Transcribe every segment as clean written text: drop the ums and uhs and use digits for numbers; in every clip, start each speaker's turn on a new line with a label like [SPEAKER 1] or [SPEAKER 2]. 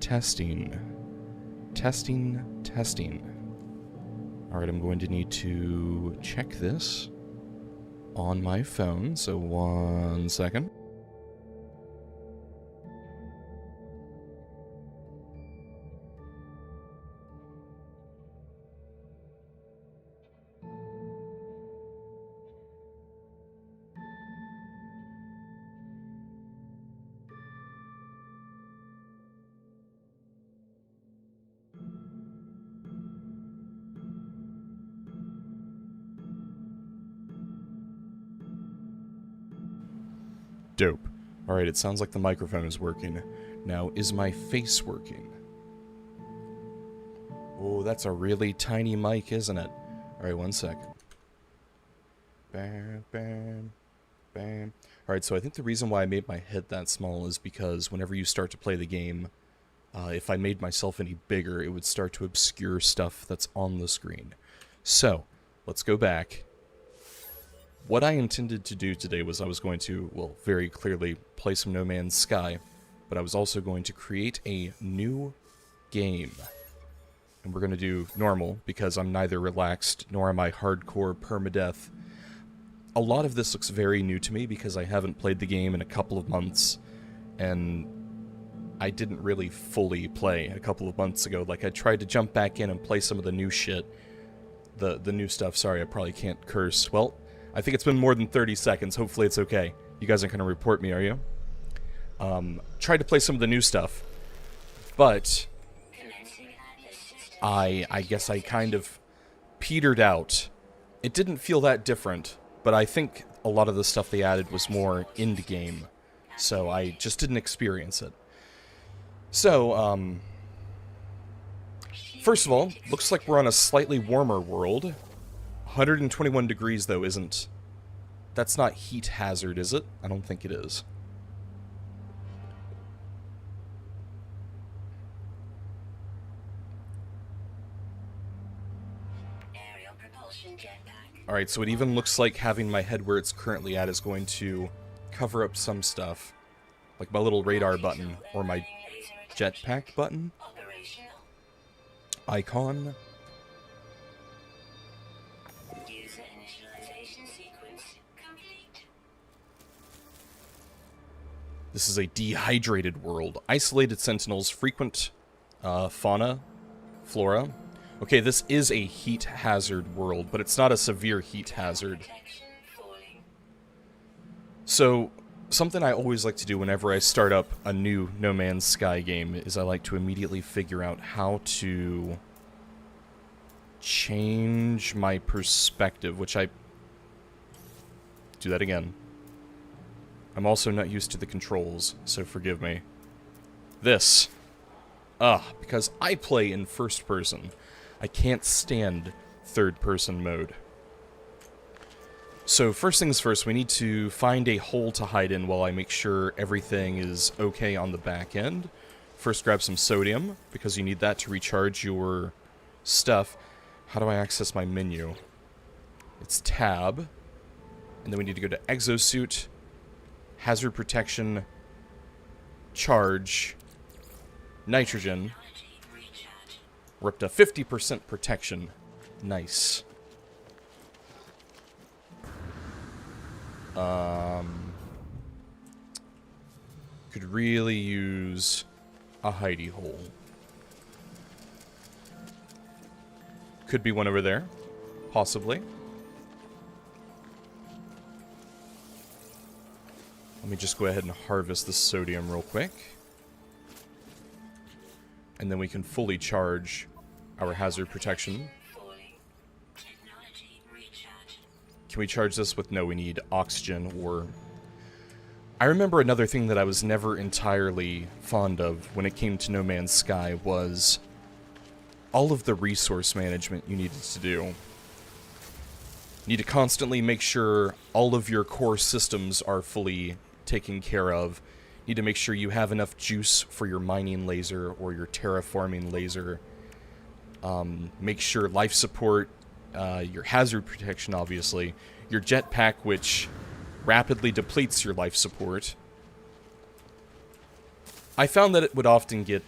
[SPEAKER 1] Testing. Testing, testing. Alright, I'm going to need to check this on my phone, so 1 second. Dope. Alright, it sounds like the microphone is working. Now, is my face working? Oh, that's a really tiny mic, isn't it? Alright, 1 sec. Bam, bam, bam. Alright, so I think the reason why I made my head that small is because whenever you start to play the game, if I made myself any bigger, it would start to obscure stuff that's on the screen. So, let's go back. What I intended to do today was I was going to, well, very clearly play some No Man's Sky, but I was also going to create a new game. And we're going to do normal, because I'm neither relaxed nor am I hardcore permadeath. A lot of this looks very new to me because I haven't played the game in a couple of months, and I didn't really fully play a couple of months ago. Like, I tried to jump back in and play some of the new shit. The new stuff, sorry, I probably can't curse. Well, I think it's been more than 30 seconds. Hopefully it's okay. You guys aren't going to report me, are you? Tried to play some of the new stuff, but I guess I kind of petered out. It didn't feel that different, but I think a lot of the stuff they added was more in-game, so I just didn't experience it. So, first of all, looks like we're on a slightly warmer world. 121 degrees, though, isn't... That's not heat hazard, is it? I don't think it is. Alright, so it even looks like having my head where it's currently at is going to cover up some stuff. Like my little radar button, or my jetpack button. Icon. This is a dehydrated world. Isolated sentinels, frequent fauna, flora. Okay, this is a heat hazard world, but it's not a severe heat hazard. So, something I always like to do whenever I start up a new No Man's Sky game is I like to immediately figure out how to change my perspective, which I... Do that again. I'm also not used to the controls, so forgive me. This. Because I play in first person. I can't stand third person mode. So first things first, we need to find a hole to hide in while I make sure everything is okay on the back end. First grab some sodium, because you need that to recharge your stuff. How do I access my menu? It's tab. And then we need to go to exosuit. Hazard protection, charge, nitrogen. We're up to 50% protection. Nice. Could really use a hidey hole. Could be one over there. Possibly. Let me just go ahead and harvest the sodium real quick. And then we can fully charge our hazard protection. Can we charge this with... No, we need oxygen or... I remember another thing that I was never entirely fond of when it came to No Man's Sky was all of the resource management you needed to do. You need to constantly make sure all of your core systems are fully taken care of. You need to make sure you have enough juice for your mining laser or your terraforming laser. Make sure life support, your hazard protection, obviously, your jetpack, which rapidly depletes your life support. I found that it would often get,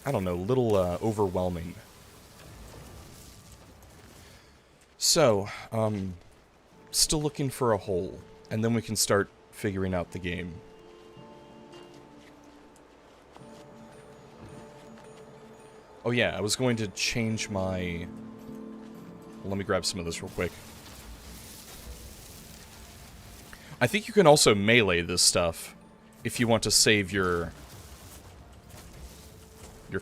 [SPEAKER 1] I don't know, a little overwhelming. So, still looking for a hole, and then we can start figuring out the game. Oh yeah, I was going to change my... Let me grab some of this real quick. I think you can also melee this stuff if you want to save your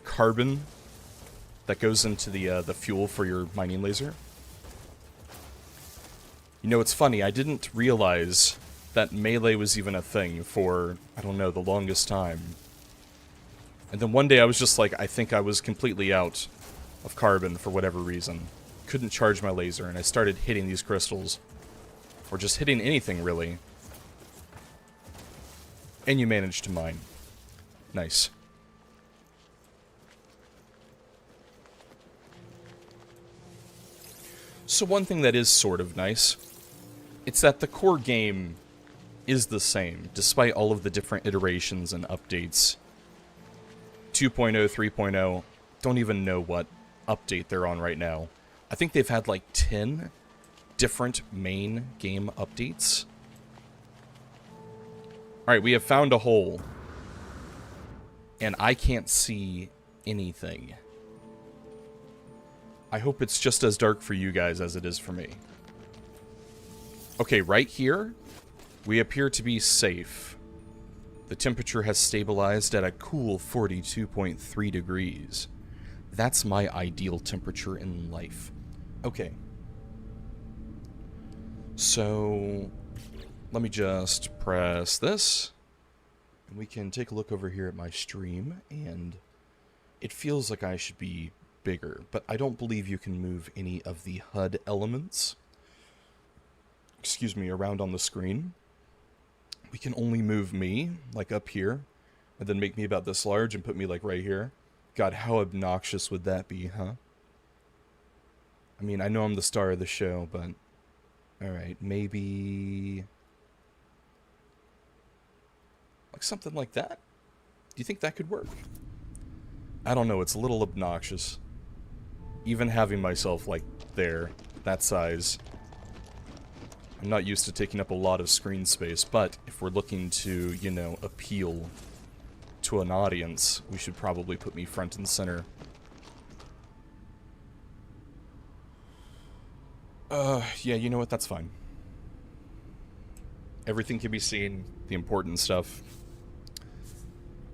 [SPEAKER 1] carbon that goes into the fuel for your mining laser. You know, it's funny, I didn't realize that melee was even a thing for, I don't know, the longest time. And then one day I was just like, I think I was completely out of carbon for whatever reason. Couldn't charge my laser, and I started hitting these crystals. Or just hitting anything, really. And you managed to mine. Nice. So one thing that is sort of nice, it's that the core game is the same, despite all of the different iterations and updates. 2.0, 3.0, don't even know what update they're on right now. I think they've had like 10 different main game updates. Alright, we have found a hole. And I can't see anything. I hope it's just as dark for you guys as it is for me. Okay, right here, we appear to be safe. The temperature has stabilized at a cool 42.3 degrees. That's my ideal temperature in life. Okay. So, let me just press this. And we can take a look over here at my stream, and it feels like I should be bigger, but I don't believe you can move any of the HUD elements, excuse me, around on the screen. We can only move me, like up here, and then make me about this large and put me like right here. God, how obnoxious would that be, huh? I mean, I know I'm the star of the show, but... Alright, maybe... like something like that? Do you think that could work? I don't know, it's a little obnoxious. Even having myself, like, there, that size. I'm not used to taking up a lot of screen space, but if we're looking to, you know, appeal to an audience, we should probably put me front and center. Yeah, you know what, that's fine. Everything can be seen, the important stuff.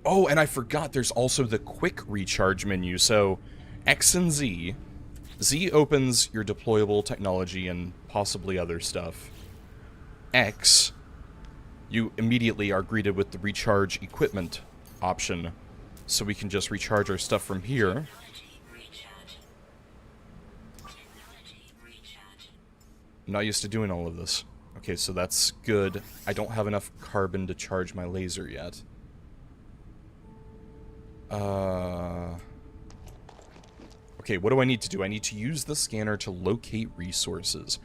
[SPEAKER 1] Oh, and I forgot there's also the quick recharge menu, so X and Z. Z opens your deployable technology and possibly other stuff. X, you immediately are greeted with the recharge equipment option, so we can just recharge our stuff from here. I'm not used to doing all of this. Okay, so that's good. I don't have enough carbon to charge my laser yet. Okay, what do I need to do? I need to use the scanner to locate resources.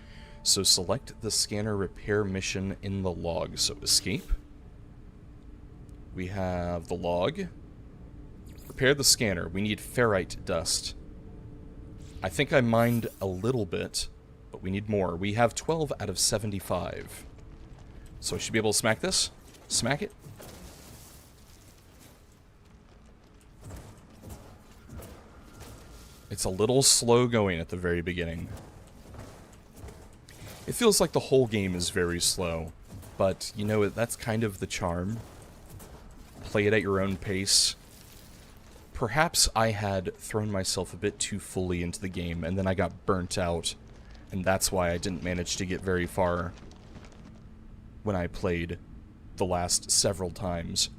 [SPEAKER 1] So select the scanner repair mission in the log. So escape. We have the log. Repair the scanner. We need ferrite dust. I think I mined a little bit, but we need more. We have 12 out of 75. So I should be able to smack this. Smack it. It's a little slow going at the very beginning. It feels like the whole game is very slow, but, you know, that's kind of the charm. Play it at your own pace. Perhaps I had thrown myself a bit too fully into the game, and then I got burnt out, and that's why I didn't manage to get very far when I played the last several times.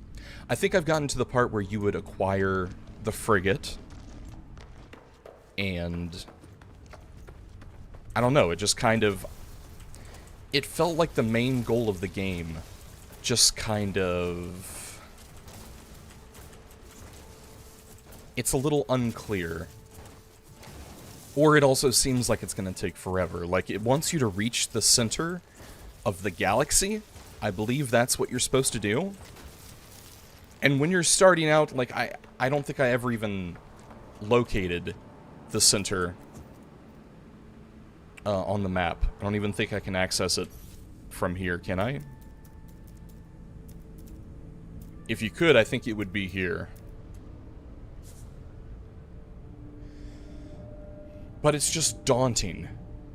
[SPEAKER 1] I think I've gotten to the part where you would acquire the frigate, and I don't know, it just kind of... it felt like the main goal of the game just kind of... it's a little unclear. Or it also seems like it's going to take forever. Like, it wants you to reach the center of the galaxy. I believe that's what you're supposed to do. And when you're starting out, like, I don't think I ever even located the center on the map. I don't even think I can access it from here, can I? If you could, I think it would be here. But it's just daunting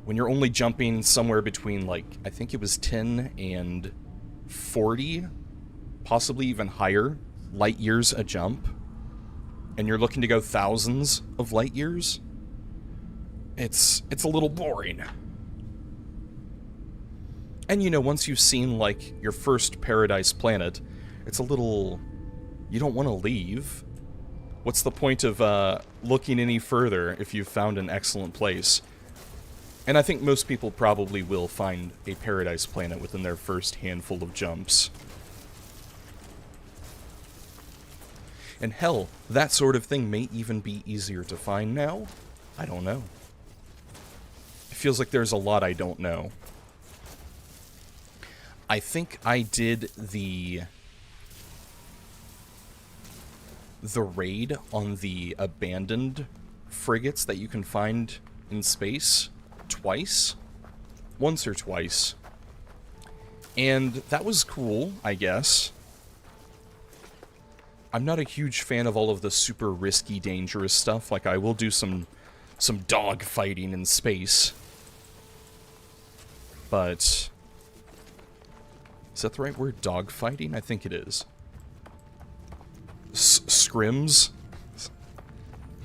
[SPEAKER 1] when you're only jumping somewhere between, like, I think it was 10 and 40, possibly even higher, light years a jump, and you're looking to go thousands of light years. It's a little boring. And, you know, once you've seen, like, your first paradise planet, it's a little... You don't want to leave. What's the point of looking any further if you've found an excellent place? And I think most people probably will find a paradise planet within their first handful of jumps. And hell, that sort of thing may even be easier to find now? I don't know. It feels like there's a lot I don't know. I think I did the raid on the abandoned frigates that you can find in space twice. Once or twice. And that was cool, I guess. I'm not a huge fan of all of the super risky, dangerous stuff. Like, I will do some dog fighting in space. But... Is that the right word? Dog fighting? I think it is. Scrims?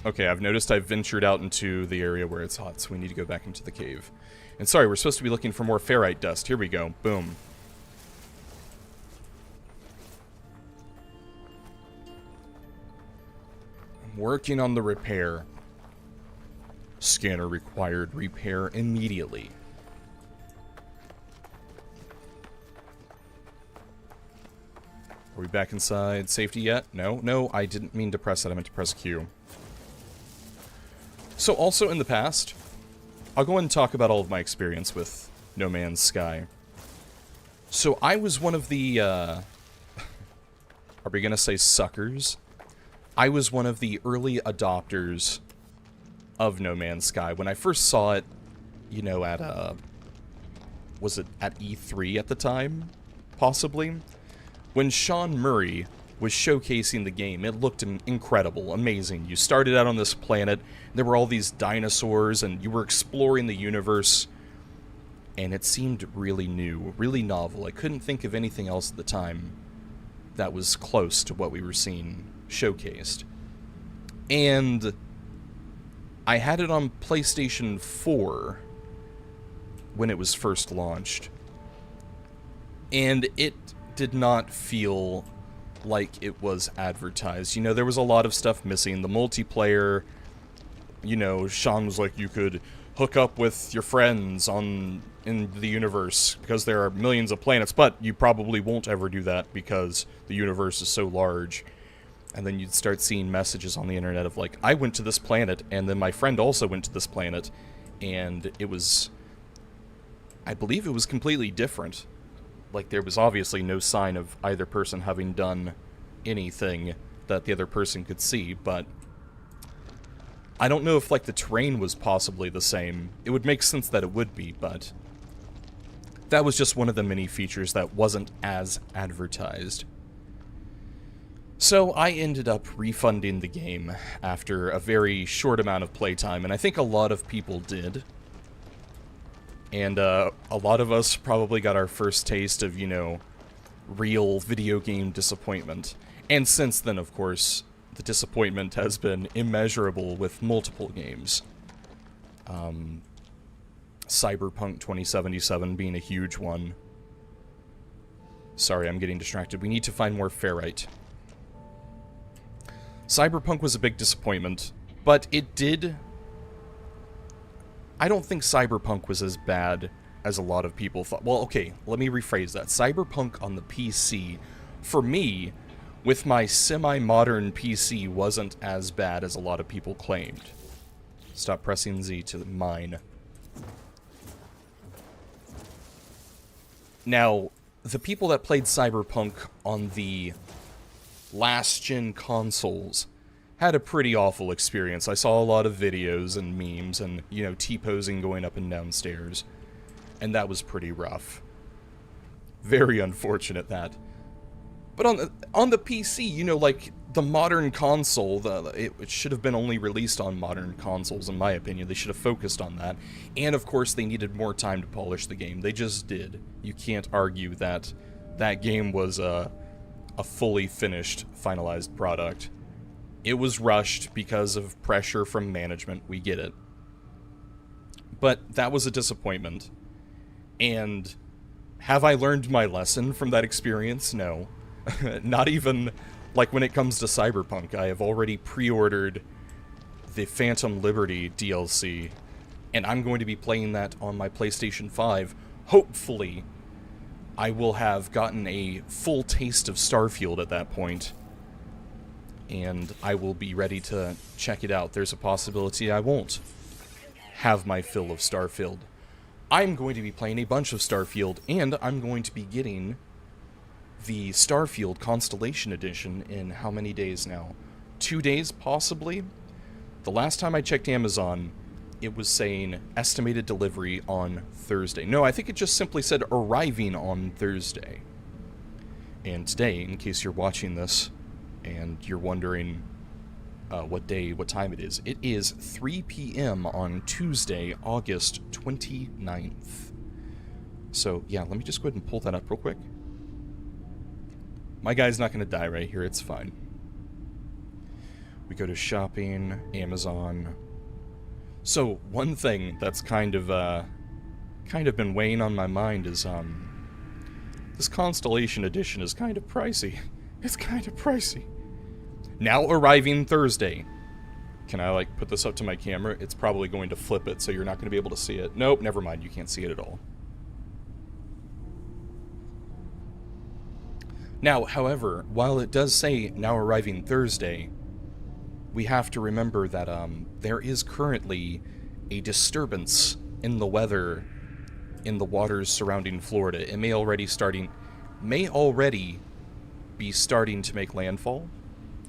[SPEAKER 1] Okay, I've noticed I've ventured out into the area where it's hot, so we need to go back into the cave. And sorry, we're supposed to be looking for more ferrite dust. Here we go. Boom. I'm working on the repair. Scanner required repair immediately. Are we back inside safety yet? No? No, I didn't mean to press that. I meant to press Q. So also in the past, I'll go and talk about all of my experience with No Man's Sky. So I was one of the, are we gonna say suckers? I was one of the early adopters of No Man's Sky. When I first saw it, you know, at, was it at E3 at the time? Possibly? When Sean Murray was showcasing the game, it looked incredible, amazing. You started out on this planet, there were all these dinosaurs, and you were exploring the universe, and it seemed really new, really novel. I couldn't think of anything else at the time that was close to what we were seeing showcased. And I had it on PlayStation 4 when it was first launched, and it did not feel like it was advertised. You know, there was a lot of stuff missing. The multiplayer, you know, Sean was like, you could hook up with your friends in the universe because there are millions of planets, but you probably won't ever do that because the universe is so large. And then you'd start seeing messages on the internet of like, I went to this planet, and then my friend also went to this planet, and it was, I believe it was completely different. Like, there was obviously no sign of either person having done anything that the other person could see, but I don't know if, like, the terrain was possibly the same. It would make sense that it would be, but that was just one of the many features that wasn't as advertised. So I ended up refunding the game after a very short amount of playtime, and I think a lot of people did. And a lot of us probably got our first taste of, you know, real video game disappointment. And since then, of course, the disappointment has been immeasurable with multiple games. Cyberpunk 2077 being a huge one. Sorry, I'm getting distracted. We need to find more ferrite. Cyberpunk was a big disappointment, but it did... I don't think Cyberpunk was as bad as a lot of people thought. Well, okay, let me rephrase that. Cyberpunk on the PC, for me, with my semi-modern PC, wasn't as bad as a lot of people claimed. Stop pressing Z to mine. Now, the people that played Cyberpunk on the last-gen consoles had a pretty awful experience. I saw a lot of videos and memes and, you know, T-posing going up and down stairs. And that was pretty rough. Very unfortunate, that. But on the PC, you know, like, the modern console, it should have been only released on modern consoles, in my opinion. They should have focused on that. And, of course, they needed more time to polish the game. They just did. You can't argue that that game was a fully finished, finalized product. It was rushed because of pressure from management. We get it. But that was a disappointment. And have I learned my lesson from that experience? No. Not even, like, when it comes to Cyberpunk. I have already pre-ordered the Phantom Liberty DLC, and I'm going to be playing that on my PlayStation 5. Hopefully, I will have gotten a full taste of Starfield at that point, and I will be ready to check it out. There's a possibility I won't have my fill of Starfield. I'm going to be playing a bunch of Starfield, and I'm going to be getting the Starfield Constellation Edition in how many days now? 2 days, possibly? The last time I checked Amazon, it was saying estimated delivery on Thursday. No, I think it just simply said arriving on Thursday. And today, in case you're watching this, and you're wondering what time it is 3 p.m. on Tuesday, August 29th. So, yeah, let me just go ahead and pull that up real quick. My guy's not going to die right here, it's fine. We go to shopping, Amazon. So, one thing that's kind of been weighing on my mind is, this Constellation Edition is kind of pricey. It's kind of pricey. Now arriving Thursday. Can I, like, put this up to my camera? It's probably going to flip it, so you're not going to be able to see it. Nope, never mind, you can't see it at all. Now, however, while it does say now arriving Thursday, we have to remember that there is currently a disturbance in the weather in the waters surrounding Florida. It may already be starting to make landfall.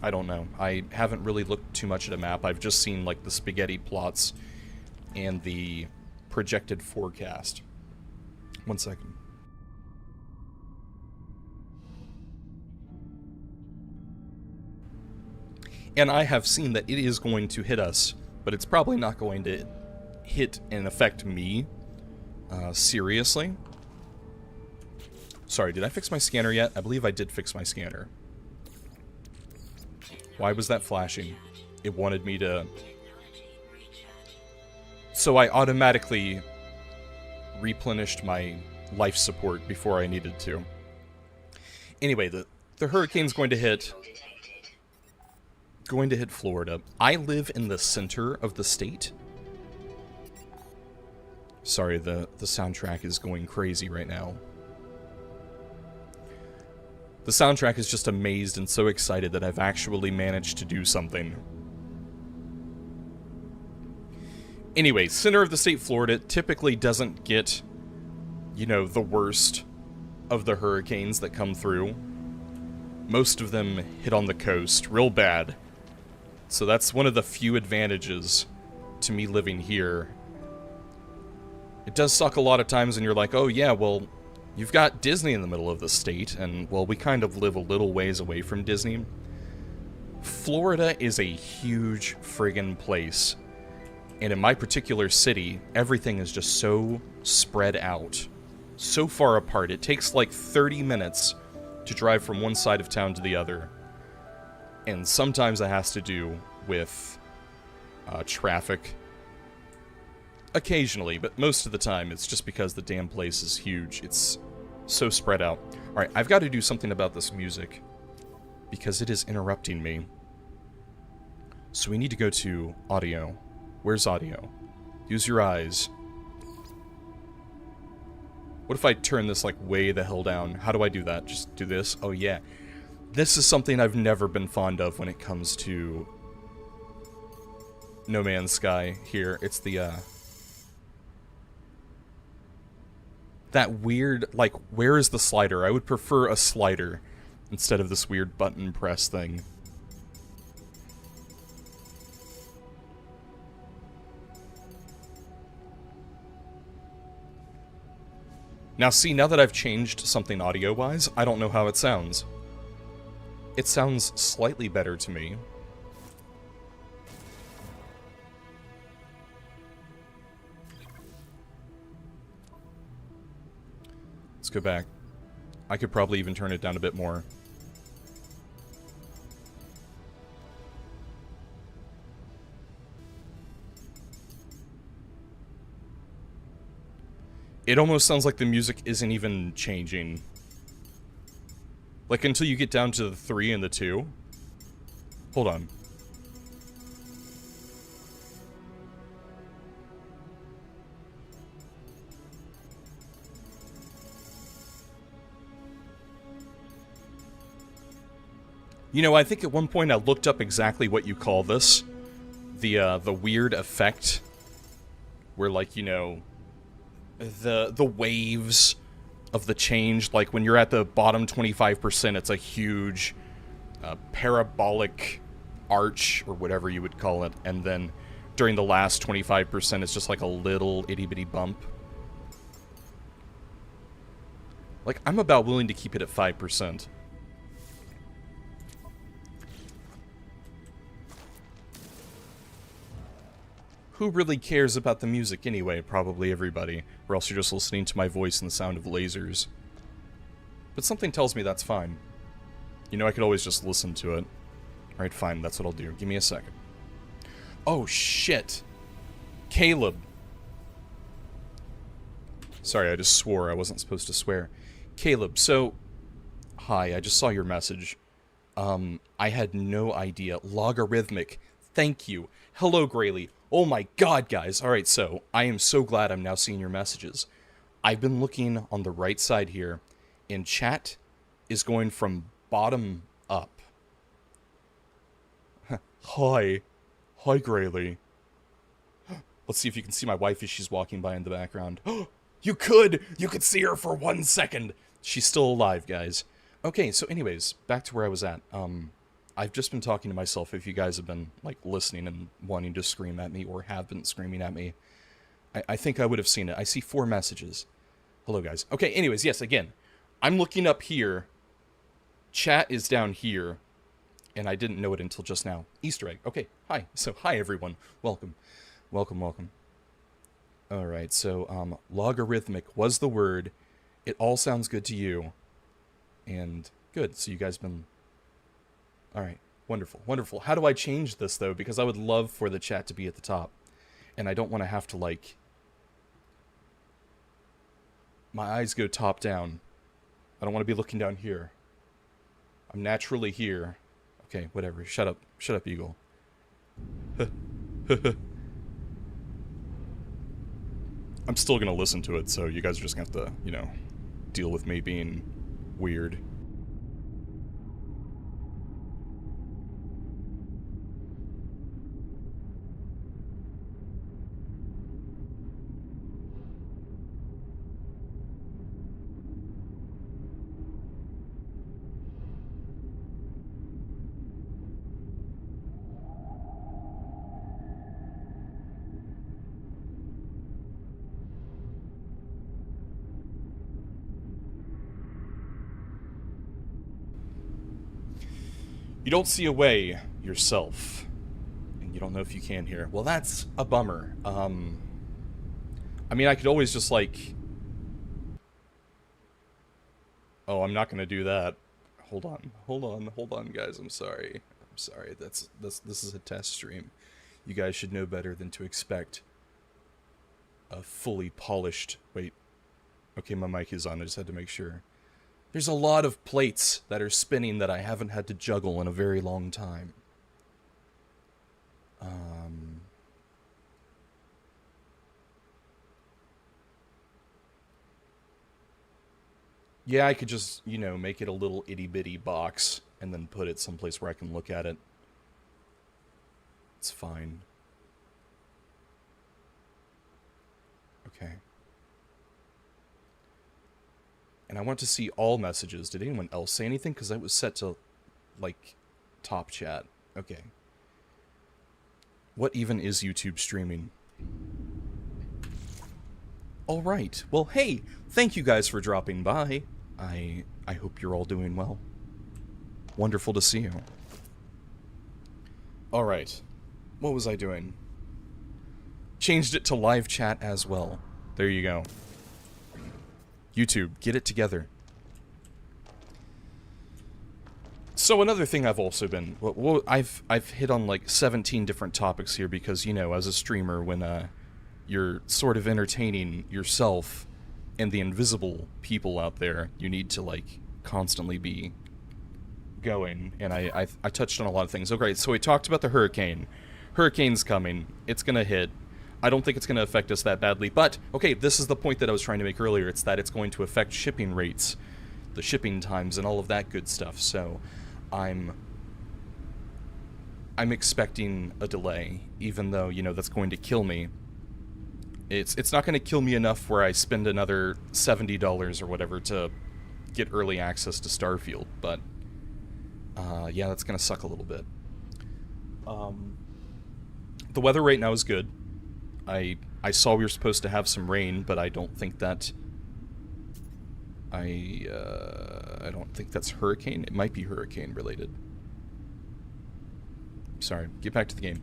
[SPEAKER 1] I don't know. I haven't really looked too much at a map. I've just seen, like, the spaghetti plots and the projected forecast. 1 second. And I have seen that it is going to hit us, but it's probably not going to hit and affect me seriously. Sorry, did I fix my scanner yet? I believe I did fix my scanner. Why was that flashing? It wanted me to... So I automatically replenished my life support before I needed to. Anyway, the hurricane's going to hit Florida. I live in the center of the state. Sorry, the soundtrack is going crazy right now. The soundtrack is just amazed and so excited that I've actually managed to do something. Anyway, center of the state Florida typically doesn't get, you know, the worst of the hurricanes that come through. Most of them hit on the coast real bad. So that's one of the few advantages to me living here. It does suck a lot of times when you're like, oh yeah, well, you've got Disney in the middle of the state, and, well, we kind of live a little ways away from Disney. Florida is a huge friggin' place. And in my particular city, everything is just so spread out. So far apart. It takes like 30 minutes to drive from one side of town to the other. And sometimes that has to do with traffic. Occasionally, but most of the time it's just because the damn place is huge. It's so spread out. Alright, I've got to do something about this music, because it is interrupting me. So we need to go to audio. Where's audio? Use your eyes. What if I turn this, like, way the hell down? How do I do that? Just do this? Oh, yeah. This is something I've never been fond of when it comes to No Man's Sky here. It's the, that weird, like, where is the slider? I would prefer a slider instead of this weird button press thing. Now see, now that I've changed something audio-wise, I don't know how it sounds. It sounds slightly better to me. Let's go back. I could probably even turn it down a bit more. It almost sounds like the music isn't even changing. Like, until you get down to the 3 and the 2. Hold on. You know, I think at one point I looked up exactly what you call this. The weird effect. Where, like, you know, the waves of the change, like when you're at the bottom 25%, it's a huge parabolic arch, or whatever you would call it, and then during the last 25%, it's just like a little itty-bitty bump. Like, I'm about willing to keep it at 5%. Who really cares about the music anyway? Probably everybody. Or else you're just listening to my voice and the sound of lasers. But something tells me that's fine. You know, I could always just listen to it. Alright, fine, that's what I'll do. Give me a second. Oh, shit! Caleb! Sorry, I just swore. I wasn't supposed to swear. Caleb, so... Hi, I just saw your message. I had no idea. Logarithmic. Thank you. Hello, Grayley. Oh my god, guys. Alright, so, I am so glad I'm now seeing your messages. I've been looking on the right side here, and chat is going from bottom up. Hi. Hi, Grayley. Let's see if you can see my wife as she's walking by in the background. You could! You could see her for 1 second! She's still alive, guys. Okay, so anyways, back to where I was at. I've just been talking to myself. If you guys have been, like, listening and wanting to scream at me, or have been screaming at me, I think I would have seen it. I see 4 messages. Hello, guys. Okay, anyways, yes, again, I'm looking up here. Chat is down here. And I didn't know it until just now. Easter egg. Okay, hi. So, hi, everyone. Welcome. Welcome, welcome. Alright, so, logarithmic was the word. It all sounds good to you. And good, so you guys been... Alright, wonderful, wonderful. How do I change this, though? Because I would love for the chat to be at the top. And I don't want to have to, like... My eyes go top down. I don't want to be looking down here. I'm naturally here. Okay, whatever. Shut up. Shut up, Eagle. I'm still gonna listen to it, so you guys are just gonna have to, you know, deal with me being weird. You don't see a way yourself, and you don't know if you can here. Well, that's a bummer. I mean, I could always just, like... Oh, I'm not gonna do that. Hold on, guys, I'm sorry. I'm sorry, this is a test stream. You guys should know better than to expect a fully polished... Wait. Okay, my mic is on, I just had to make sure. There's a lot of plates that are spinning that I haven't had to juggle in a very long time. Yeah, I could just, you know, make it a little itty-bitty box and then put it someplace where I can look at it. It's fine. Okay. And I want to see all messages. Did anyone else say anything? Because that was set to, like, top chat. Okay. What even is YouTube streaming? Alright. Well, hey, thank you guys for dropping by. I hope you're all doing well. Wonderful to see you. Alright. What was I doing? Changed it to live chat as well. There you go. YouTube, get it together. So another thing I've also been... Well, I've hit on like 17 different topics here because, you know, as a streamer, when you're sort of entertaining yourself and the invisible people out there, you need to, like, constantly be going. And I touched on a lot of things. Okay, so we talked about the hurricane. Hurricane's coming. It's gonna hit. I don't think it's going to affect us that badly, but, okay, this is the point that I was trying to make earlier. It's that it's going to affect shipping rates, the shipping times, and all of that good stuff, so I'm expecting a delay, even though, you know, that's going to kill me. It's not going to kill me enough where I spend another $70 or whatever to get early access to Starfield, but, yeah, that's going to suck a little bit. The weather right now is good. I saw we were supposed to have some rain, but I don't think that... I don't think that's hurricane. It might be hurricane related. Sorry, get back to the game.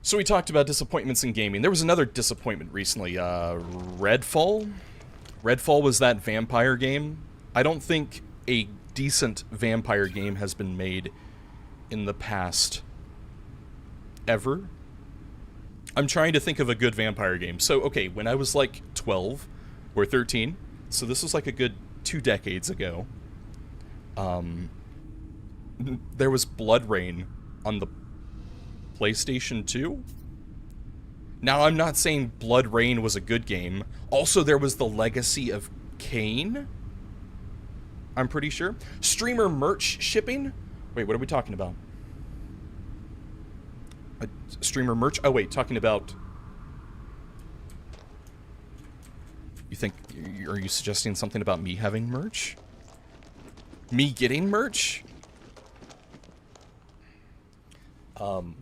[SPEAKER 1] So we talked about disappointments in gaming. There was another disappointment recently. Redfall? Redfall was that vampire game. I don't think a decent vampire game has been made in the past ever. I'm trying to think of a good vampire game. So, okay, when I was like 12 or 13, so this was like a good 2 decades ago, there was Blood Rain on the PlayStation 2. Now, I'm not saying Blood Rain was a good game. Also, there was the Legacy of Kain, I'm pretty sure. Streamer merch shipping? Wait, what are we talking about? Streamer merch? Oh wait, talking about... You think... Are you suggesting something about me having merch? Me getting merch? Both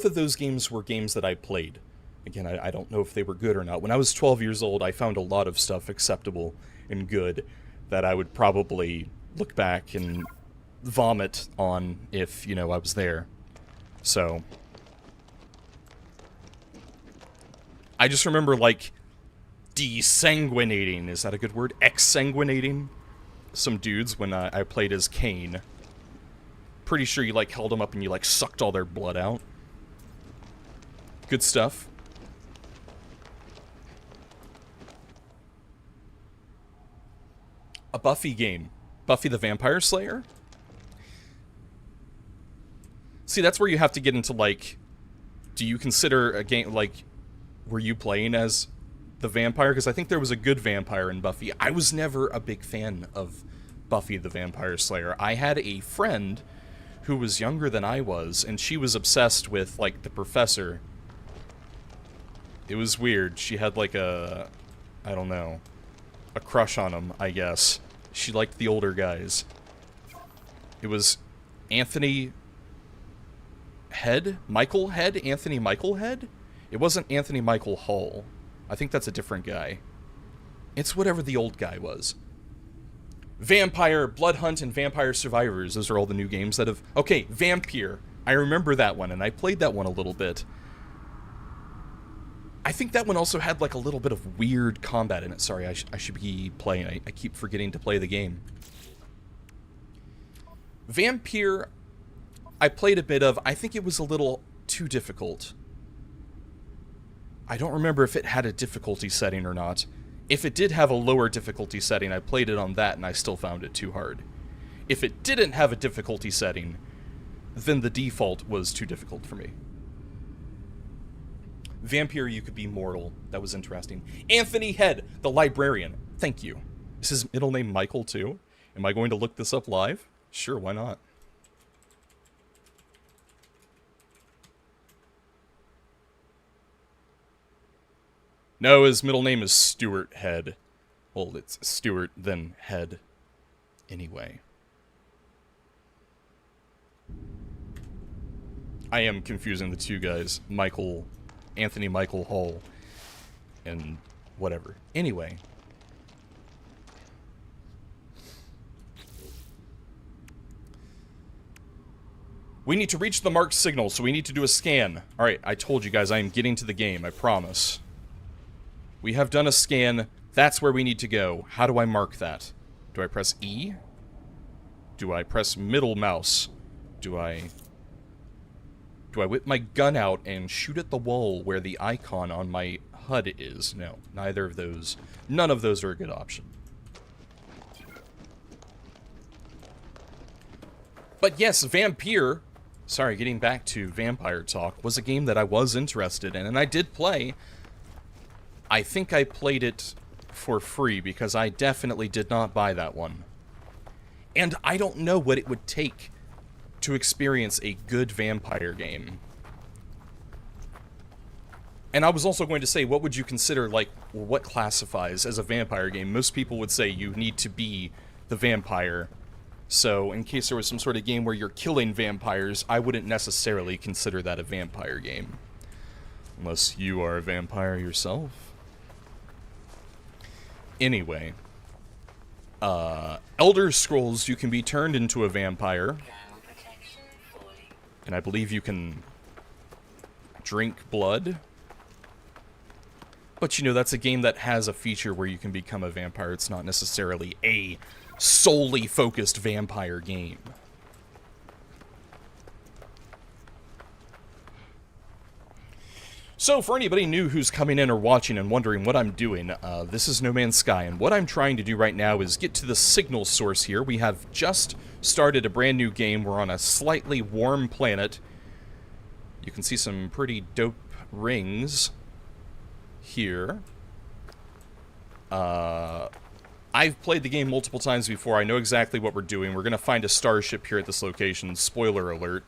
[SPEAKER 1] of those games were games that I played. Again, I don't know if they were good or not. When I was 12 years old, I found a lot of stuff acceptable and good that I would probably look back and vomit on if, you know, I was there. So, I just remember, like, desanguinating, is that a good word? Exsanguinating some dudes when I played as Kain. Pretty sure you, like, held them up and you, like, sucked all their blood out. Good stuff. A Buffy game. Buffy the Vampire Slayer? See, that's where you have to get into, like, do you consider a game, like, were you playing as the vampire? Because I think there was a good vampire in Buffy. I was never a big fan of Buffy the Vampire Slayer. I had a friend who was younger than I was, and she was obsessed with, like, the professor. It was weird. She had, like, a... I don't know. A crush on him, I guess. She liked the older guys. It was Anthony... Head? Michael Head? Anthony Michael Head? It wasn't Anthony Michael Hall. I think that's a different guy. It's whatever the old guy was. Vampire, Blood Hunt, and Vampire Survivors. Those are all the new games that have... Okay, Vampire. I remember that one, and I played that one a little bit. I think that one also had, like, a little bit of weird combat in it. Sorry, I should be playing. I keep forgetting to play the game. Vampire... I played a bit of. I think it was a little too difficult. I don't remember if it had a difficulty setting or not. If it did have a lower difficulty setting, I played it on that and I still found it too hard. If it didn't have a difficulty setting, then the default was too difficult for me. Vampire, you could be mortal. That was interesting. Anthony Head, the librarian. Thank you. Is his middle name Michael, too? Am I going to look this up live? Sure, why not? No, his middle name is Stuart Head. Well, it's Stewart, then Head. Anyway. I am confusing the two guys. Anthony Michael Hall, and whatever. Anyway. We need to reach the marked signal, so we need to do a scan. Alright, I told you guys I am getting to the game, I promise. We have done a scan. That's where we need to go. How do I mark that? Do I press E? Do I press middle mouse? Do I whip my gun out and shoot at the wall where the icon on my HUD is? No, neither of those. None of those are a good option. But yes, Vampire, sorry, getting back to Vampire Talk, was a game that I was interested in, and I did play. I think I played it for free, because I definitely did not buy that one. And I don't know what it would take to experience a good vampire game. And I was also going to say, what would you consider, like, what classifies as a vampire game? Most people would say you need to be the vampire. So, in case there was some sort of game where you're killing vampires, I wouldn't necessarily consider that a vampire game. Unless you are a vampire yourself. Anyway. Elder Scrolls, you can be turned into a vampire. And I believe you can drink blood. But, you know, that's a game that has a feature where you can become a vampire. It's not necessarily a solely focused vampire game. So, for anybody new who's coming in or watching and wondering what I'm doing, this is No Man's Sky, and what I'm trying to do right now is get to the signal source here. We have just started a brand new game. We're on a slightly warm planet. You can see some pretty dope rings here. I've played the game multiple times before. I know exactly what we're doing. We're going to find a starship here at this location. Spoiler alert.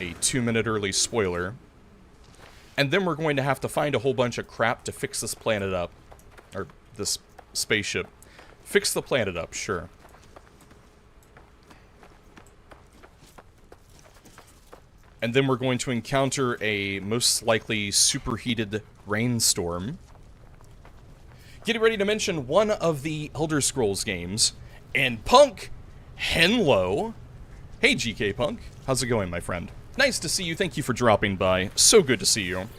[SPEAKER 1] A 2-minute early spoiler. And then we're going to have to find a whole bunch of crap to fix this planet up. Or this spaceship. Fix the planet up, sure. And then we're going to encounter a most likely superheated rainstorm. Getting ready to mention one of the Elder Scrolls games. And Punk Henlo. Hey GK Punk, how's it going, my friend? Nice to see you, thank you for dropping by. So good to see you.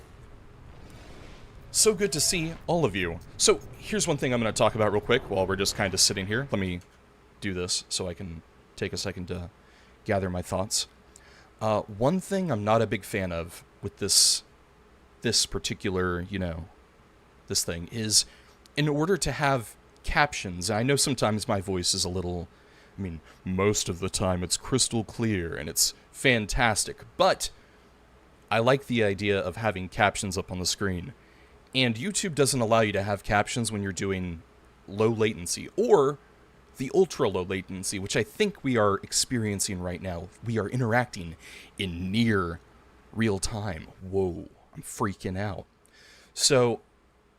[SPEAKER 1] So good to see all of you. So, here's one thing I'm going to talk about real quick while we're just kind of sitting here. Let me do this so I can take a second to gather my thoughts. One thing I'm not a big fan of with this particular, you know, this thing is, in order to have captions, I know sometimes my voice is a little, I mean, most of the time it's crystal clear and it's fantastic, but I like the idea of having captions up on the screen. And YouTube doesn't allow you to have captions when you're doing low latency, or the ultra low latency, which I think we are experiencing right now. We are interacting in near real time. Whoa, I'm freaking out. So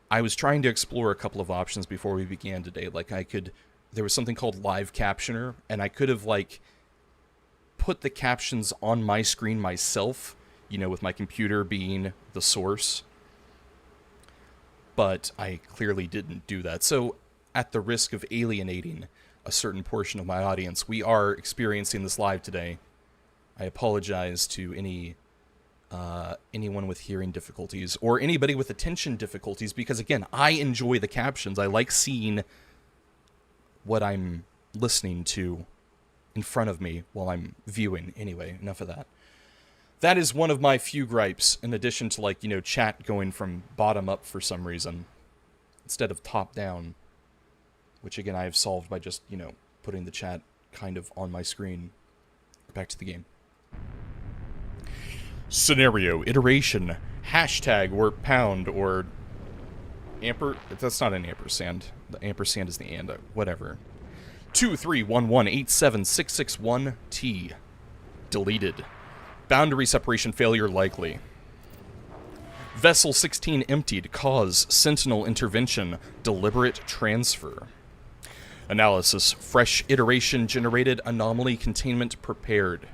[SPEAKER 1] I was trying to explore a couple of options before we began today. Like there was something called Live Captioner, and I could have like put the captions on my screen myself, you know, with my computer being the source. But I clearly didn't do that. So at the risk of alienating a certain portion of my audience, we are experiencing this live today. I apologize to anyone with hearing difficulties or anybody with attention difficulties, because again, I enjoy the captions. I like seeing what I'm listening to in front of me while I'm viewing. Anyway, enough of that. That is one of my few gripes, in addition to, like, you know, chat going from bottom up for some reason instead of top down, which again I have solved by just, you know, putting the chat kind of on my screen. Back to the game. Scenario, iteration, hashtag, or pound, or that's not an ampersand. The ampersand is the and, whatever. 231187661T. Deleted. Boundary separation failure likely. Vessel 16 emptied. Cause Sentinel intervention. Deliberate transfer. Analysis. Fresh iteration generated. Anomaly containment prepared.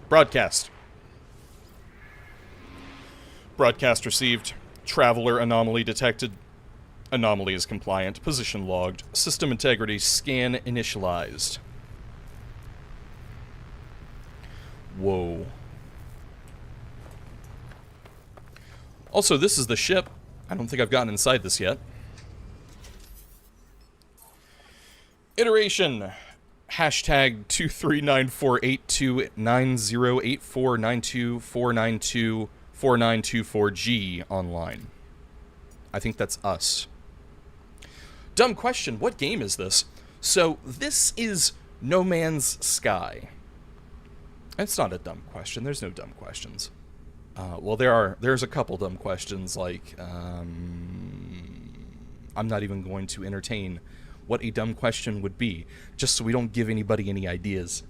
[SPEAKER 1] Broadcast. Broadcast received. Traveler anomaly detected. Anomaly is compliant. Position logged. System integrity scan initialized. Whoa. Also, this is the ship. I don't think I've gotten inside this yet. Iteration. Hashtag 2394829084924924924G online. I think that's us. Dumb question, what game is this? So, this is No Man's Sky. It's not a dumb question, there's no dumb questions. Well, there's a couple dumb questions, like, I'm not even going to entertain what a dumb question would be, just so we don't give anybody any ideas.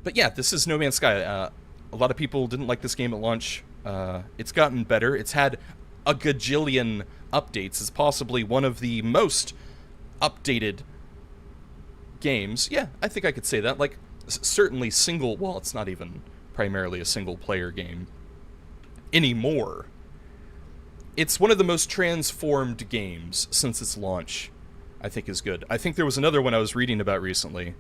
[SPEAKER 1] But yeah, this is No Man's Sky. A lot of people didn't like this game at launch. It's gotten better. It's had a gajillion updates. It's possibly one of the most updated games. Yeah, I think I could say that. Like, certainly well, it's not even primarily a single-player game anymore. It's one of the most transformed games since its launch, I think is good. I think there was another one I was reading about recently.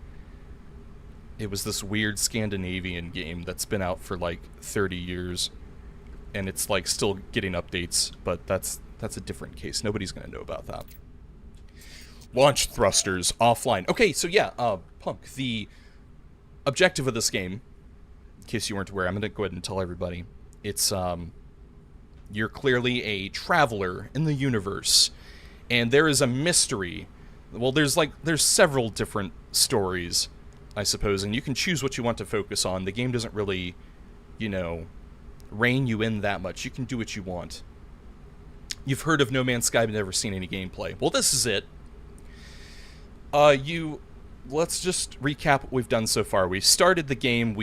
[SPEAKER 1] It was this weird Scandinavian game that's been out for like 30 years. And it's like still getting updates, but that's a different case. Nobody's going to know about that. Launch thrusters offline. Okay, so yeah, Punk, the objective of this game, in case you weren't aware, I'm going to go ahead and tell everybody. It's, you're clearly a traveler in the universe, and there is a mystery. Well, there's several different stories, I suppose, and you can choose what you want to focus on. The game doesn't really, rein you in that much. You can do what you want. You've heard of No Man's Sky, but never seen any gameplay. Well, this is it. Let's just recap what we've done so far. We've started the game,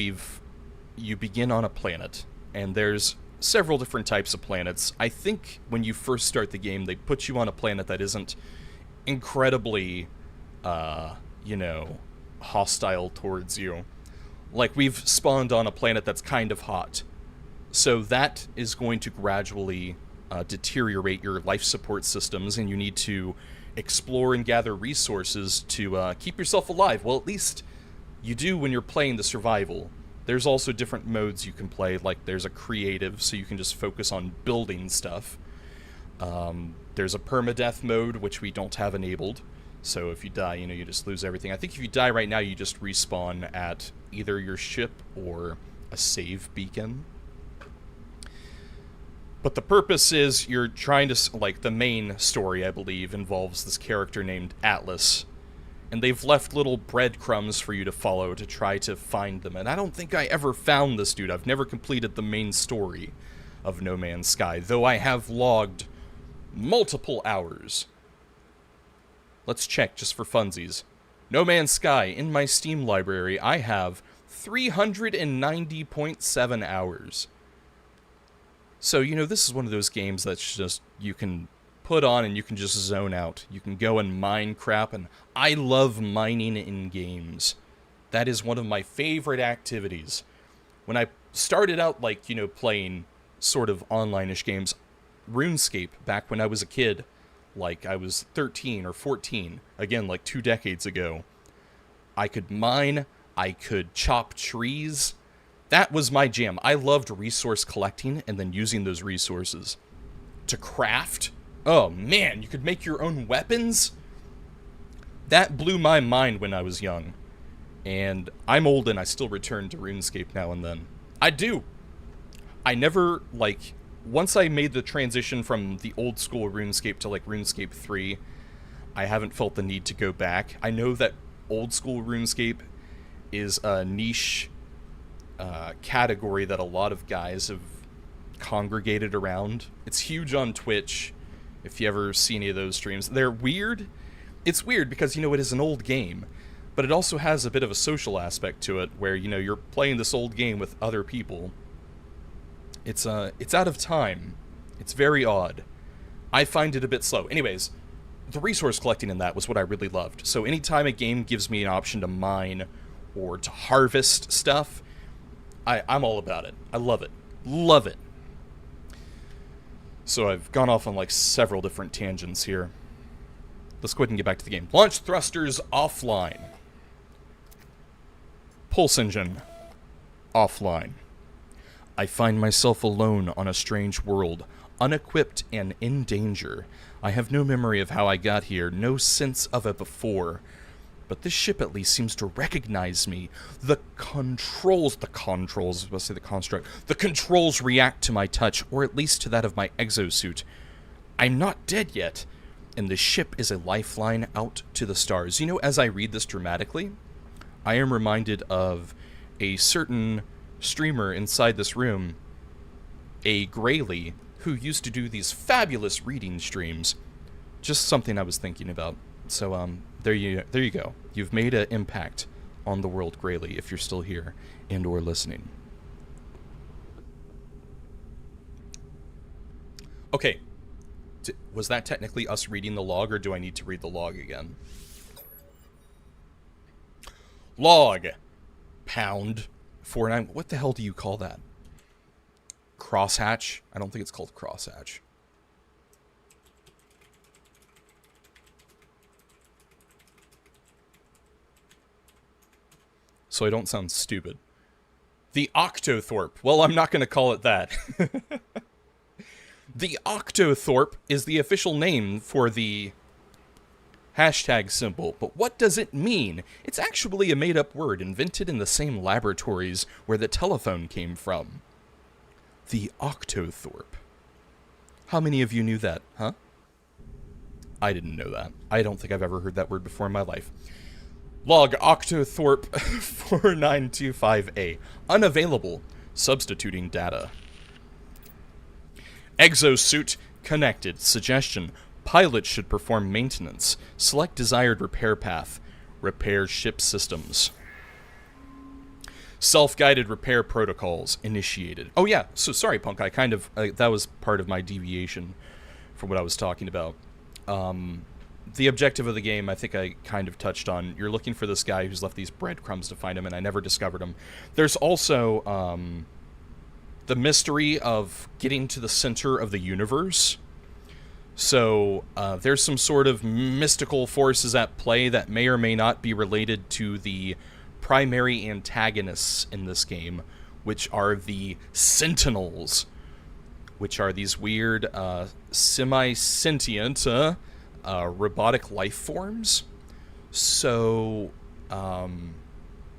[SPEAKER 1] you begin on a planet, and there's several different types of planets. I think when you first start the game, they put you on a planet that isn't incredibly, hostile towards you. Like, we've spawned on a planet that's kind of hot. So that is going to gradually deteriorate your life support systems, and you need to explore and gather resources to keep yourself alive. Well, at least you do when you're playing the survival. There's also different modes you can play, like there's a creative, so you can just focus on building stuff. There's a permadeath mode, which we don't have enabled, so if you die, you just lose everything. I think if you die right now, you just respawn at either your ship or a save beacon. But the purpose is you're trying to, the main story, I believe, involves this character named Atlas. And they've left little breadcrumbs for you to follow to try to find them. And I don't think I ever found this dude. I've never completed the main story of No Man's Sky, though I have logged multiple hours. Let's check, just for funsies. No Man's Sky, in my Steam library, I have 390.7 hours. So, this is one of those games that's just, you can put on and you can just zone out. You can go and mine crap, and I love mining in games. That is one of my favorite activities. When I started out, playing sort of online-ish games, RuneScape, back when I was a kid, I was 13 or 14, again, 2 decades ago, I could mine, I could chop trees. That was my jam. I loved resource collecting and then using those resources to craft. Oh man, you could make your own weapons? That blew my mind when I was young. And I'm old and I still return to RuneScape now and then. I do. I never, once I made the transition from the old school RuneScape to, RuneScape 3, I haven't felt the need to go back. I know that old school RuneScape is a niche category that a lot of guys have congregated around. It's huge on Twitch, if you ever see any of those streams. They're weird. It's weird because, it is an old game, but it also has a bit of a social aspect to it, where, you're playing this old game with other people, It's out of time. It's very odd. I find it a bit slow. Anyways, the resource collecting in that was what I really loved. So anytime a game gives me an option to mine or to harvest stuff, I'm all about it. I love it. Love it. So I've gone off on like several different tangents here. Let's go ahead and get back to the game. Launch thrusters offline. Pulse engine offline. I find myself alone on a strange world, unequipped and in danger. I have no memory of how I got here, no sense of it before. But this ship at least seems to recognize me. The controls react to my touch, or at least to that of my exosuit. I'm not dead yet, and the ship is a lifeline out to the stars. You know, as I read this dramatically, I am reminded of a certain streamer inside this room, a Grayley, who used to do these fabulous reading streams. Just something I was thinking about. So, there you go. You've made an impact on the world, Grayley, if you're still here and or listening. Okay. Was that technically us reading the log, or do I need to read the log again? Log. Pound. 49. What the hell do you call that? Crosshatch? I don't think it's called crosshatch. So I don't sound stupid. The Octothorpe. Well, I'm not going to call it that. The Octothorpe is the official name for the hashtag symbol, but what does it mean? It's actually a made-up word invented in the same laboratories where the telephone came from. The Octothorpe. How many of you knew that, huh? I didn't know that. I don't think I've ever heard that word before in my life. Log Octothorpe 4925A. Unavailable. Substituting data. Exosuit connected. Suggestion. Pilot should perform maintenance. Select desired repair path. Repair ship systems. Self-guided repair protocols initiated. Oh yeah, so sorry, Punk. I kind of... that was part of my deviation from what I was talking about. The objective of the game, I think I kind of touched on. You're looking for this guy who's left these breadcrumbs to find him, and I never discovered him. There's also the mystery of getting to the center of the universe. So there's some sort of mystical forces at play that may or may not be related to the primary antagonists in this game, which are the Sentinels, which are these weird semi-sentient robotic life forms. So don't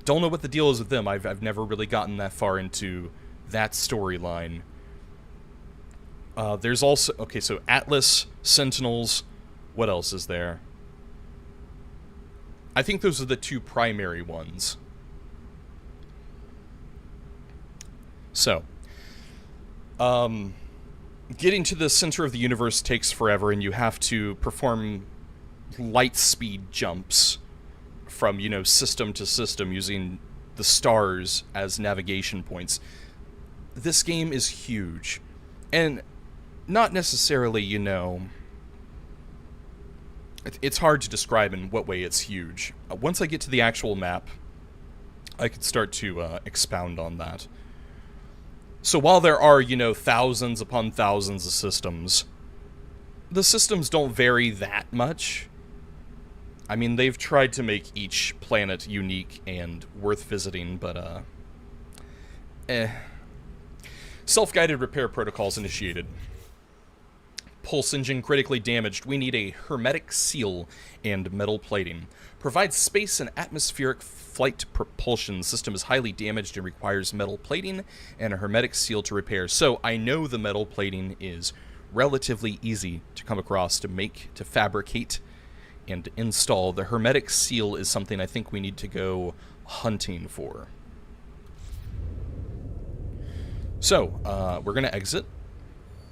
[SPEAKER 1] know what the deal is with them. I've never really gotten that far into that storyline. There's also... Okay, so Atlas, Sentinels, what else is there? I think those are the two primary ones. So, getting to the center of the universe takes forever, and you have to perform light speed jumps from, you know, system to system using the stars as navigation points. This game is huge. And not necessarily, you know... It's hard to describe in what way it's huge. Once I get to the actual map, I could start to expound on that. So while there are, you know, thousands upon thousands of systems, the systems don't vary that much. I mean, they've tried to make each planet unique and worth visiting, but, Self-guided repair protocols initiated. Pulse engine critically damaged. We need a hermetic seal and metal plating. Provides space and atmospheric flight propulsion. System is highly damaged and requires metal plating and a hermetic seal to repair. So I know the metal plating is relatively easy to come across, to make, to fabricate, and to install. The hermetic seal is something I think we need to go hunting for. So, we're going to exit,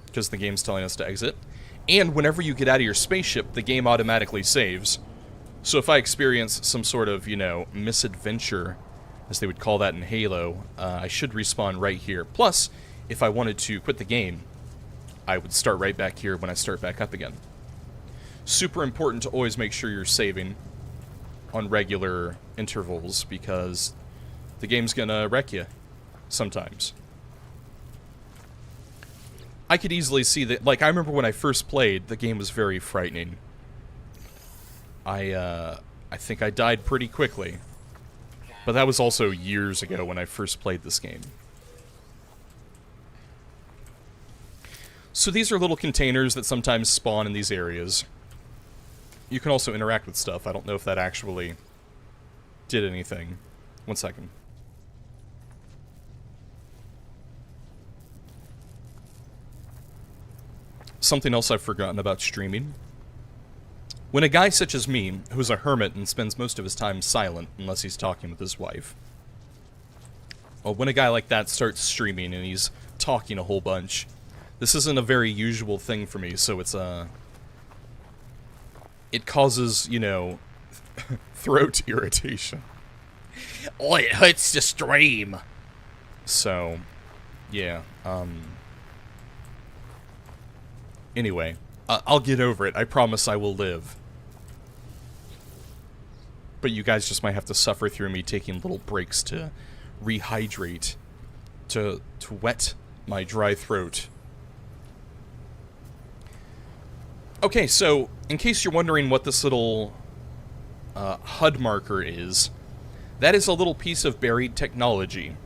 [SPEAKER 1] because the game's telling us to exit. And whenever you get out of your spaceship, the game automatically saves. So if I experience some sort of, you know, misadventure, as they would call that in Halo, I should respawn right here. Plus, if I wanted to quit the game, I would start right back here when I start back up again. Super important to always make sure you're saving on regular intervals, because the game's gonna wreck you sometimes. I could easily see that, like, I remember when I first played, the game was very frightening. I think I died pretty quickly. But that was also years ago when I first played this game. So these are little containers that sometimes spawn in these areas. You can also interact with stuff. I don't know if that actually did anything. One second. Something else I've forgotten about streaming. When a guy such as me, who's a hermit and spends most of his time silent unless he's talking with his wife, well, when a guy like that starts streaming and he's talking a whole bunch, this isn't a very usual thing for me, so it's it causes, you know, throat irritation. Oh, it hurts to stream. So, yeah, anyway, I'll get over it. I promise I will live. But you guys just might have to suffer through me taking little breaks to rehydrate, to wet my dry throat. Okay, so, in case you're wondering what this little HUD marker is, that is a little piece of buried technology.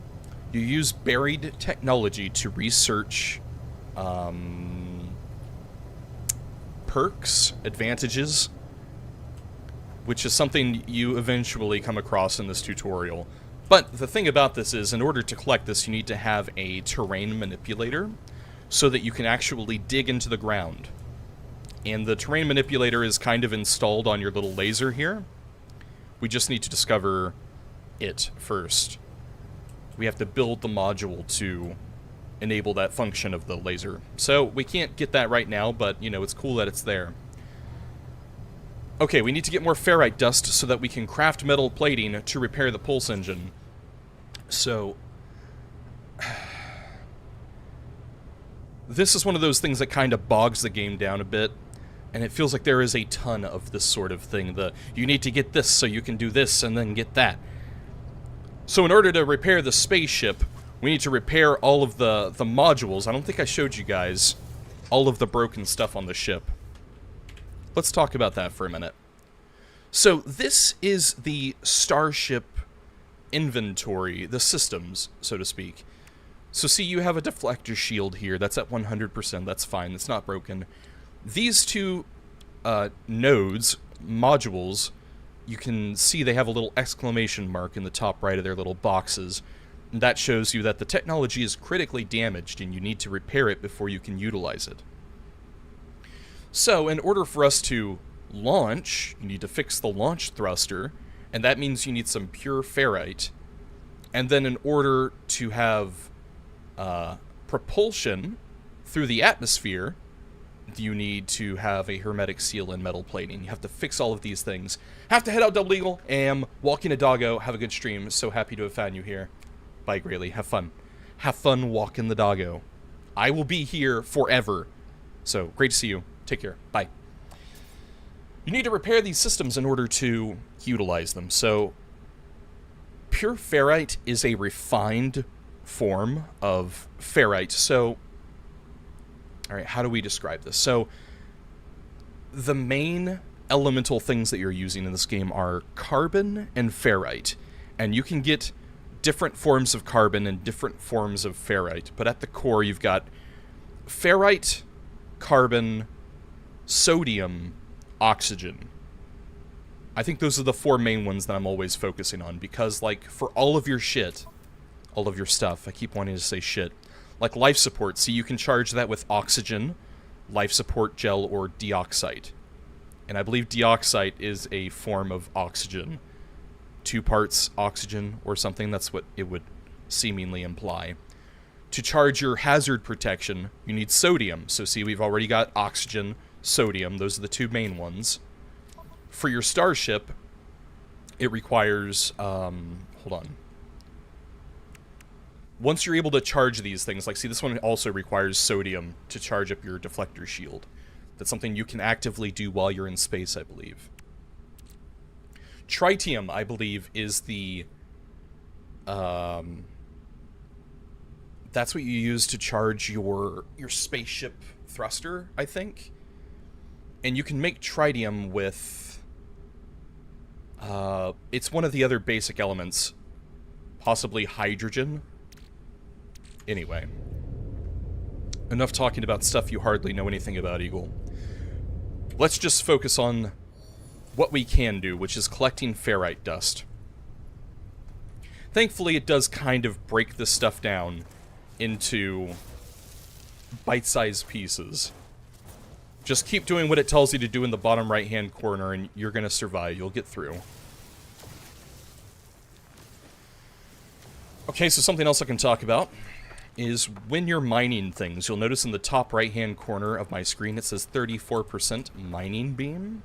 [SPEAKER 1] You use buried technology to research perks, advantages, which is something you eventually come across in this tutorial. But the thing about this is, in order to collect this, you need to have a terrain manipulator so that you can actually dig into the ground. And the terrain manipulator is kind of installed on your little laser here. We just need to discover it first. We have to build the module to enable that function of the laser. So we can't get that right now, but, you know, it's cool that it's there. Okay, we need to get more ferrite dust so that we can craft metal plating to repair the pulse engine. So, this is one of those things that kind of bogs the game down a bit, and it feels like there is a ton of this sort of thing. You need to get this so you can do this and then get that. So in order to repair the spaceship, we need to repair all of the modules. I don't think I showed you guys all of the broken stuff on the ship. Let's talk about that for a minute. So this is the Starship inventory, the systems, so to speak. So see, you have a deflector shield here. That's at 100%. That's fine. It's not broken. These two nodes, modules, you can see they have a little exclamation mark in the top right of their little boxes. And that shows you that the technology is critically damaged and you need to repair it before you can utilize it. So, in order for us to launch, you need to fix the launch thruster, and that means you need some pure ferrite. And then in order to have propulsion through the atmosphere, you need to have a hermetic seal and metal plating. You have to fix all of these things. Have to head out Double Eagle. Am walking a doggo. Have a good stream. So happy to have found you here. Bye, Grayley. Have fun. Have fun walking the doggo. I will be here forever. So, great to see you. Take care. Bye. You need to repair these systems in order to utilize them. So, pure ferrite is a refined form of ferrite. So, alright, how do we describe this? So, the main elemental things that you're using in this game are carbon and ferrite. And you can get different forms of carbon and different forms of ferrite. But at the core, you've got ferrite, carbon, sodium, oxygen. I think those are the four main ones that I'm always focusing on, because, like, for all of your shit, all of your stuff, I keep wanting to say shit, like life support, see, you can charge that with oxygen, life support gel, or deoxite. And I believe deoxite is a form of oxygen. 2 parts oxygen or something, that's what it would seemingly imply. To charge your hazard protection, you need sodium. So see, we've already got oxygen, sodium, those are the 2 main ones. For your starship, it requires, hold on. once you're able to charge these things, like, see, this one also requires sodium to charge up your deflector shield. That's something you can actively do while you're in space, I believe. Tritium, I believe, is the... that's what you use to charge your spaceship thruster, I think. And you can make tritium with... it's one of the other basic elements. Possibly hydrogen. Anyway. Enough talking about stuff you hardly know anything about, Eagle. Let's just focus on what we can do, which is collecting ferrite dust. Thankfully, it does kind of break this stuff down into bite-sized pieces. Just keep doing what it tells you to do in the bottom right-hand corner, and you're gonna survive. You'll get through. Okay, so something else I can talk about is when you're mining things. You'll notice in the top right-hand corner of my screen it says 34% mining beam.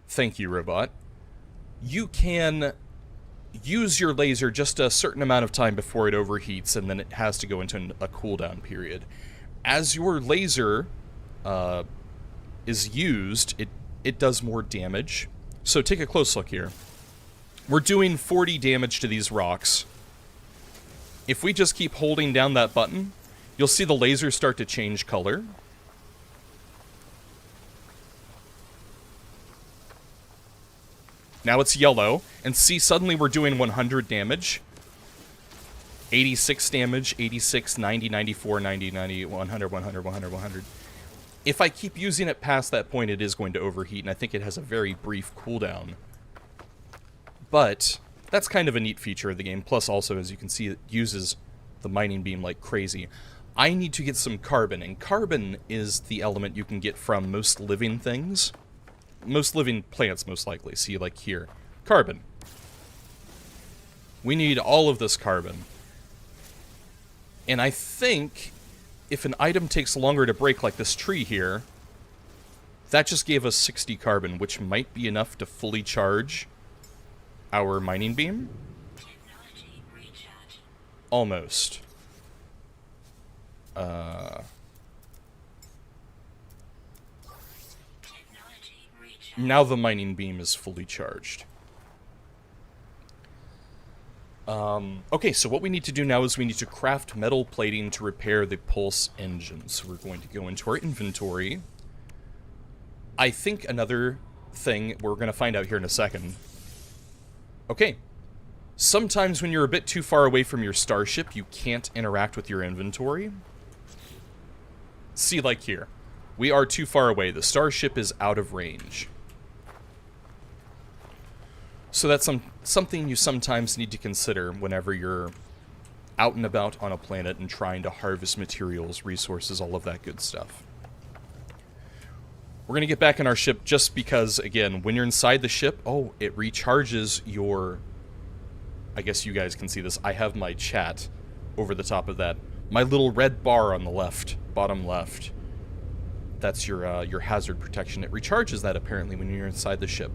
[SPEAKER 1] Thank you, robot. You can use your laser just a certain amount of time before it overheats, and then it has to go into a cooldown period. As your laser is used, it does more damage. So take a close look here. We're doing 40 damage to these rocks. If we just keep holding down that button, you'll see the laser start to change color. Now it's yellow, and see, suddenly we're doing 100 damage. 86 damage, 86, 90, 94, 90, 90, 100, 100, 100, 100. If I keep using it past that point, it is going to overheat, and I think it has a very brief cooldown. But that's kind of a neat feature of the game. Plus, also, as you can see, it uses the mining beam like crazy. I need to get some carbon, and carbon is the element you can get from most living things. Most living plants, most likely. See, like here. Carbon. We need all of this carbon. And I think if an item takes longer to break, like this tree here, that just gave us 60 carbon, which might be enough to fully charge our mining beam. Almost. Now the mining beam is fully charged. Okay, so what we need to do now is we need to craft metal plating to repair the pulse engine. So we're going to go into our inventory. I think another thing we're going to find out here in a second. Okay. Sometimes when you're a bit too far away from your starship, you can't interact with your inventory. See, like here. We are too far away. The starship is out of range. So that's something you sometimes need to consider whenever you're out and about on a planet and trying to harvest materials, resources, all of that good stuff. We're going to get back in our ship just because, again, when you're inside the ship, oh, it recharges your... I guess you guys can see this. I have my chat over the top of that. My little red bar on the left, bottom left. That's your hazard protection. It recharges that, apparently, when you're inside the ship.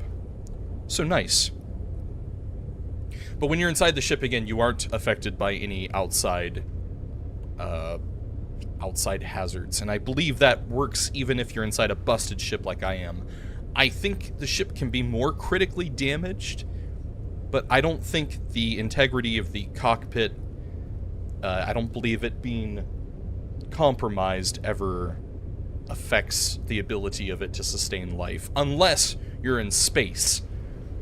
[SPEAKER 1] So nice. But when you're inside the ship, again, you aren't affected by any outside hazards. And I believe that works even if you're inside a busted ship like I am. I think the ship can be more critically damaged, but I don't think the integrity of the cockpit, I don't believe it being compromised ever affects the ability of it to sustain life, unless you're in space.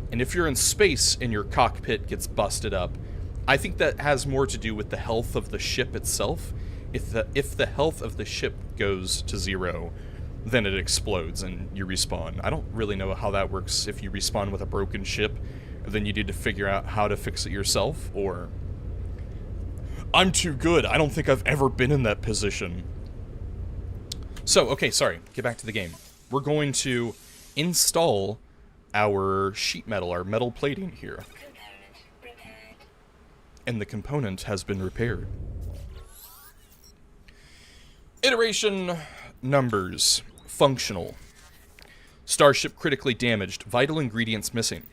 [SPEAKER 1] And if you're in space and your cockpit gets busted up, I think that has more to do with the health of the ship itself. If the health of the ship goes to 0, then it explodes and you respawn. I don't really know how that works if you respawn with a broken ship, then you need to figure out how to fix it yourself, or... I'm too good. I don't think I've ever been in that position. So, okay, sorry. Get back to the game. We're going to install our sheet metal, our metal plating here. And the component has been repaired. Iteration numbers. Functional. Starship critically damaged. Vital ingredients missing.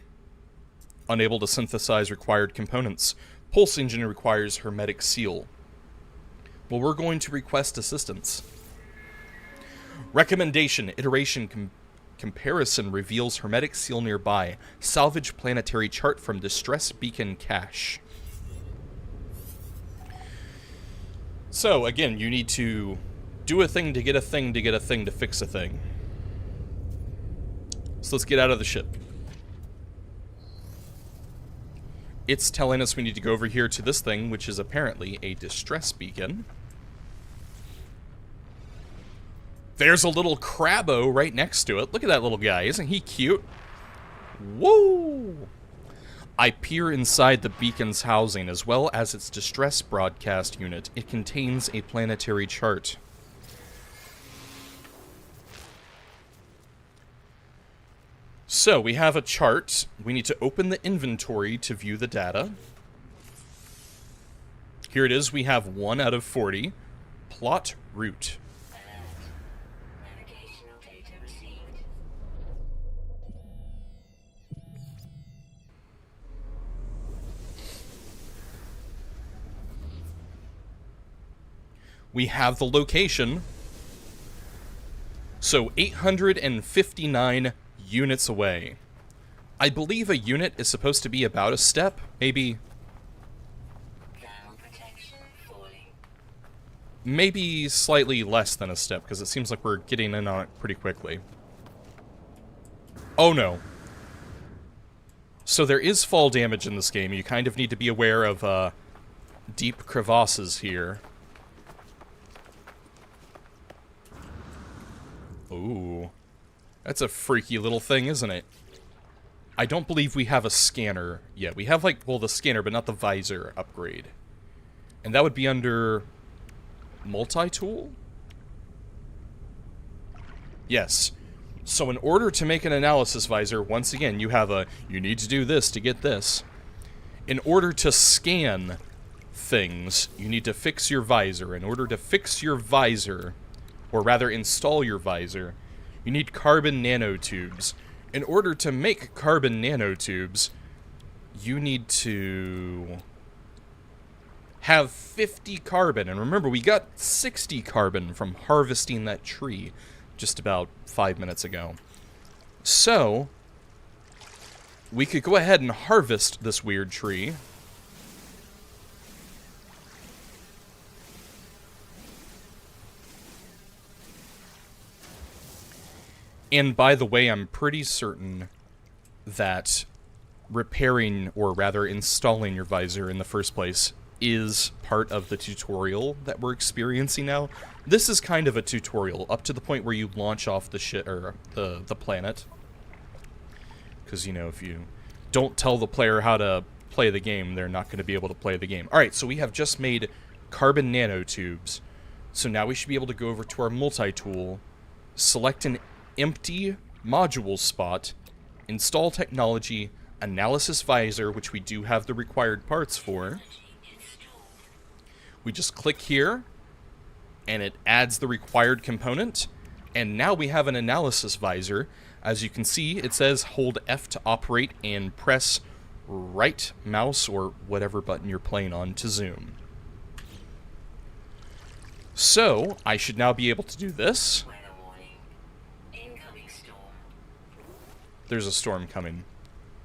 [SPEAKER 1] Unable to synthesize required components. Pulse engine requires hermetic seal. Well, we're going to request assistance. Recommendation. Iteration comparison reveals hermetic seal nearby. Salvage planetary chart from distress beacon cache. So, again, you need to do a thing to get a thing to get a thing to fix a thing. So let's get out of the ship. It's telling us we need to go over here to this thing, which is apparently a distress beacon. There's a little Crabbo right next to it. Look at that little guy. Isn't he cute? Woo! I peer inside the beacon's housing, as well as its distress broadcast unit. It contains a planetary chart. So, we have a chart. We need to open the inventory to view the data. Here it is. We have 1 out of 40. Plot route.
[SPEAKER 2] Navigational data received.
[SPEAKER 1] We have the location. So, 859 units away. I believe a unit is supposed to be about a step, maybe
[SPEAKER 2] Thermal protection falling.
[SPEAKER 1] maybe slightly less than a step, because it seems like we're getting in on it pretty quickly. Oh no. So there is fall damage in this game. You kind of need to be aware of deep crevasses here. Ooh. That's a freaky little thing, isn't it? I don't believe we have a scanner yet. We have, like, well, the scanner, but not the visor upgrade. And that would be under multi-tool? Yes. So in order to make an analysis visor, once again, you need to do this to get this. In order to scan things, you need to fix your visor. In order to fix your visor, or rather install your visor, you need carbon nanotubes. In order to make carbon nanotubes, you need to have 50 carbon. And remember, we got 60 carbon from harvesting that tree just about 5 minutes ago. So, we could go ahead and harvest this weird tree. And by the way, I'm pretty certain that repairing, or rather installing your visor in the first place is part of the tutorial that we're experiencing now. This is kind of a tutorial, up to the point where you launch off the ship, or the planet. Because, you know, if you don't tell the player how to play the game, they're not going to be able to play the game. Alright, so we have just made carbon nanotubes. So now we should be able to go over to our multi-tool, select an empty module spot, install technology, analysis visor, which we do have the required parts for. We just click here, and it adds the required component, and now we have an analysis visor. As you can see, it says hold F to operate and press right mouse or whatever button you're playing on to zoom. So, I should now be able to do this. There's a storm coming.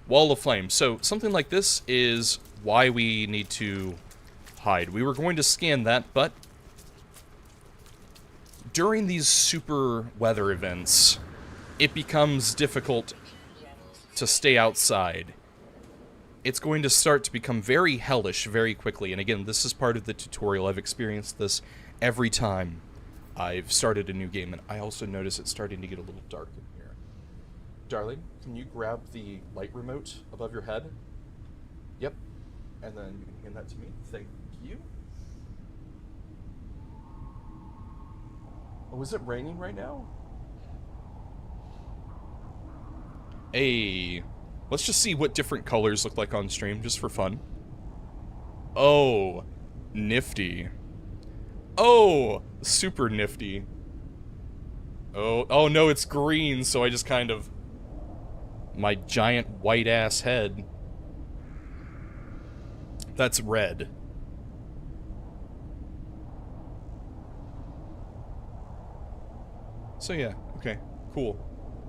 [SPEAKER 1] Wall of flame. So, something like this is why we need to hide. We were going to scan that, but during these super weather events, it becomes difficult to stay outside. It's going to start to become very hellish very quickly. And again, this is part of the tutorial. I've experienced this every time I've started a new game. And I also notice it's starting to get a little dark in here. Darling, can you grab the light remote above your head? Yep. And then you can hand that to me. Thank you. Oh, is it raining right now? Hey, let's just see what different colors look like on stream, just for fun. Oh, nifty. Oh, super nifty. Oh no, it's green, so I just kind of... My giant white-ass head That's red. So yeah, okay, cool.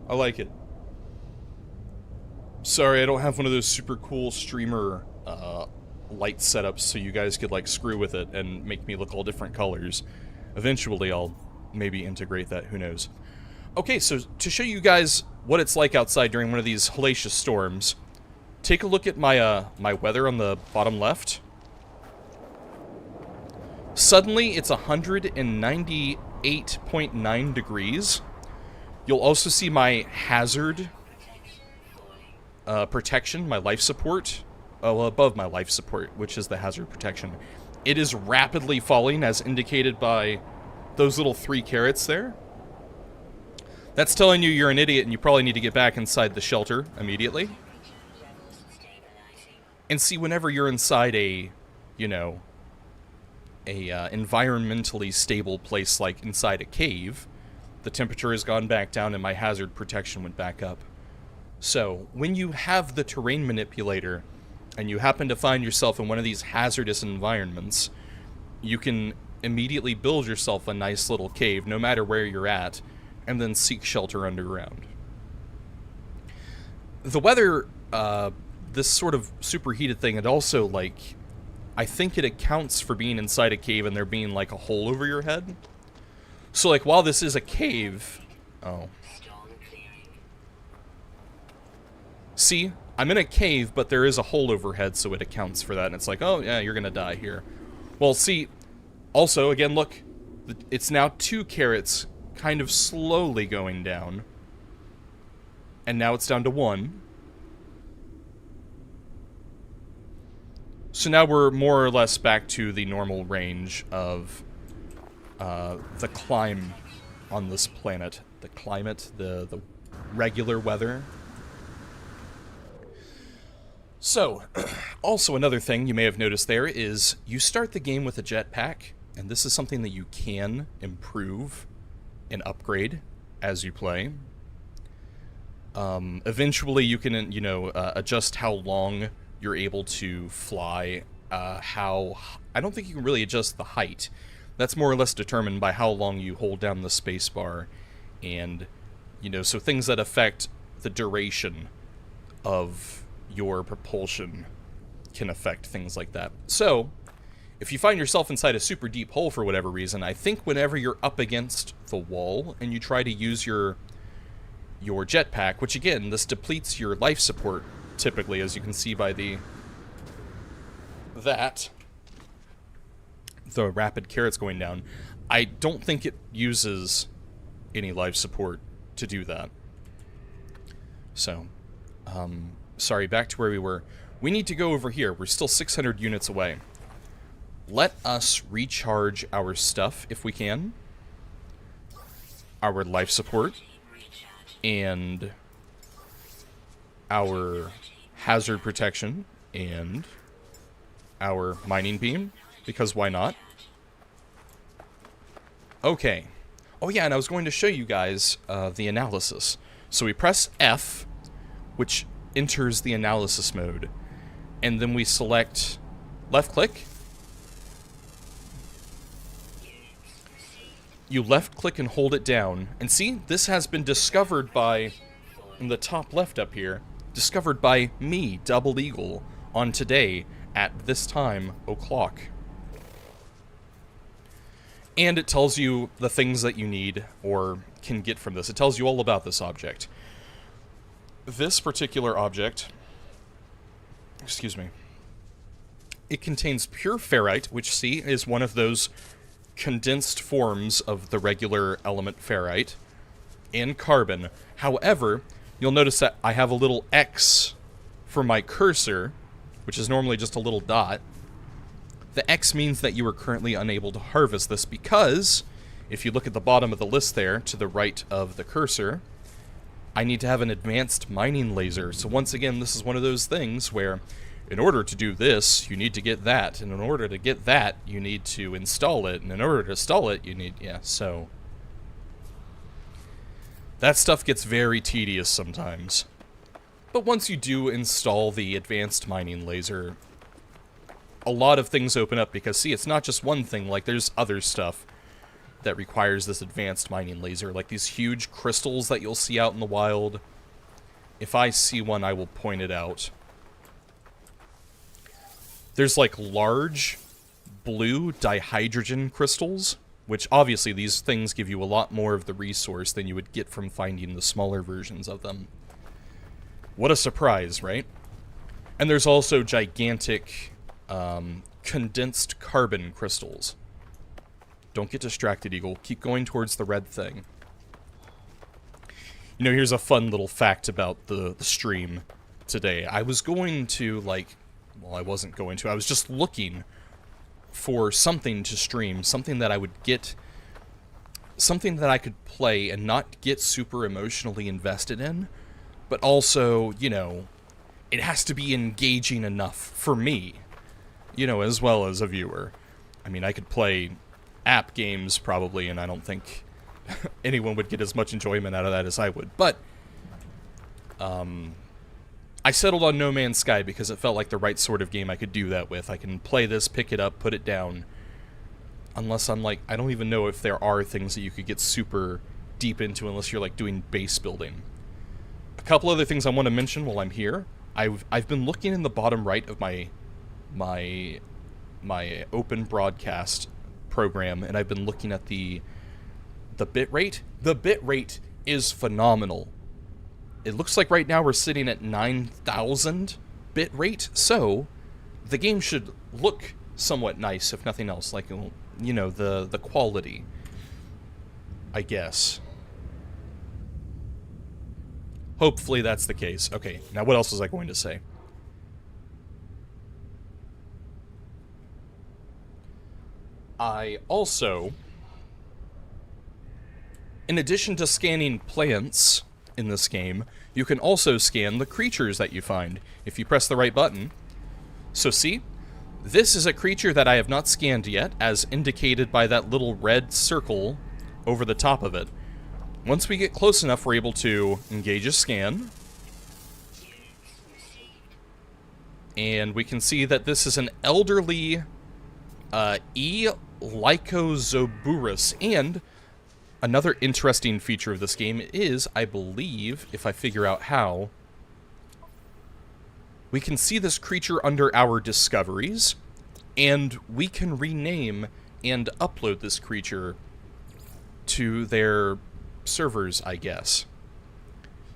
[SPEAKER 1] I like it. Sorry, I don't have one of those super cool streamer light setups so you guys could like screw with it and make me look all different colors. Eventually I'll maybe integrate that, who knows. Okay, so to show you guys what it's like outside during one of these hellacious storms, take a look at my my weather on the bottom left. Suddenly it's 198.9 degrees. You'll also see my hazard protection, my life support, above my life support, which is the hazard protection. It is rapidly falling, as indicated by those little 3 carrots there. That's telling you you're an idiot and you probably need to get back inside the shelter immediately. And see, whenever you're inside a, you know, a environmentally stable place like inside a cave, the temperature has gone back down and my hazard protection went back up. So, when you have the terrain manipulator and you happen to find yourself in one of these hazardous environments, you can immediately build yourself a nice little cave, no matter where you're at, and then seek shelter underground. The weather, this sort of superheated thing, it also, like, I think it accounts for being inside a cave and there being, like, a hole over your head. So, like, while this is a cave... Oh. See? I'm in a cave, but there is a hole overhead, so it accounts for that. And it's like, oh, yeah, you're gonna die here. Well, see, also, again, look. It's now 2 carrots kind of slowly going down. And now it's down to 1. So now we're more or less back to the normal range of the climb on this planet. The climate, the regular weather. So, also another thing you may have noticed there is you start the game with a jetpack, and this is something that you can improve and upgrade as you play. Eventually you can, you know, adjust how long you're able to fly, I don't think you can really adjust the height. That's more or less determined by how long you hold down the spacebar, and, you know, so things that affect the duration of your propulsion can affect things like that. So, if you find yourself inside a super deep hole for whatever reason, I think whenever you're up against the wall and you try to use your jetpack, which again, this depletes your life support typically, as you can see by the rapid carrots going down. I don't think it uses any life support to do that. So, sorry, back to where we were. We need to go over here. We're still 600 units away. Let us recharge our stuff, if we can. Our life support. And our hazard protection. And our mining beam. Because why not? Okay. Oh yeah, and I was going to show you guys the analysis. So we press F, which enters the analysis mode, and then we select left click. You left click and hold it down, and see, this has been discovered by, in the top left up here, discovered by me, Double Eagle, on today at this time o'clock. And it tells you the things that you need or can get from this. It tells you all about this object. This particular object, excuse me, it contains pure ferrite, which, see, is one of those condensed forms of the regular element ferrite, and carbon. However, you'll notice that I have a little X for my cursor, which is normally just a little dot. The X means that you are currently unable to harvest this because, if you look at the bottom of the list there, to the right of the cursor, I need to have an advanced mining laser. So once again, this is one of those things where, in order to do this, you need to get that, and in order to get that, you need to install it, and in order to install it, you need, yeah, so... that stuff gets very tedious sometimes. But once you do install the advanced mining laser, a lot of things open up because, see, it's not just one thing. Like, there's other stuff that requires this advanced mining laser. Like these huge crystals that you'll see out in the wild. If I see one, I will point it out. There's like large blue dihydrogen crystals, which obviously these things give you a lot more of the resource than you would get from finding the smaller versions of them. What a surprise, right? And there's also gigantic condensed carbon crystals. Don't get distracted, Eagle. Keep going towards the red thing. You know, here's a fun little fact about the stream today. I was going to, like... Well, I wasn't going to. I was just looking for something to stream. Something that I would get... Something that I could play and not get super emotionally invested in. But also, you know, it has to be engaging enough for me. You know, as well as a viewer. I mean, I could play app games, probably, and I don't think anyone would get as much enjoyment out of that as I would. But, I settled on No Man's Sky because it felt like the right sort of game I could do that with. I can play this, pick it up, put it down. Unless I'm like, I don't even know if there are things that you could get super deep into unless you're like doing base building. A couple other things I want to mention while I'm here. I've been looking in the bottom right of my open broadcast program, and I've been looking at the bitrate. The bitrate is phenomenal. It looks like right now we're sitting at 9,000 bitrate, so the game should look somewhat nice, if nothing else. Like, you know, the quality, I guess. Hopefully that's the case. Okay, now what else was I going to say? I also, in addition to scanning plants in this game, you can also scan the creatures that you find if you press the right button. So see, this is a creature that I have not scanned yet, as indicated by that little red circle over the top of it. Once we get close enough, we're able to engage a scan. And we can see that this is an elderly E. Lycozoburus. And another interesting feature of this game is, I believe, if I figure out how, we can see this creature under our discoveries, and we can rename and upload this creature to their servers, I guess.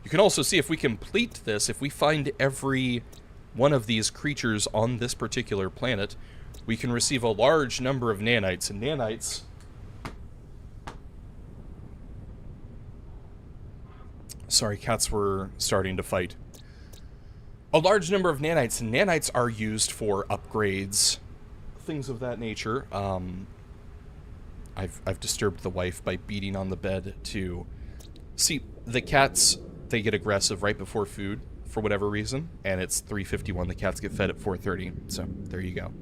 [SPEAKER 1] You can also see if we complete this, if we find every one of these creatures on this particular planet, we can receive a large number of nanites, and nanites... Sorry, cats were starting to fight. A large number of nanites, and nanites are used for upgrades, things of that nature. I've disturbed the wife by beating on the bed to... See, the cats, they get aggressive right before food, for whatever reason, and it's 3:51, the cats get fed at 4:30, so there you go.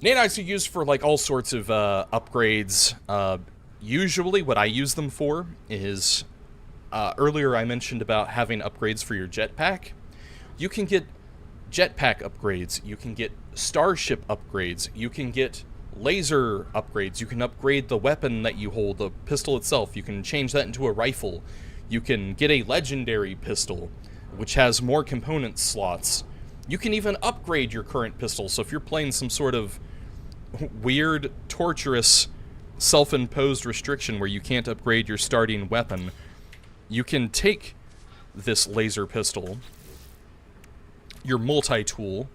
[SPEAKER 1] Nanites are used for, like, all sorts of upgrades. Usually what I use them for is... earlier I mentioned about having upgrades for your jetpack. You can get jetpack upgrades, you can get starship upgrades, you can get laser upgrades, you can upgrade the weapon that you hold, the pistol itself, you can change that into a rifle, you can get a legendary pistol, which has more component slots. You can even upgrade your current pistol, so if you're playing some sort of weird, torturous, self-imposed restriction where you can't upgrade your starting weapon, you can take this laser pistol, your multi-tool,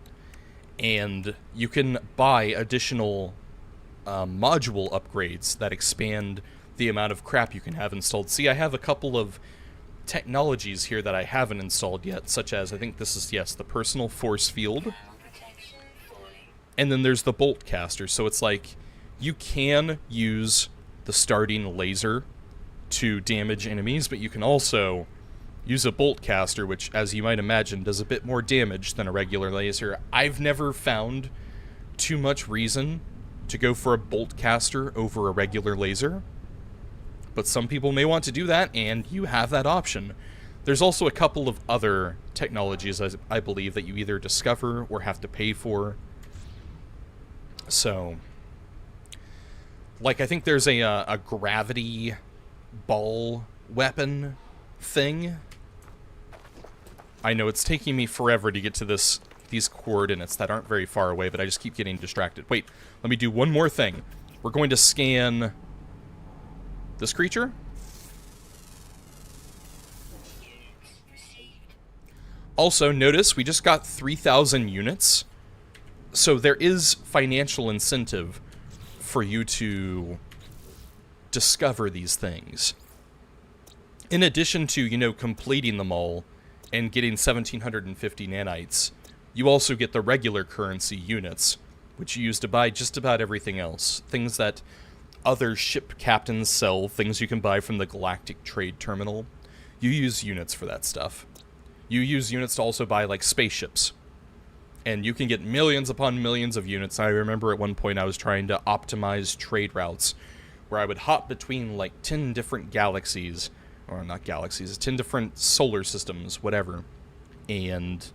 [SPEAKER 1] and you can buy additional module upgrades that expand the amount of crap you can have installed. See, I have a couple of technologies here that I haven't installed yet, such as, I think this is, yes, the personal force field. And then there's the bolt caster, so it's like, you can use the starting laser to damage enemies, but you can also use a bolt caster, which, as you might imagine, does a bit more damage than a regular laser. I've never found too much reason to go for a bolt caster over a regular laser, but some people may want to do that, and you have that option. There's also a couple of other technologies, I believe, that you either discover or have to pay for. So, like, I think there's a gravity ball weapon thing. I know it's taking me forever to get to these coordinates that aren't very far away, but I just keep getting distracted. Wait, let me do one more thing. We're going to scan this creature. Also, notice we just got 3,000 units. So there is financial incentive for you to discover these things. In addition to, you know, completing them all and getting 1,750 nanites, you also get the regular currency units, which you use to buy just about everything else. Things that other ship captains sell, things you can buy from the Galactic Trade Terminal. You use units for that stuff. You use units to also buy, like, spaceships. And you can get millions upon millions of units. I remember at one point I was trying to optimize trade routes, where I would hop between, like, 10 different galaxies, or not galaxies, 10 different solar systems, whatever. And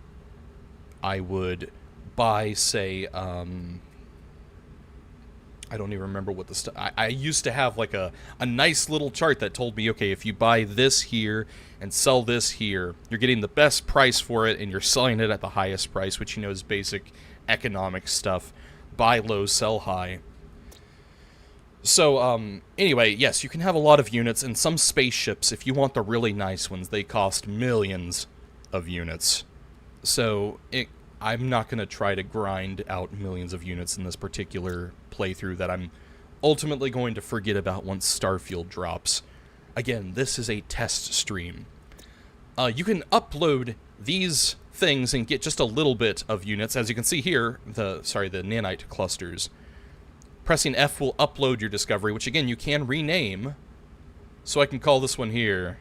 [SPEAKER 1] I would buy, say, I don't even remember what the stuff... I used to have, like, a nice little chart that told me, okay, if you buy this here and sell this here, you're getting the best price for it, and you're selling it at the highest price, which, you know, is basic economic stuff. Buy low, sell high. So, anyway, yes, you can have a lot of units, and some spaceships, if you want the really nice ones, they cost millions of units. So, I'm not going to try to grind out millions of units in this particular playthrough that I'm ultimately going to forget about once Starfield drops. Again, this is a test stream. You can upload these things and get just a little bit of units. As you can see here, the nanite clusters. Pressing F will upload your discovery, which again, you can rename. So I can call this one here,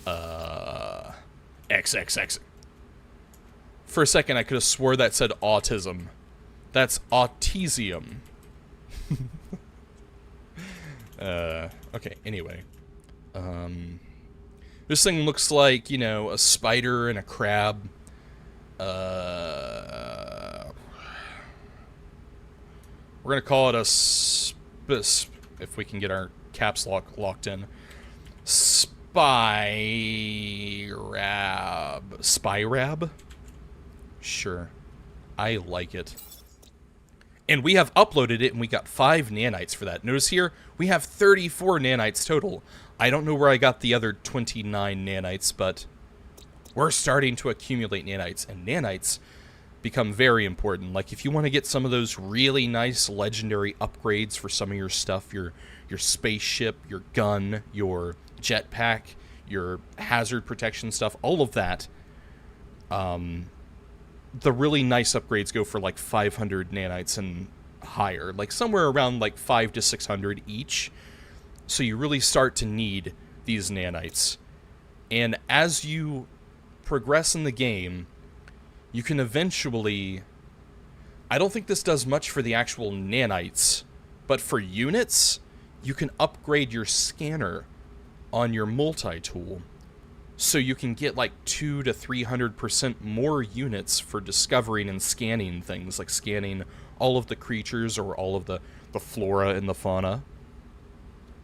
[SPEAKER 1] XXX. For a second, I could have swore that said autism. That's autisium. Okay, anyway. This thing looks like, you know, a spider and a crab. We're gonna call it a if we can get our caps locked in. Spyrab? Sure. I like it. And we have uploaded it, and we got 5 nanites for that. Notice here, we have 34 nanites total. I don't know where I got the other 29 nanites, but we're starting to accumulate nanites, and nanites become very important. Like, if you want to get some of those really nice legendary upgrades for some of your stuff, your spaceship, your gun, your jetpack, your hazard protection stuff, all of that, the really nice upgrades go for like 500 nanites and higher, like somewhere around like 500 to 600 each. So you really start to need these nanites. And as you progress in the game, you can eventually... I don't think this does much for the actual nanites, but for units, you can upgrade your scanner on your multi-tool. So you can get like 200 to 300% more units for discovering and scanning things, like scanning all of the creatures or all of the flora and the fauna.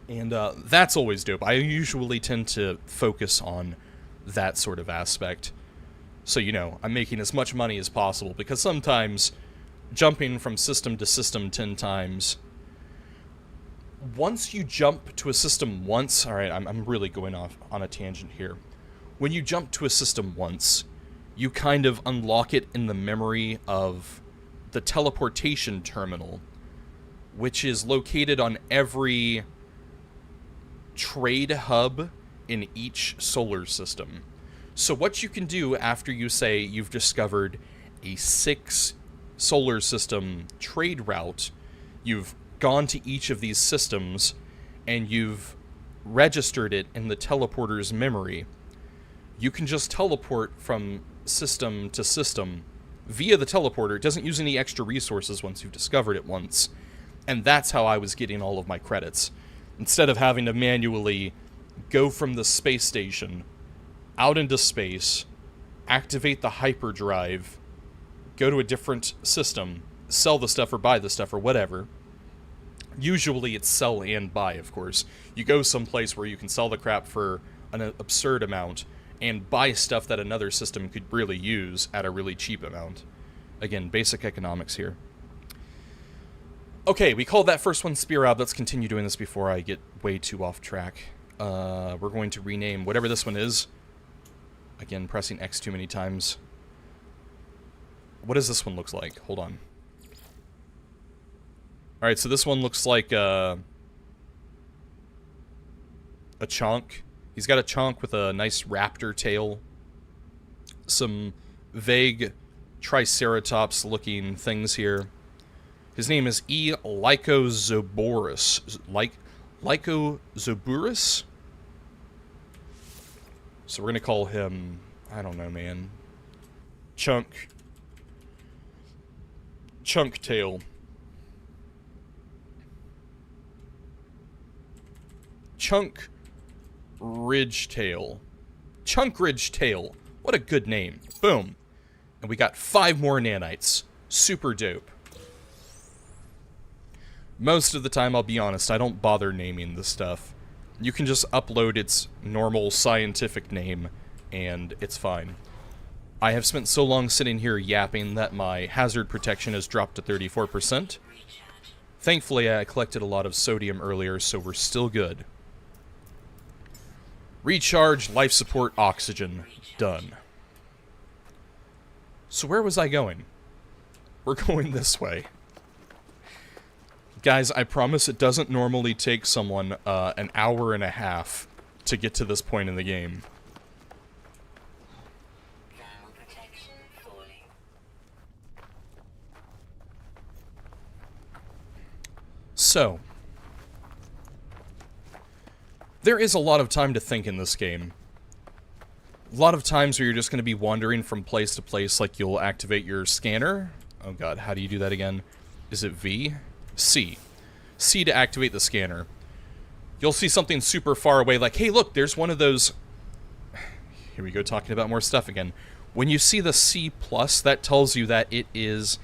[SPEAKER 1] And that's always dope. I usually tend to focus on that sort of aspect. So, you know, I'm making as much money as possible, because sometimes jumping from system to system 10 times... Once you jump to a system once... Alright, I'm really going off on a tangent here. When you jump to a system once, you kind of unlock it in the memory of the teleportation terminal, which is located on every trade hub in each solar system. So what you can do after you say you've discovered a 6 solar system trade route, you've gone to each of these systems, and you've registered it in the teleporter's memory, you can just teleport from system to system via the teleporter. It doesn't use any extra resources once you've discovered it once. And that's how I was getting all of my credits. Instead of having to manually go from the space station out into space, activate the hyperdrive, go to a different system, sell the stuff or buy the stuff or whatever. Usually it's sell and buy, of course. You go someplace where you can sell the crap for an absurd amount and buy stuff that another system could really use at a really cheap amount. Again, basic economics here. Okay, we called that first one Spear Out. Let's continue doing this before I get way too off track. We're going to rename whatever this one is. Again, pressing X too many times. What does this one look like? Hold on. Alright, so this one looks like a chonk. He's got a chonk with a nice raptor tail. Some vague Triceratops-looking things here. His name is E. Lycozoborus. Lycozoborus? So we're going to call him, I don't know, man. Chunk tail. Chunk Ridge Tail. Chunk Ridge Tail. What a good name. Boom. And we got 5 more nanites. Super dope. Most of the time, I'll be honest, I don't bother naming this stuff. You can just upload its normal scientific name, and it's fine. I have spent so long sitting here yapping that my hazard protection has dropped to 34%. Thankfully, I collected a lot of sodium earlier, so we're still good. Recharge, life support, oxygen. Done. So where was I going? We're going this way. Guys, I promise it doesn't normally take someone an hour and a half to get to this point in the game.
[SPEAKER 2] Thermal protection falling.
[SPEAKER 1] So, there is a lot of time to think in this game. A lot of times where you're just going to be wandering from place to place, like you'll activate your scanner. Oh god, how do you do that again? Is it V? C. C to activate the scanner. You'll see something super far away, like, hey look, there's one of those... Here we go, talking about more stuff again. When you see the C+, that tells you that it is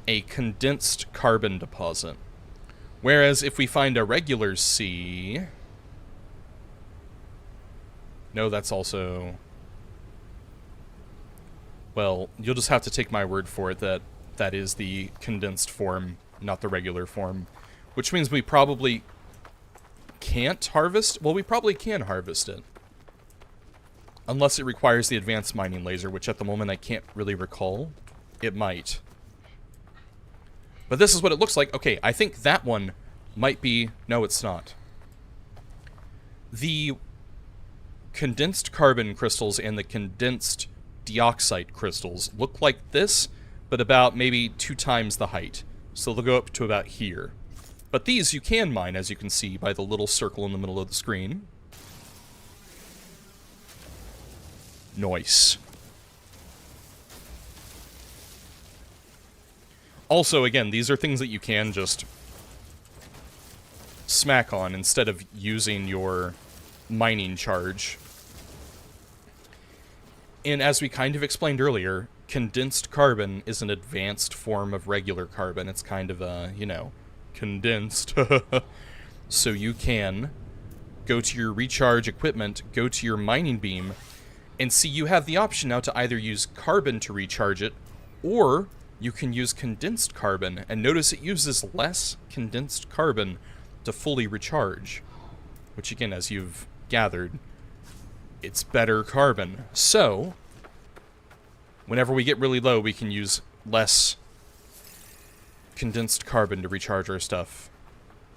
[SPEAKER 1] a condensed carbon deposit. Whereas if we find a regular C... No, that's also... Well, you'll just have to take my word for it that that is the condensed form, not the regular form. Which means we probably can't harvest? Well, we probably can harvest it. Unless it requires the advanced mining laser, which at the moment I can't really recall. It might. But this is what it looks like. Okay, I think that one might be... No, it's not. The condensed carbon crystals and the condensed dioxide crystals look like this, but about maybe 2 times the height. So they'll go up to about here. But these you can mine, as you can see by the little circle in the middle of the screen. Nice. Also, again, these are things that you can just smack on instead of using your mining charge. And as we kind of explained earlier, condensed carbon is an advanced form of regular carbon. It's kind of, you know, condensed. So you can go to your recharge equipment, go to your mining beam, and see you have the option now to either use carbon to recharge it, or you can use condensed carbon. And notice it uses less condensed carbon to fully recharge. Which again, as you've gathered, it's better carbon. So, whenever we get really low, we can use less condensed carbon to recharge our stuff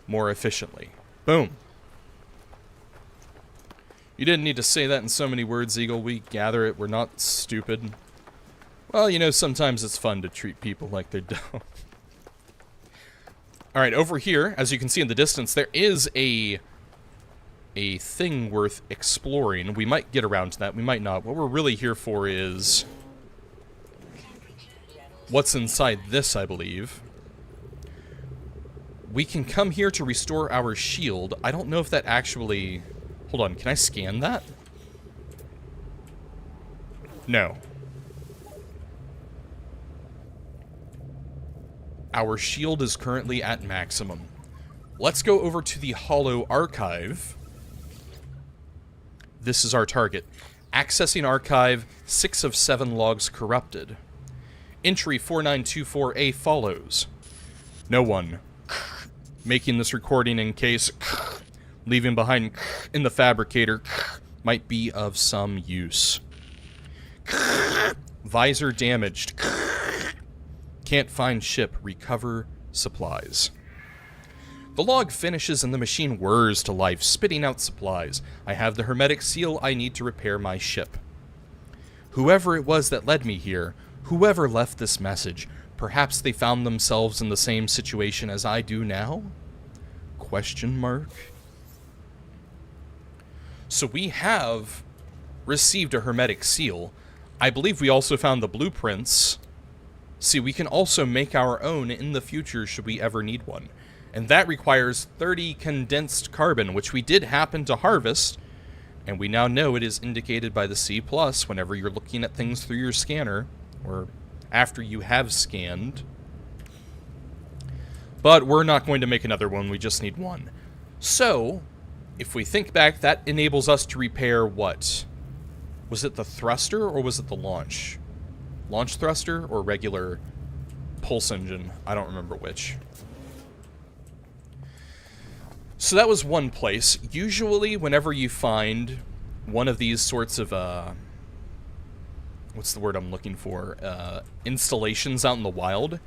[SPEAKER 1] more efficiently. Boom. You didn't need to say that in so many words, Eagle. We gather it. We're not stupid. Well, you know, sometimes it's fun to treat people like they're dumb. Alright, over here, as you can see in the distance, there is a thing worth exploring. We might get around to that, we might not. What we're really here for is what's inside this, I believe. We can come here to restore our shield. I don't know if that actually... Hold on, can I scan that? No. Our shield is currently at maximum. Let's go over to the Hollow Archive. This is our target. Accessing Archive, 6 of 7 logs corrupted. Entry 4924A follows. No one. Making this recording in case leaving behind in the fabricator might be of some use. Visor damaged. Can't find ship. Recover supplies. The log finishes and the machine whirs to life, spitting out supplies. I have the hermetic seal I need to repair my ship. Whoever it was that led me here, whoever left this message, perhaps they found themselves in the same situation as I do now? Question mark? So we have received a hermetic seal. I believe we also found the blueprints. See, we can also make our own in the future should we ever need one. And that requires 30 condensed carbon, which we did happen to harvest. And we now know it is indicated by the C+ whenever you're looking at things through your scanner, or after you have scanned. But we're not going to make another one, we just need one. So, if we think back, that enables us to repair what? Was it the thruster, or was it the launch? Launch thruster, or regular pulse engine? I don't remember which. So that was one place. Usually, whenever you find one of these sorts of, what's the word I'm looking for? Installations out in the wild,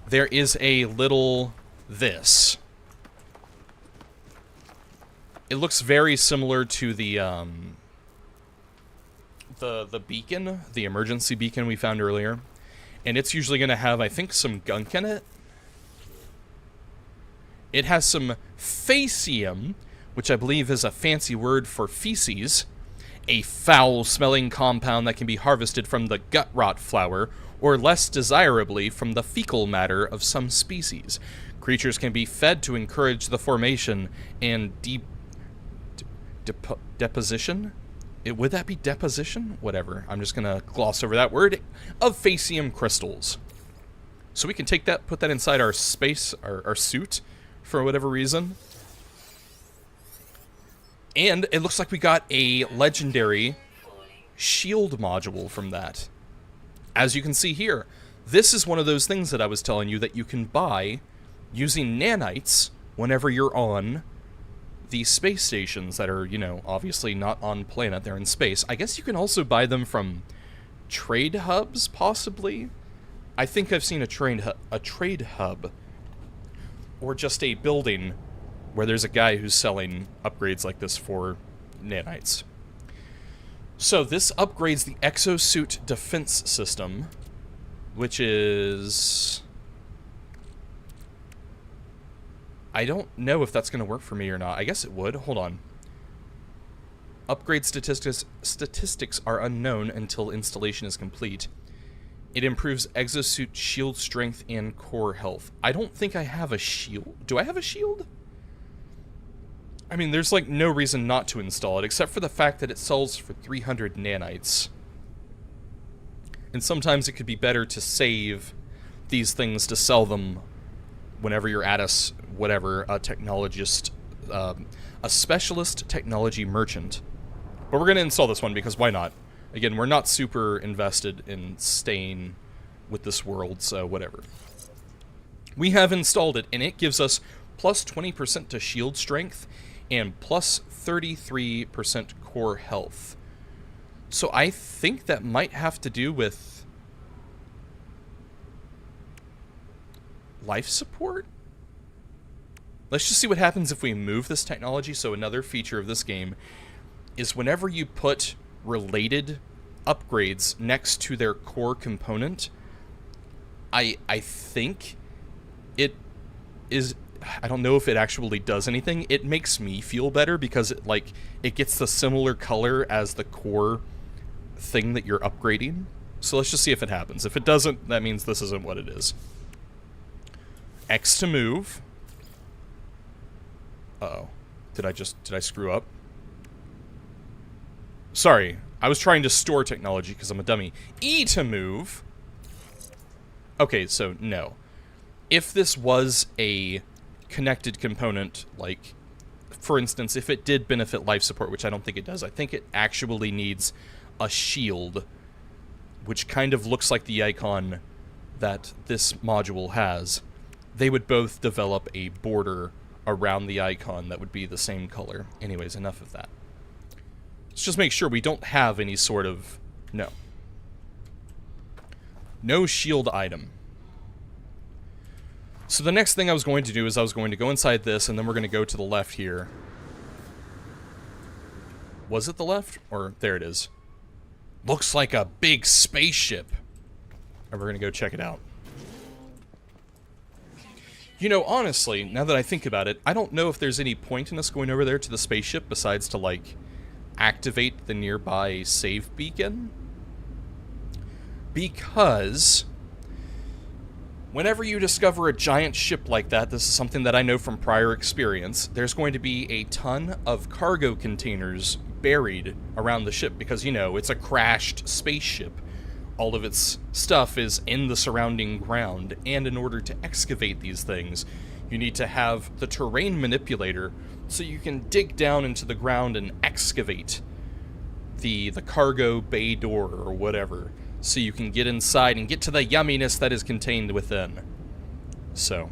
[SPEAKER 1] there is a little this. It looks very similar to the beacon, the emergency beacon we found earlier. And it's usually going to have, I think, some gunk in it. It has some faecium, which I believe is a fancy word for feces, a foul-smelling compound that can be harvested from the gut rot flower, or less desirably, from the fecal matter of some species. Creatures can be fed to encourage the formation and deposition? Would that be deposition? Whatever. I'm just going to gloss over that word. Of faecium crystals. So we can take that, put that inside our space, our suit, for whatever reason. And it looks like we got a legendary shield module from that. As you can see here, this is one of those things that I was telling you that you can buy using nanites whenever you're on the space stations that are, you know, obviously not on planet, they're in space. I guess you can also buy them from trade hubs, possibly? I think I've seen a trade hub. Or just a building where there's a guy who's selling upgrades like this for nanites. So this upgrades the exosuit defense system, which is... I don't know if that's going to work for me or not. I guess it would. Hold on. Upgrade statistics are unknown until installation is complete. It improves exosuit shield strength and core health. I don't think I have a shield. Do I have a shield? I mean, there's like no reason not to install it, except for the fact that it sells for 300 nanites. And sometimes it could be better to save these things to sell them whenever you're at a technologist, a specialist technology merchant. But we're going to install this one because why not? Again, we're not super invested in staying with this world, so whatever. We have installed it, and it gives us plus 20% to shield strength and plus 33% core health. So I think that might have to do with life support? Let's just see what happens if we move this technology. So another feature of this game is whenever you put related upgrades next to their core component, I think it is... I don't know if it actually does anything. It makes me feel better because it gets the similar color as the core thing that you're upgrading. So let's just see if it happens. If it doesn't, that means this isn't what it is. X to move. Uh-oh. Did I screw up? Sorry. I was trying to store technology because I'm a dummy. E to move. Okay, so no. if this was a connected component, like, for instance, if it did benefit life support, which I don't think it does, I think it actually needs a shield, which kind of looks like the icon that this module has. They would both develop a border around the icon that would be the same color. Anyways, enough of that. Let's just make sure we don't have any sort of... No shield item. So the next thing I was going to do is I was going to go inside this, and then we're going to go to the left here. Was it the left? Or there it is. Looks like a big spaceship. And we're going to go check it out. You know, honestly, now that I think about it, I don't know if there's any point in us going over there to the spaceship besides to, like, activate the nearby save beacon. Because whenever you discover a giant ship like that, this is something that I know from prior experience, there's going to be a ton of cargo containers buried around the ship because, you know, it's a crashed spaceship. All of its stuff is in the surrounding ground, and in order to excavate these things, you need to have the terrain manipulator so you can dig down into the ground and excavate the cargo bay door or whatever, so you can get inside and get to the yumminess that is contained within. So,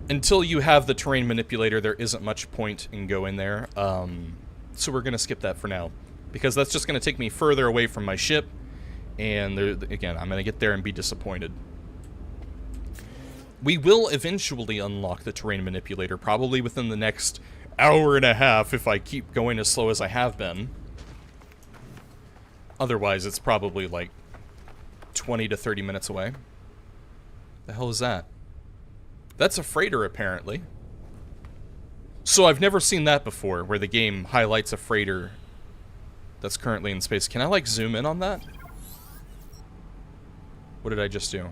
[SPEAKER 1] until you have the terrain manipulator, there isn't much point in going there, so we're going to skip that for now. Because that's just going to take me further away from my ship, and there, again, I'm going to get there and be disappointed. We will eventually unlock the terrain manipulator, probably within the next hour and a half if I keep going as slow as I have been. Otherwise, it's probably like 20 to 30 minutes away. The hell is that? That's a freighter, apparently. So I've never seen that before, where the game highlights a freighter that's currently in space. Can I, like, zoom in on that? What did I just do?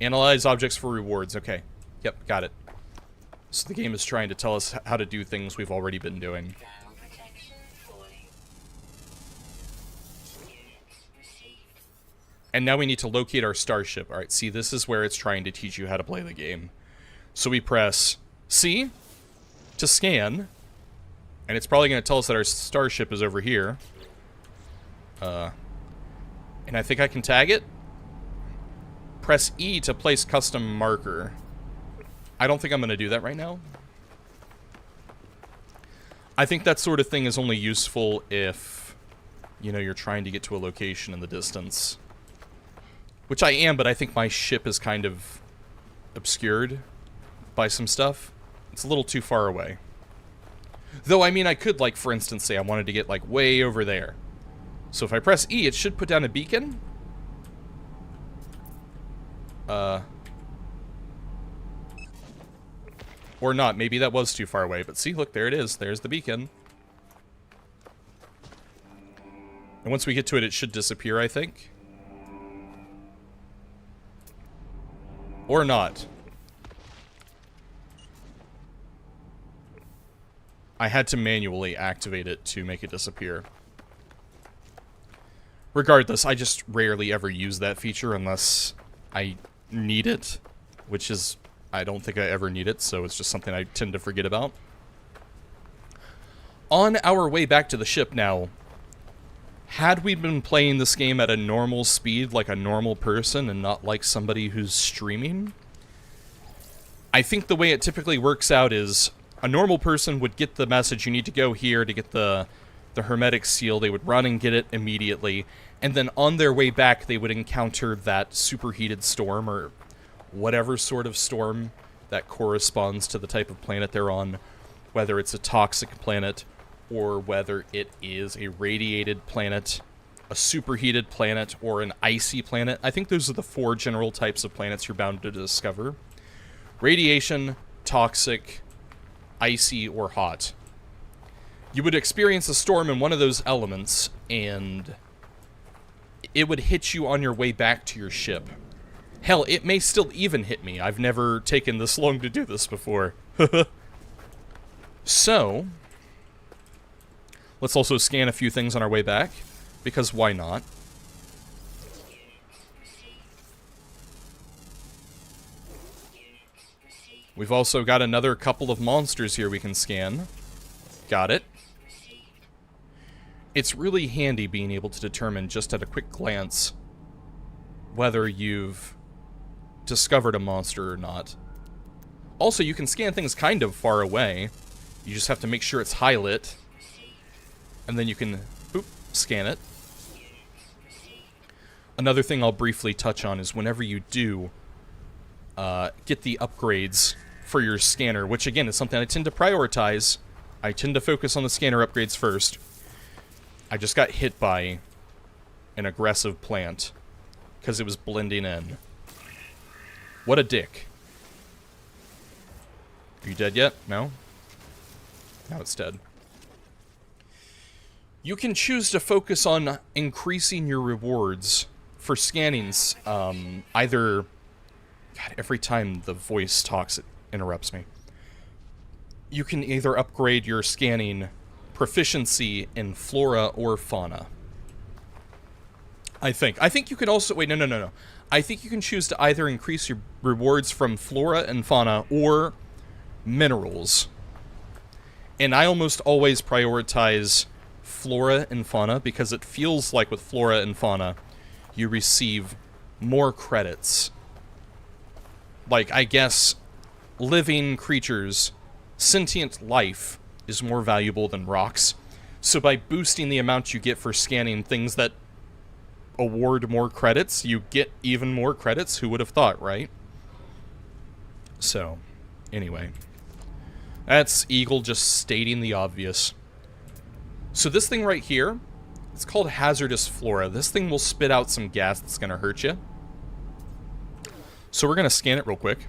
[SPEAKER 1] Analyze objects for rewards. Okay. Yep, got it. So the game is trying to tell us how to do things we've already been doing.
[SPEAKER 2] Ground protection falling. Units received.
[SPEAKER 1] And now we need to locate our starship. Alright, see, this is where it's trying to teach you how to play the game. So we press C to scan, and it's probably going to tell us that our starship is over here. And I think I can tag it. Press E to place custom marker. I don't think I'm going to do that right now. I think that sort of thing is only useful if, you know, you're trying to get to a location in the distance. Which I am, but I think my ship is kind of obscured by some stuff. It's a little too far away. Though, I mean, I could, like, for instance, say I wanted to get, like, way over there. So if I press E, it should put down a beacon. Or not. Maybe that was too far away. But see, look, there it is. There's the beacon. And once we get to it, it should disappear, I think. Or not. I had to manually activate it to make it disappear. Regardless, I just rarely ever use that feature unless I need it, which is, I don't think I ever need it, so it's just something I tend to forget about. On our way back to the ship now, had we been playing this game at a normal speed, like a normal person, and not like somebody who's streaming, I think the way it typically works out is a normal person would get the message, you need to go here to get the hermetic seal. They would run and get it immediately, and then on their way back they would encounter that superheated storm, or whatever sort of storm that corresponds to the type of planet they're on, whether it's a toxic planet, or whether it is a radiated planet, a superheated planet, or an icy planet. I think those are the 4 general types of planets you're bound to discover. Radiation, toxic, icy, or hot. You would experience a storm in one of those elements, and it would hit you on your way back to your ship. Hell, it may still even hit me. I've never taken this long to do this before. So, let's also scan a few things on our way back, because why not? We've also got another couple of monsters here we can scan. Got it. It's really handy being able to determine just at a quick glance whether you've discovered a monster or not. Also, you can scan things kind of far away. You just have to make sure it's high-lit. And then you can, boop, scan it. Another thing I'll briefly touch on is whenever you do get the upgrades for your scanner, which again is something I tend to prioritize. I tend to focus on the scanner upgrades first. I just got hit by an aggressive plant because it was blending in. What a dick. Are you dead yet? No? Now it's dead. You can choose to focus on increasing your rewards for scannings. Either... God, every time the voice talks, it interrupts me. You can either upgrade your scanning proficiency in flora or fauna. I think you can also... Wait, no. I think you can choose to either increase your rewards from flora and fauna or minerals. And I almost always prioritize flora and fauna because it feels like with flora and fauna, you receive more credits. Like, I guess, living creatures, sentient life is more valuable than rocks. So by boosting the amount you get for scanning things that award more credits, you get even more credits. Who would have thought, right? So, anyway. That's Eagle just stating the obvious. So this thing right here, it's called hazardous flora. This thing will spit out some gas that's going to hurt you. So we're going to scan it real quick,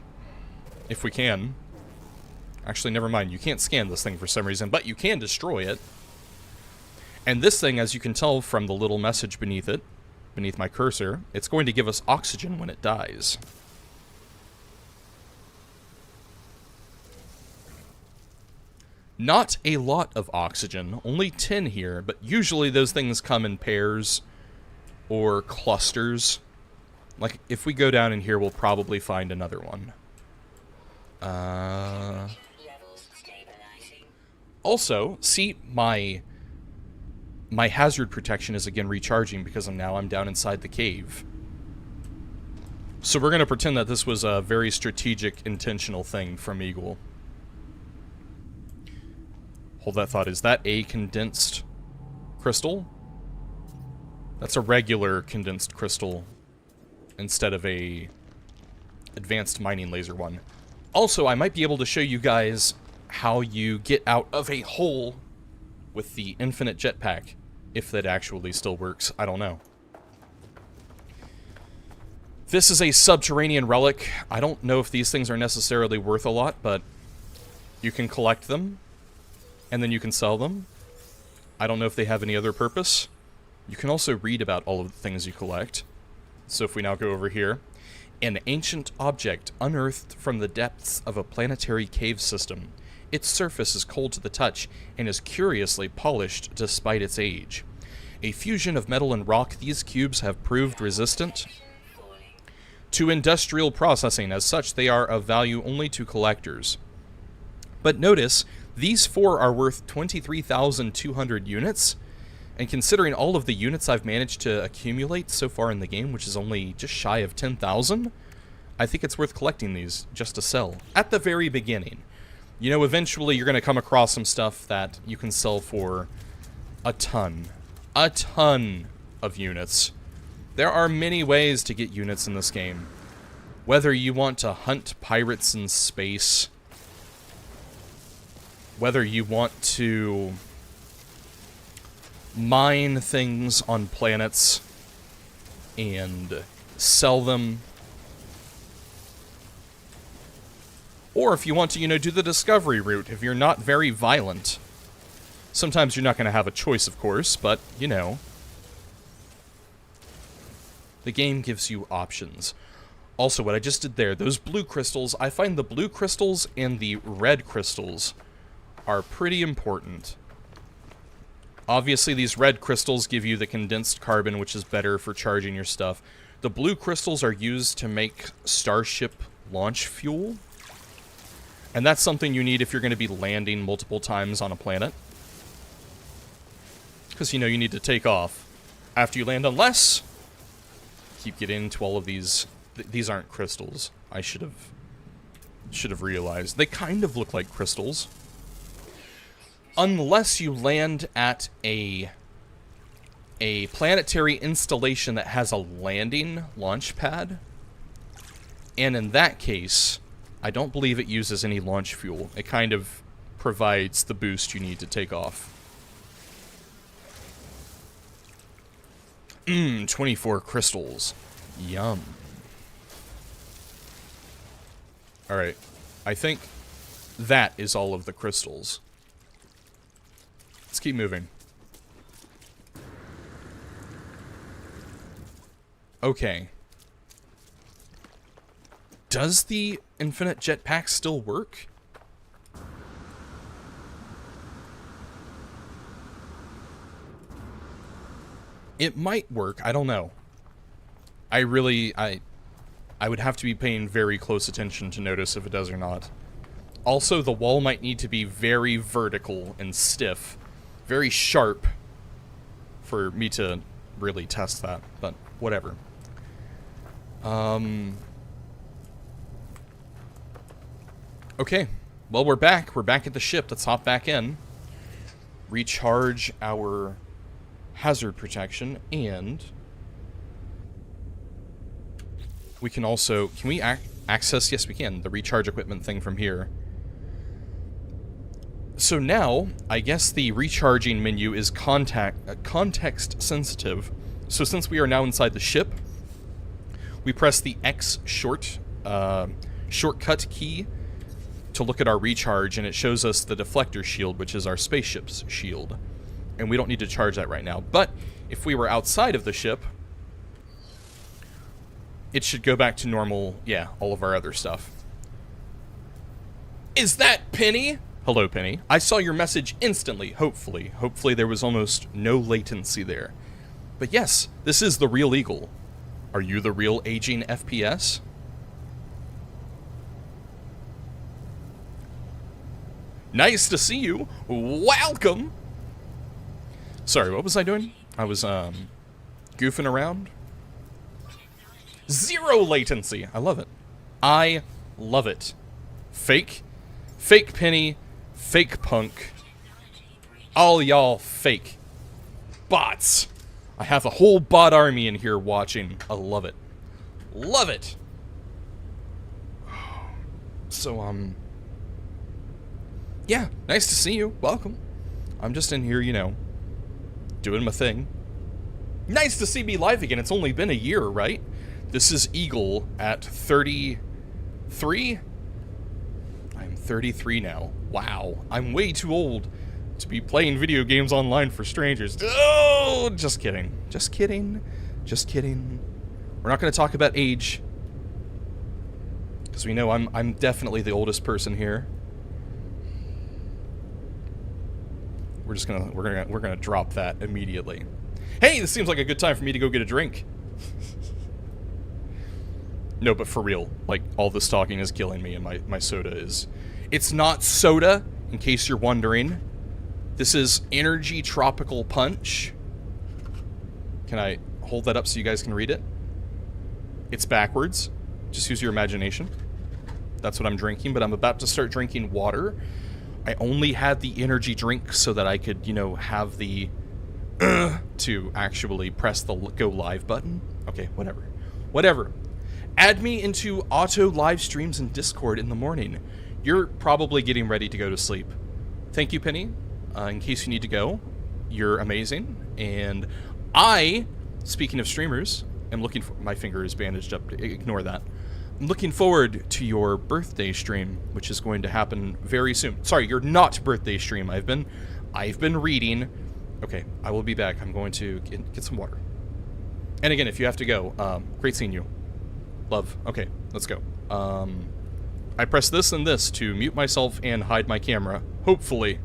[SPEAKER 1] if we can. Actually, never mind. You can't scan this thing for some reason, but you can destroy it. And this thing, as you can tell from the little message beneath it, beneath my cursor, it's going to give us oxygen when it dies. Not a lot of oxygen, only 10 here, but usually those things come in pairs or clusters. Like, if we go down in here, we'll probably find another one. Also, see, my hazard protection is again recharging because I'm down inside the cave. So we're going to pretend that this was a very strategic, intentional thing from Eagle. Hold that thought. Is that a condensed crystal? That's a regular condensed crystal instead of a advanced mining laser one. Also, I might be able to show you guys how you get out of a hole with the infinite jetpack. If that actually still works, I don't know. This is a subterranean relic. I don't know if these things are necessarily worth a lot, but you can collect them, and then you can sell them. I don't know if they have any other purpose. You can also read about all of the things you collect. So if we now go over here, an ancient object unearthed from the depths of a planetary cave system. Its surface is cold to the touch and is curiously polished despite its age. A fusion of metal and rock, these cubes have proved resistant to industrial processing. As such, they are of value only to collectors. But notice, these four are worth 23,200 units, and considering all of the units I've managed to accumulate so far in the game, which is only just shy of 10,000, I think it's worth collecting these just to sell. At the very beginning. You know, eventually you're going to come across some stuff that you can sell for a ton of units. There are many ways to get units in this game. Whether you want to hunt pirates in space, whether you want to mine things on planets and sell them, or if you want to, do the discovery route, if you're not very violent. Sometimes you're not going to have a choice, of course, but, the game gives you options. Also, what I just did there, those blue crystals, I find the blue crystals and the red crystals are pretty important. Obviously, these red crystals give you the condensed carbon, which is better for charging your stuff. The blue crystals are used to make Starship launch fuel. And that's something you need if you're going to be landing multiple times on a planet. Because, you know, you need to take off after you land, unless... Keep getting into all of these... These aren't crystals. I should have realized. They kind of look like crystals. Unless you land at a planetary installation that has a landing launch pad. And in that case, I don't believe it uses any launch fuel. It kind of provides the boost you need to take off. 24 crystals. Yum. Alright. I think that is all of the crystals. Let's keep moving. Okay. Does the infinite jetpack still work? It might work, I don't know. I would have to be paying very close attention to notice if it does or not. Also, the wall might need to be very vertical and stiff, very sharp, for me to really test that, but whatever. Okay, well, we're back. We're back at the ship. Let's hop back in. Recharge our hazard protection, and we can also... Can we access... Yes, we can. The recharge equipment thing from here. So now, I guess the recharging menu is context sensitive. So since we are now inside the ship, we press the X shortcut key to look at our recharge, and it shows us the deflector shield, which is our spaceship's shield. And we don't need to charge that right now. But if we were outside of the ship, it should go back to normal, yeah, all of our other stuff. Is that Penny? Hello, Penny. I saw your message instantly, hopefully. Hopefully there was almost no latency there. But yes, this is the real Eagle. Are you the real aging FPS? Nice to see you. Welcome. Sorry, what was I doing? I was, goofing around. 0 latency. I love it. I love it. Fake Penny, fake Punk. All y'all fake. Bots. I have a whole bot army in here watching. I love it. Love it. So, yeah, nice to see you. Welcome. I'm just in here, you know, doing my thing. Nice to see me live again. It's only been a year, right? This is Eagle at 33. I'm 33 now. Wow. I'm way too old to be playing video games online for strangers. Oh, just kidding. Just kidding. Just kidding. We're not going to talk about age, because we know I'm definitely the oldest person here. We're gonna drop that immediately. Hey, this seems like a good time for me to go get a drink. No, but for real, like, all this talking is killing me, and my soda is... It's not soda, in case you're wondering. This is Energy Tropical Punch. Can I hold that up so you guys can read it? It's backwards. Just use your imagination. That's what I'm drinking, but I'm about to start drinking water. I only had the energy drink so that I could, you know, have the... to actually press the go live button. Okay, whatever. Whatever. Add me into auto live streams in Discord in the morning. You're probably getting ready to go to sleep. Thank you, Penny. In case you need to go, you're amazing. And I, speaking of streamers, am looking for... My finger is bandaged up. Ignore that. I'm looking forward to your birthday stream, which is going to happen very soon. Sorry, your not birthday stream. I've been reading. Okay, I will be back. I'm going to get some water. And again, if you have to go, great seeing you. Love. Okay, let's go. I press this and this to mute myself and hide my camera. Hopefully.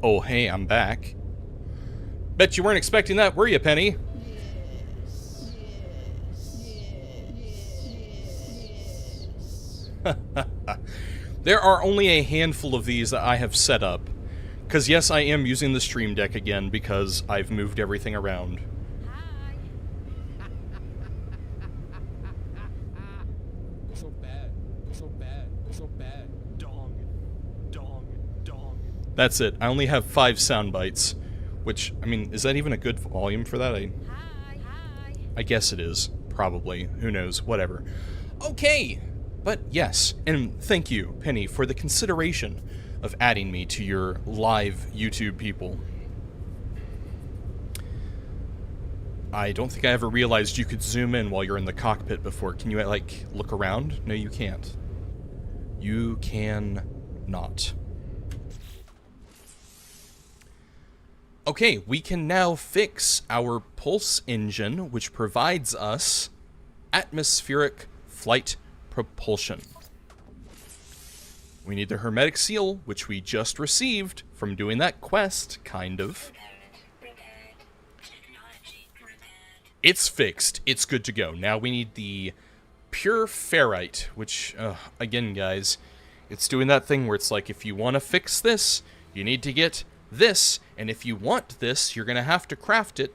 [SPEAKER 1] Oh, hey, I'm back. Bet you weren't expecting that, were you, Penny? There are only a handful of these that I have set up. Because yes, I am using the Stream Deck again because I've moved everything around.
[SPEAKER 3] So bad, so bad, so bad. Dong, dong, dong.
[SPEAKER 1] That's it. I only have 5 sound bites. Which, I mean, is that even a good volume for that? I guess it is. Probably. Who knows? Whatever. Okay! But yes, and thank you, Penny, for the consideration of adding me to your live YouTube people. I don't think I ever realized you could zoom in while you're in the cockpit before. Can you, like, look around? No, you can't. You can not. Okay, we can now fix our pulse engine, which provides us atmospheric flight propulsion. We need the hermetic seal, which we just received from doing that quest, kind of. It's fixed. It's good to go. Now we need the pure ferrite, which, again, guys, it's doing that thing where it's like, if you want to fix this, you need to get this, and if you want this, you're going to have to craft it,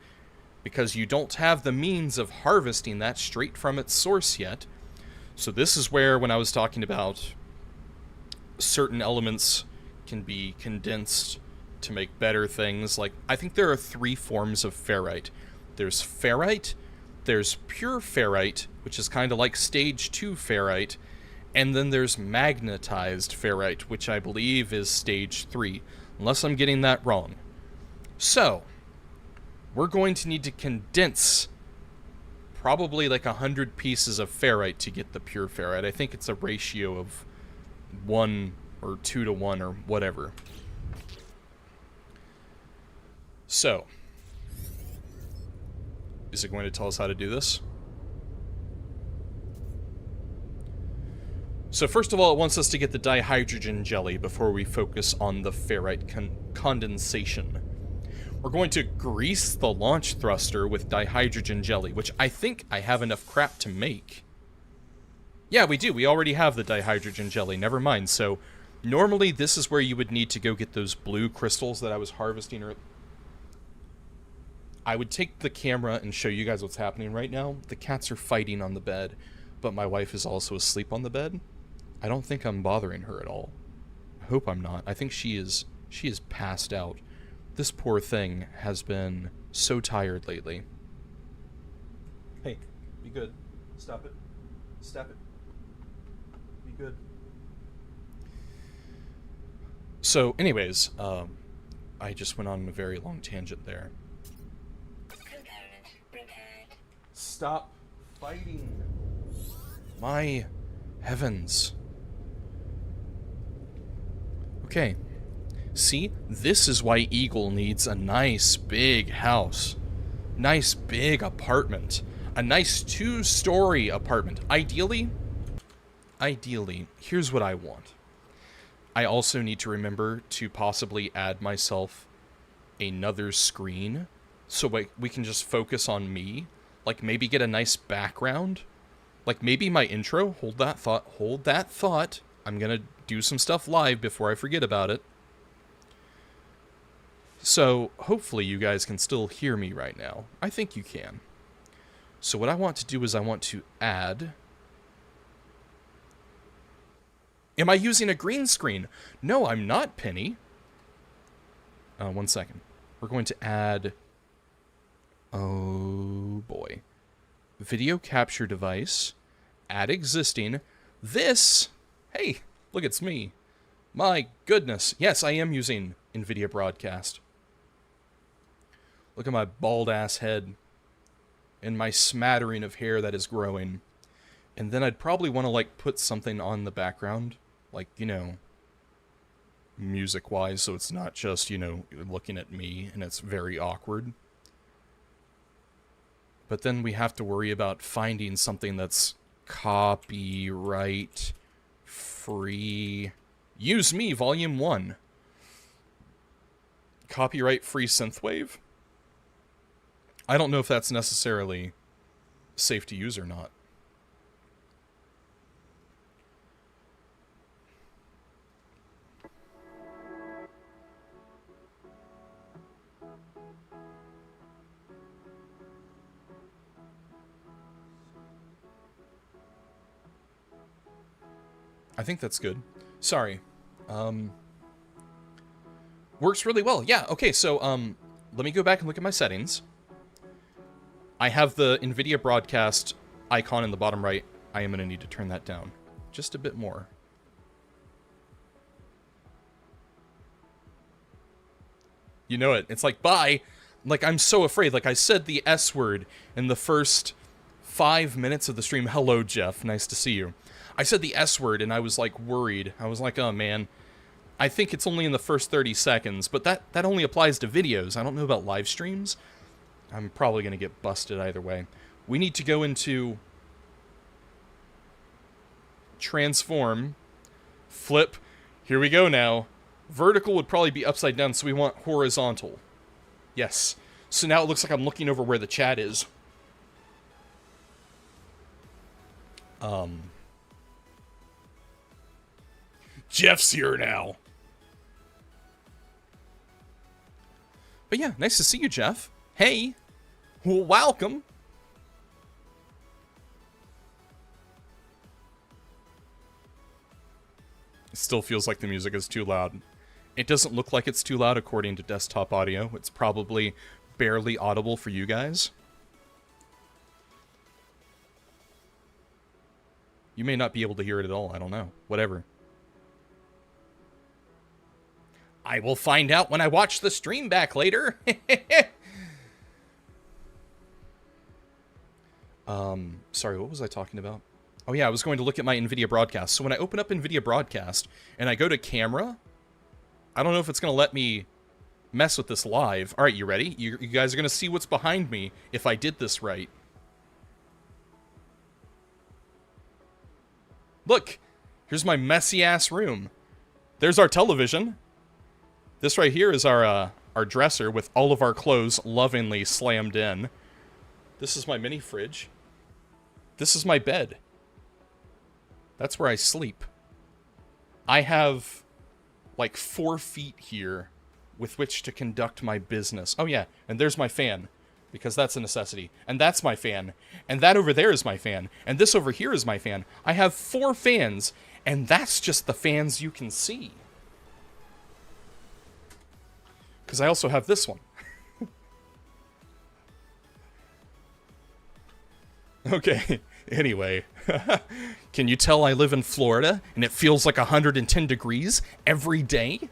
[SPEAKER 1] because you don't have the means of harvesting that straight from its source yet. So this is where, when I was talking about certain elements can be condensed to make better things, like, I think there are 3 forms of ferrite. There's ferrite, there's pure ferrite, which is kind of like stage 2 ferrite, and then there's magnetized ferrite, which I believe is stage 3, unless I'm getting that wrong. So, we're going to need to condense probably like 100 pieces of ferrite to get the pure ferrite. I think it's a ratio of 1 or 2 to 1 or whatever. So, is it going to tell us how to do this? So first of all, it wants us to get the dihydrogen jelly before we focus on the ferrite condensation. We're going to grease the launch thruster with dihydrogen jelly, which I think I have enough crap to make. Yeah, we do. We already have the dihydrogen jelly. Never mind. So normally this is where you would need to go get those blue crystals that I was harvesting earlier. I would take the camera and show you guys what's happening right now. The cats are fighting on the bed, but my wife is also asleep on the bed. I don't think I'm bothering her at all. I hope I'm not. I think she is passed out. This poor thing has been so tired lately. Hey, be good. Stop it. Stop it. Be good. So, anyways, I just went on a very long tangent there. Stop fighting. My heavens. Okay. See, this is why Eagle needs a nice big house. Nice big apartment. A nice 2-story apartment. Ideally, here's what I want. I also need to remember to possibly add myself another screen so we can just focus on me. Like, maybe get a nice background. Like, maybe my intro. Hold that thought. I'm gonna do some stuff live before I forget about it. So, hopefully you guys can still hear me right now. I think you can. So what I want to do is I want to add... Am I using a green screen? No, I'm not, Penny. 1 second. We're going to add... Oh, boy. Video capture device. Add existing. This... Hey, look, it's me. My goodness. Yes, I am using NVIDIA Broadcast. Look at my bald-ass head. And my smattering of hair that is growing. And then I'd probably want to, like, put something on the background. Like, you know, music-wise, so it's not just, you know, looking at me, and it's very awkward. But then we have to worry about finding something that's copyright free. Use Me, Volume 1. Copyright-free synthwave? I don't know if that's necessarily safe to use or not. I think that's good. Sorry. Works really well. Yeah, okay, so, let me go back and look at my settings. I have the NVIDIA broadcast icon in the bottom right. I am going to need to turn that down just a bit more. You know it. It's like, bye! Like, I'm so afraid. Like, I said the S word in the first 5 minutes of the stream. Hello, Jeff. Nice to see you. I said the S word, and I was, like, worried. I was like, oh, man. I think it's only in the first 30 seconds, but that only applies to videos. I don't know about live streams. I'm probably going to get busted either way. We need to go into transform, flip. Here we go now. Vertical would probably be upside down, so we want horizontal. Yes. So now it looks like I'm looking over where the chat is. Jeff's here now. But yeah, nice to see you, Jeff. Hey. Well, welcome. It still feels like the music is too loud. It doesn't look like it's too loud according to desktop audio. It's probably barely audible for you guys. You may not be able to hear it at all. I don't know. Whatever. I will find out when I watch the stream back later. Sorry, what was I talking about? Oh yeah, I was going to look at my NVIDIA broadcast. So when I open up NVIDIA broadcast and I go to camera, I don't know if it's going to let me mess with this live. All right, you ready? You guys are going to see what's behind me if I did this right. Look, here's my messy ass room. There's our television. This right here is our dresser with all of our clothes lovingly slammed in. This is my mini fridge. This is my bed. That's where I sleep. I have like 4 feet here with which to conduct my business. Oh yeah, and there's my fan, because that's a necessity. And that's my fan. And that over there is my fan. And this over here is my fan. I have 4 fans, and that's just the fans you can see. Because I also have this one. Okay, anyway. Can you tell I live in Florida and it feels like 110 degrees every day?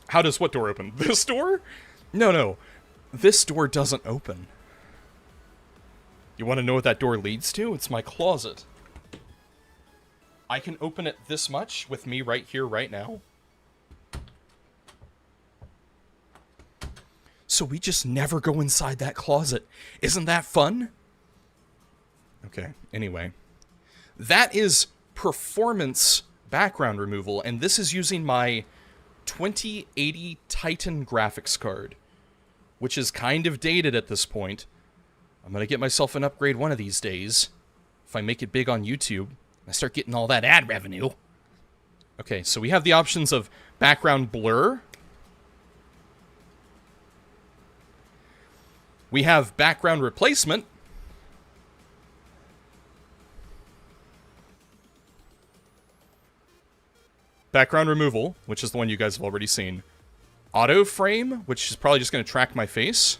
[SPEAKER 1] How does what door open? This door? No. This door doesn't open. You want to know what that door leads to? It's my closet. I can open it this much with me right here, right now. So we just never go inside that closet. Isn't that fun? Okay, anyway. That is performance background removal, and this is using my 2080 Titan graphics card, which is kind of dated at this point. I'm gonna get myself an upgrade one of these days. If I make it big on YouTube, I start getting all that ad revenue. Okay, so we have the options of background blur. We have background replacement. Background removal, which is the one you guys have already seen. Auto frame, which is probably just going to track my face.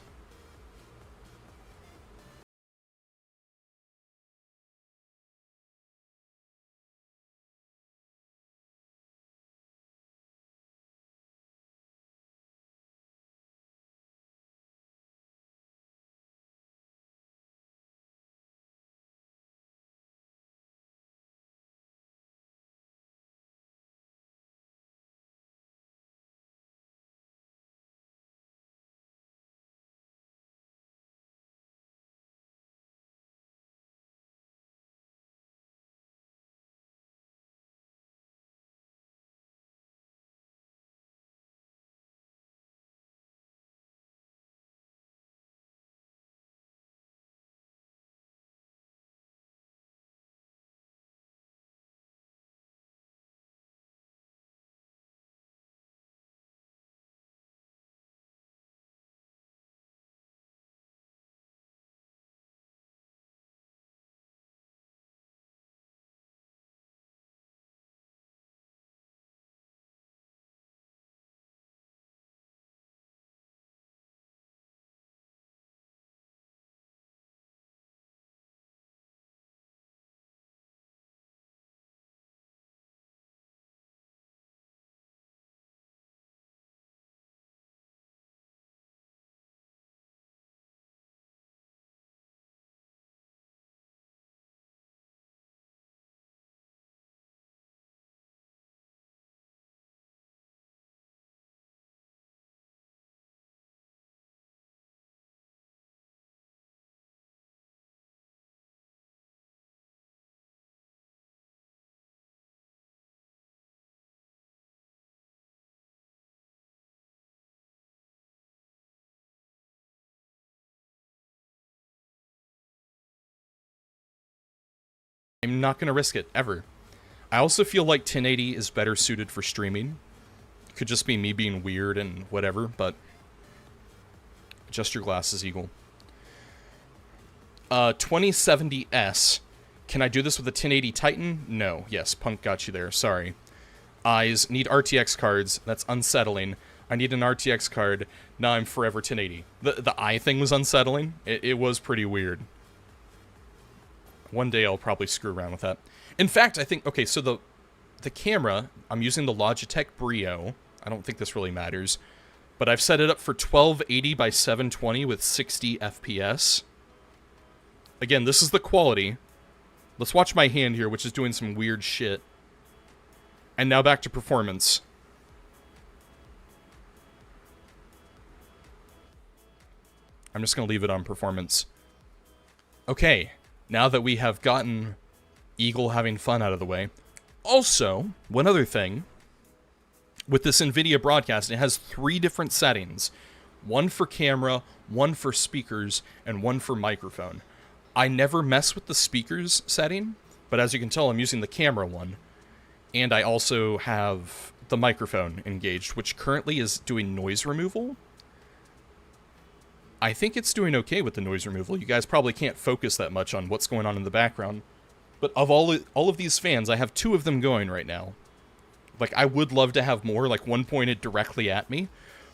[SPEAKER 1] I'm not going to risk it, ever. I also feel like 1080 is better suited for streaming. Could just be me being weird and whatever, but adjust your glasses, Eagle. 2070S. Can I do this with a 1080 Titan? No. Yes, Punk got you there. Sorry. Eyes. Need RTX cards. That's unsettling. I need an RTX card. Now I'm forever 1080. The eye thing was unsettling. It was pretty weird. One day I'll probably screw around with that. In fact, I think... Okay, so the camera, I'm using the Logitech Brio. I don't think this really matters. But I've set it up for 1280 by 720 with 60 FPS. Again, this is the quality. Let's watch my hand here, which is doing some weird shit. And now back to performance. I'm just going to leave it on performance. Okay, now that we have gotten Eagle having fun out of the way. Also, one other thing. With this NVIDIA broadcast, it has 3 different settings. One for camera, one for speakers, and one for microphone. I never mess with the speakers setting, but as you can tell, I'm using the camera one. And I also have the microphone engaged, which currently is doing noise removal. I think it's doing okay with the noise removal. You guys probably can't focus that much on what's going on in the background. But of all of these fans, I have 2 of them going right now. Like, I would love to have more, like one pointed directly at me.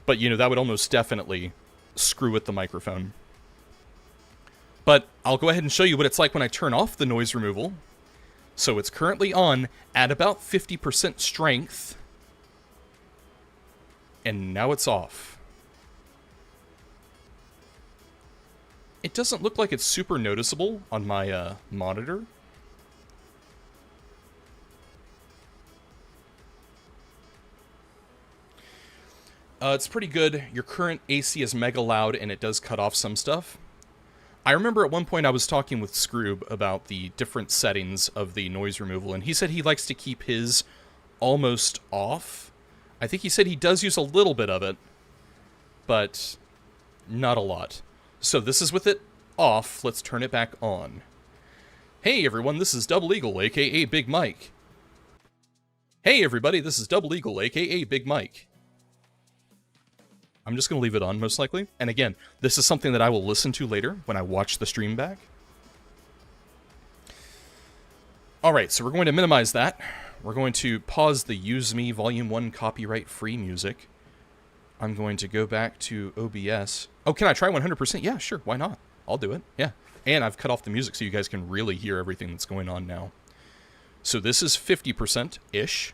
[SPEAKER 1] But, you know, that would almost definitely screw with the microphone. But I'll go ahead and show you what it's like when I turn off the noise removal. So it's currently on at about 50% strength. And now it's off. It doesn't look like it's super noticeable on my monitor. It's pretty good. Your current AC is mega loud and it does cut off some stuff. I remember at one point I was talking with Scroob about the different settings of the noise removal, and he said he likes to keep his almost off. I think he said he does use a little bit of it, but not a lot. So this is with it off. Let's turn it back on. Hey everyone, this is Double Eagle, aka Big Mike. Hey everybody, this is Double Eagle, aka Big Mike. I'm just going to leave it on, most likely. And again, this is something that I will listen to later when I watch the stream back. Alright, so we're going to minimize that. We're going to pause the Use Me Volume 1 copyright-free music. I'm going to go back to OBS. Oh, can I try 100%? Yeah, sure, why not? I'll do it, yeah. And I've cut off the music so you guys can really hear everything that's going on now. So this is 50%-ish.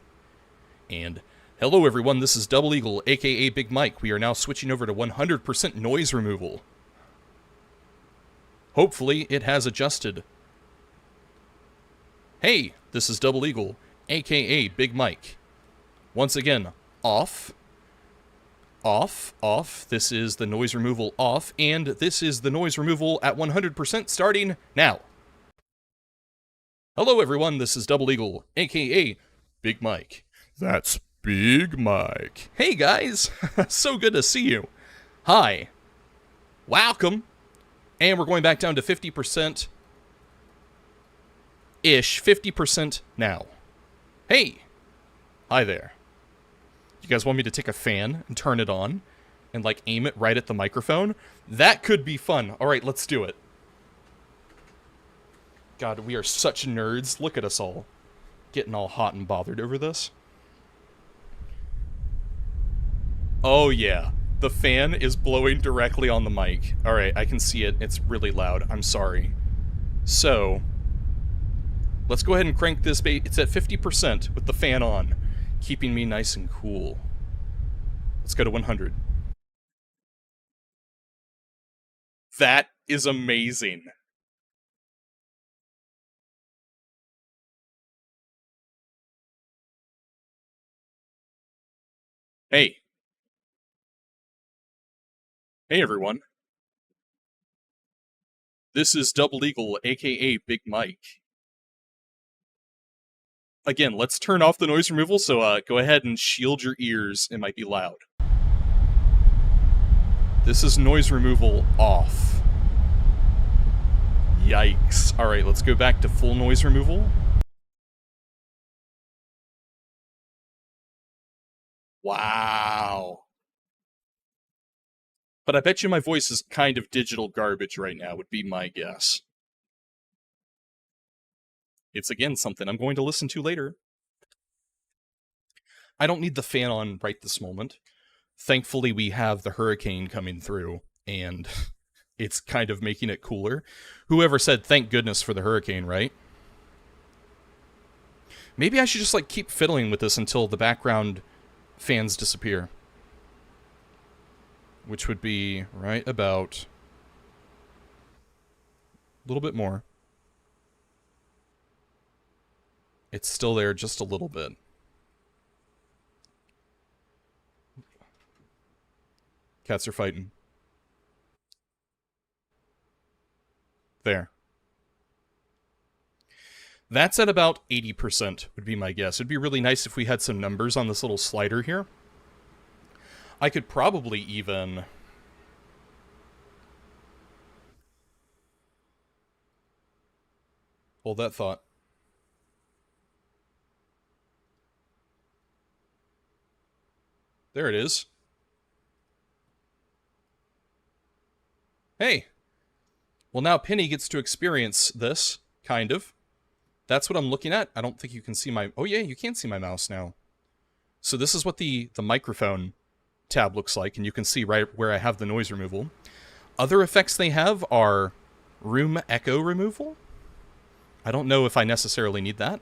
[SPEAKER 1] And... hello everyone, this is Double Eagle, aka Big Mike. We are now switching over to 100% noise removal. Hopefully it has adjusted. Hey, this is Double Eagle, aka Big Mike. Once again, off. Off, off. This is the noise removal off, and this is the noise removal at 100% starting now. Hello everyone, this is Double Eagle, aka Big Mike. That's Big Mike. Hey guys, so good to see you. Hi. Welcome. And we're going back down to 50%-ish, 50% now. Hey. Hi there. You guys want me to take a fan and turn it on and like aim it right at the microphone? That could be fun. All right, let's do it. God, we are such nerds. Look at us all getting all hot and bothered over this. Oh yeah, the fan is blowing directly on the mic. Alright, I can see it. It's really loud. I'm sorry. So, let's go ahead and crank this bait. It's at 50% with the fan on, keeping me nice and cool. Let's go to 100. That is amazing. Hey. Hey everyone. This is Double Eagle, aka Big Mike. Again, let's turn off the noise removal, so go ahead and shield your ears. It might be loud. This is noise removal off. Yikes. Alright, let's go back to full noise removal. Wow. But I bet you my voice is kind of digital garbage right now, would be my guess. It's again something I'm going to listen to later. I don't need the fan on right this moment. Thankfully, we have the hurricane coming through, and it's kind of making it cooler. Whoever said thank goodness for the hurricane, right? Maybe I should just like keep fiddling with this until the background fans disappear. Which would be right about a little bit more. It's still there just a little bit. Cats are fighting. There. That's at about 80% would be my guess. It'd be really nice if we had some numbers on this little slider here. I could probably even... hold that thought. There it is. Hey! Well, now Penny gets to experience this, kind of. That's what I'm looking at. I don't think you can see my... oh yeah, you can see my mouse now. So this is what the microphone tab looks like, and you can see right where I have the noise removal. Other effects they have are room echo removal. I don't know if I necessarily need that,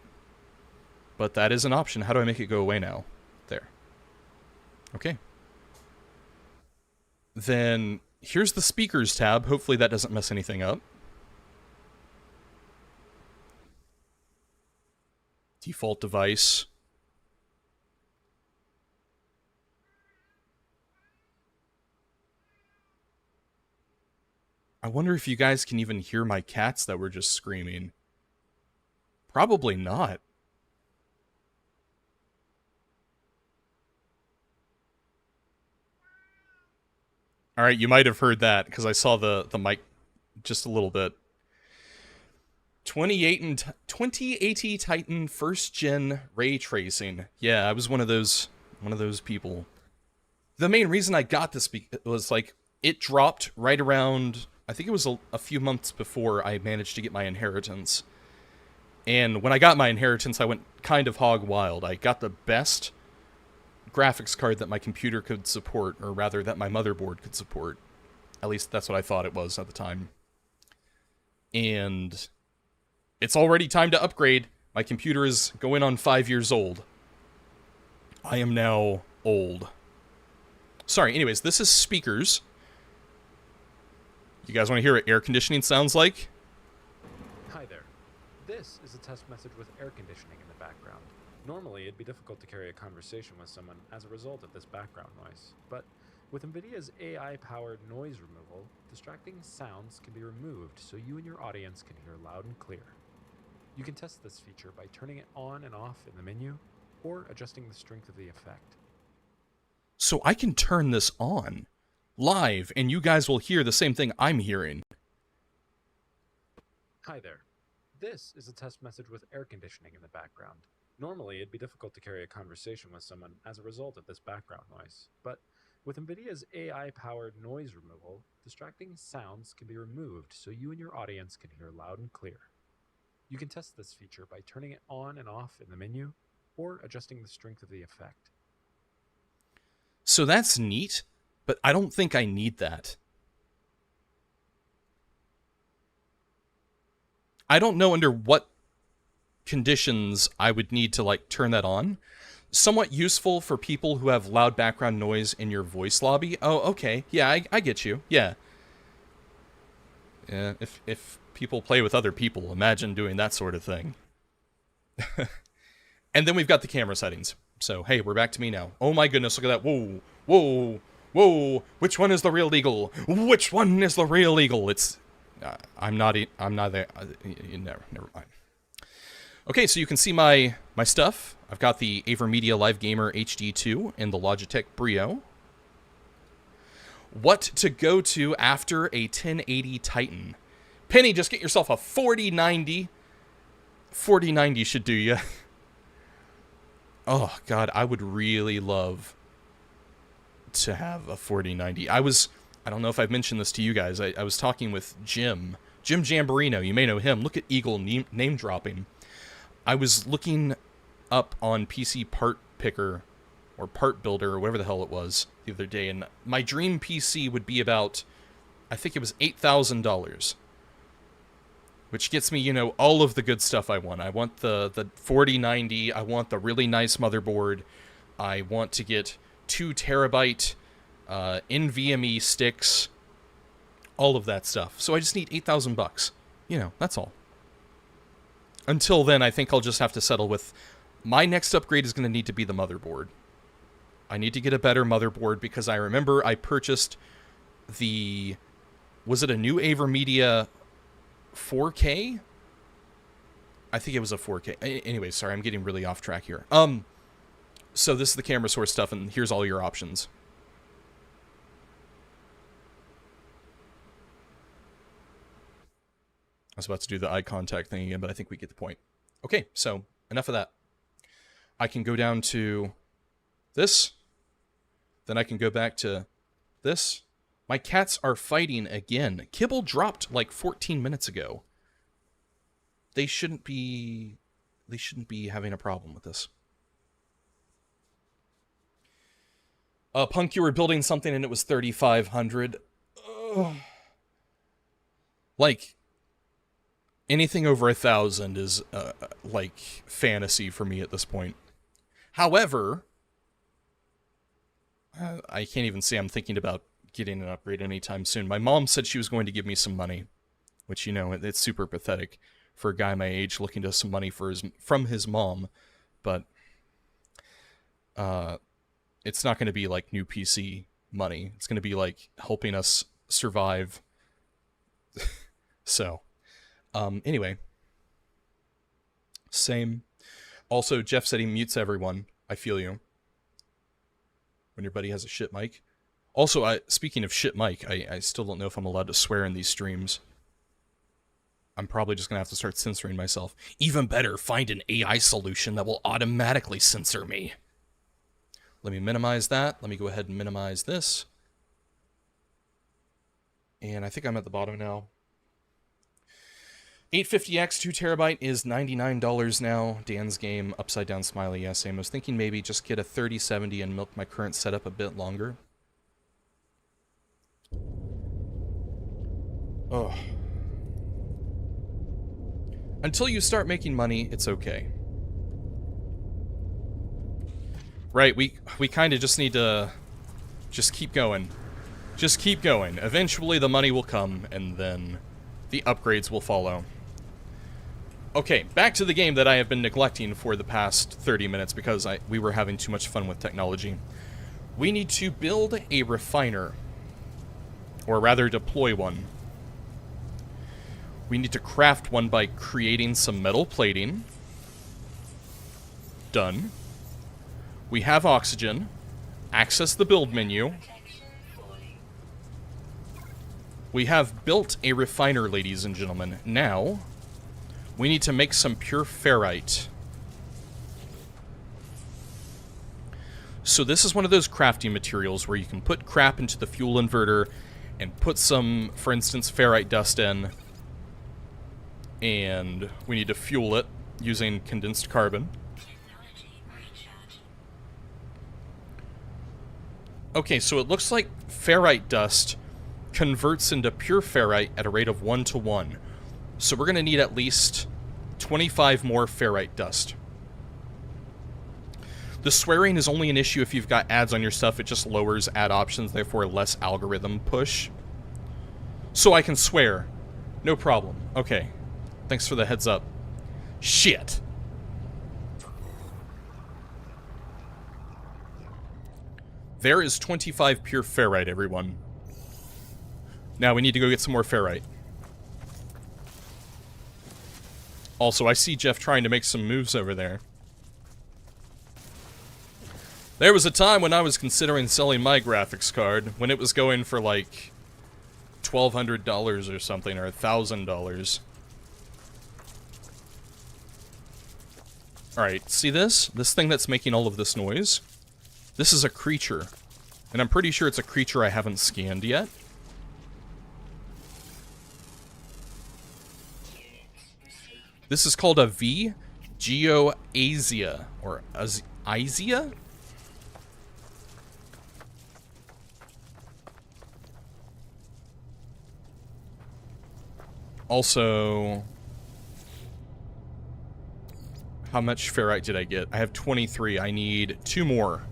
[SPEAKER 1] but that is an option. How do I make it go away now? There. Okay. Then here's the speakers tab. Hopefully that doesn't mess anything up. Default device. I wonder if you guys can even hear my cats that were just screaming. Probably not. Alright, you might have heard that, because I saw the mic just a little bit. 2080 Titan first gen ray tracing. Yeah, I was one of those people. The main reason I got this was like it dropped right around, I think it was a few months before I managed to get my inheritance. And when I got my inheritance, I went kind of hog wild. I got the best graphics card that my computer could support, or rather that my motherboard could support. At least that's what I thought it was at the time. And it's already time to upgrade. My computer is going on 5 years old. I am now old. Sorry, anyways, this is speakers. You guys want to hear what air conditioning sounds like?
[SPEAKER 4] Hi there. This is a test message with air conditioning in the background. Normally, it'd be difficult to carry a conversation with someone as a result of this background noise, but with NVIDIA's AI-powered noise removal, distracting sounds can be removed so you and your audience can hear loud and clear. You can test this feature by turning it on and off in the menu, or adjusting the strength of the effect.
[SPEAKER 1] So I can turn this on live, and you guys will hear the same thing I'm hearing.
[SPEAKER 4] Hi there. This is a test message with air conditioning in the background. Normally, it'd be difficult to carry a conversation with someone as a result of this background noise, but with NVIDIA's AI-powered noise removal, distracting sounds can be removed so you and your audience can hear loud and clear. You can test this feature by turning it on and off in the menu, or adjusting the strength of the effect.
[SPEAKER 1] So that's neat, but I don't think I need that. I don't know under what conditions I would need to, like, turn that on. Somewhat useful for people who have loud background noise in your voice lobby. Oh, okay. Yeah, I get you. Yeah. Yeah, if people play with other people, imagine doing that sort of thing. And then we've got the camera settings. So, hey, we're back to me now. Oh my goodness, look at that. Whoa, whoa, whoa. Which one is the real eagle? Which one is the real eagle? It's... I'm not there. Never mind. Okay, so you can see my stuff. I've got the AverMedia Live Gamer HD2 and the Logitech Brio. What to go to after a 1080 Titan? Penny, just get yourself a 4090. 4090 should do you. Oh, God, I would really love to have a 4090. I don't know if I've mentioned this to you guys. I was talking with Jim Jamborino. You may know him. Look at Eagle name dropping. I was looking up on PC Part Picker or Part Builder or whatever the hell it was the other day, and my dream PC would be about, I think it was $8,000. Which gets me, you know, all of the good stuff I want. I want the 4090. I want the really nice motherboard. I want to get 2 terabyte NVMe sticks. All of that stuff. So I just need $8,000. You know, that's all. Until then, I think I'll just have to settle with... My next upgrade is going to need to be the motherboard. I need to get a better motherboard because I remember I purchased the... Was it a new AverMedia 4K? I think it was a 4K. Anyway, sorry, I'm getting really off track here. So this is the camera source stuff, and here's all your options. I was about to do the eye contact thing again, but I think we get the point. Okay, so enough of that. I can go down to this. Then I can go back to this. My cats are fighting again. Kibble dropped like 14 minutes ago. They shouldn't be having a problem with this. Punk, you were building something and it was 3,500. Like, anything over 1,000 is, like, fantasy for me at this point. However, I can't even say I'm thinking about getting an upgrade anytime soon. My mom said she was going to give me some money, which, you know, it's super pathetic for a guy my age looking to some money from his mom, but it's not going to be like new PC money. It's going to be like helping us survive. So, anyway, same. Also, Jeff said he mutes everyone. I feel you. When your buddy has a shit mic. Also, speaking of shit mic, I still don't know if I'm allowed to swear in these streams. I'm probably just going to have to start censoring myself. Even better, find an AI solution that will automatically censor me. Let me minimize that. Let me go ahead and minimize this. And I think I'm at the bottom now. 850X 2 terabyte is $99 now. Dan's game, upside down smiley. Yeah, same. I was thinking maybe just get a 3070 and milk my current setup a bit longer. Oh. Until you start making money, it's okay. Right, we kind of just need to just keep going. Just keep going. Eventually the money will come, and then the upgrades will follow. Okay, back to the game that I have been neglecting for the past 30 minutes because we were having too much fun with technology. We need to build a refiner. Or rather, deploy one. We need to craft one by creating some metal plating. Done. We have oxygen. Access the build menu. We have built a refiner, ladies and gentlemen. Now, we need to make some pure ferrite. So this is one of those crafting materials where you can put crap into the fuel inverter and put some, for instance, ferrite dust in. And we need to fuel it using condensed carbon. Okay, so it looks like ferrite dust converts into pure ferrite at a rate of 1:1. So we're going to need at least 25 more ferrite dust. The swearing is only an issue if you've got ads on your stuff. It just lowers ad options, therefore less algorithm push. So I can swear. No problem. Okay. Thanks for the heads up. Shit. There is 25 pure ferrite, everyone. Now we need to go get some more ferrite. Also, I see Jeff trying to make some moves over there. There was a time when I was considering selling my graphics card, when it was going for like $1,200 or something, or $1,000. Alright, see this? This thing that's making all of this noise? This is a creature. And I'm pretty sure it's a creature I haven't scanned yet. This is called a V. Geoasia. Or Isia? Also, how much ferrite did I get? I have 23. I need 2 more.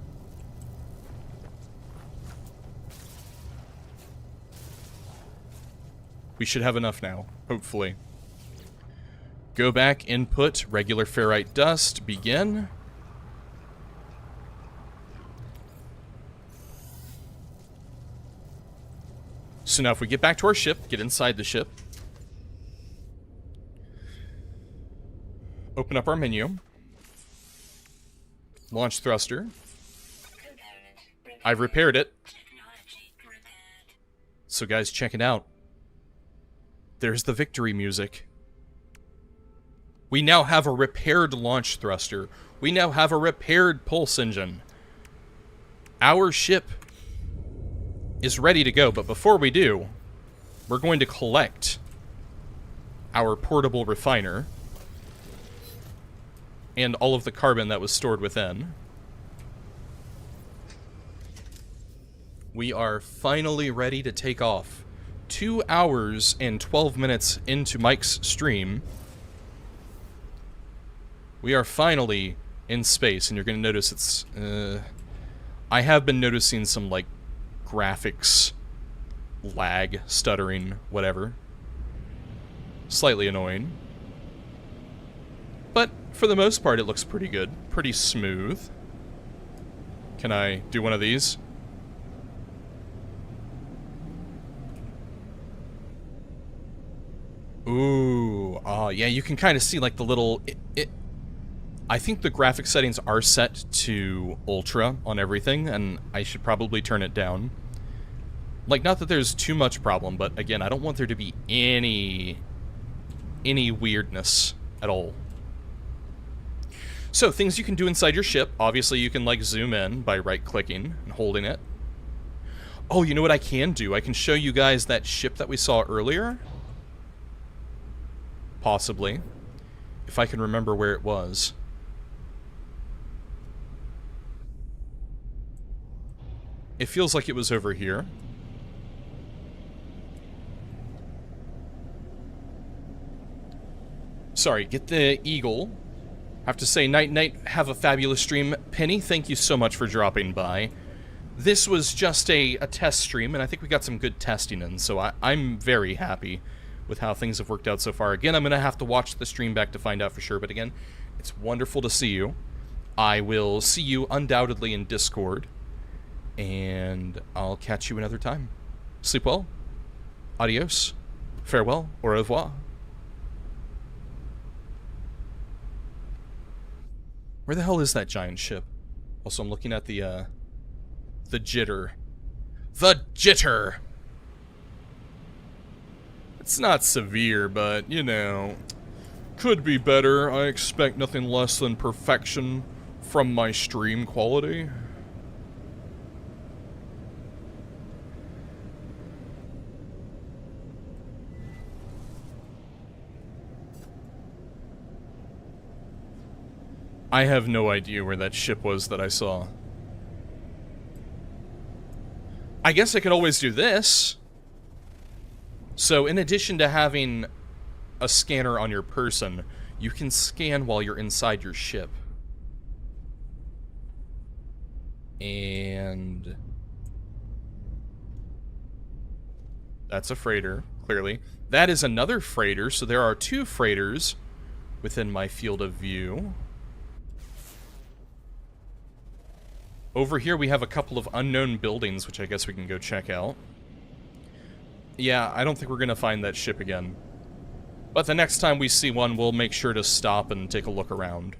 [SPEAKER 1] We should have enough now, hopefully. Go back, input, regular ferrite dust, begin. So now if we get back to our ship, get inside the ship. Open up our menu. Launch thruster. I've repaired it. So guys, check it out. There's the victory music. We now have a repaired launch thruster. We now have a repaired pulse engine. Our ship is ready to go, but before we do, we're going to collect our portable refiner and all of the carbon that was stored within. We are finally ready to take off. 2 hours and 12 minutes into Mike's stream, we are finally in space, and you're going to notice it's... I have been noticing some, like, graphics lag, stuttering, whatever. Slightly annoying. But, for the most part, it looks pretty good. Pretty smooth. Can I do one of these? Ooh, yeah, you can kind of see, like, the little... I think the graphic settings are set to ultra on everything, and I should probably turn it down. Like, not that there's too much problem, but again, I don't want there to be any weirdness at all. So, things you can do inside your ship. Obviously, you can, like, zoom in by right-clicking and holding it. Oh, you know what I can do? I can show you guys that ship that we saw earlier. Possibly. If I can remember where it was. It feels like it was over here. Sorry, get the eagle. Have to say, night, have a fabulous stream. Penny, thank you so much for dropping by. This was just a test stream, and I think we got some good testing in, so I'm very happy with how things have worked out so far. Again, I'm going to have to watch the stream back to find out for sure, but again, it's wonderful to see you. I will see you undoubtedly in Discord, and I'll catch you another time. Sleep well. Adios. Farewell. Au revoir. Where the hell is that giant ship? Also, I'm looking at the jitter. The jitter! It's not severe, but, you know, could be better. I expect nothing less than perfection from my stream quality. I have no idea where that ship was that I saw. I guess I could always do this. So, in addition to having a scanner on your person, you can scan while you're inside your ship. And... that's a freighter, clearly. That is another freighter, so there are 2 freighters within my field of view. Over here we have a couple of unknown buildings, which I guess we can go check out. Yeah, I don't think we're gonna find that ship again. But the next time we see one, we'll make sure to stop and take a look around.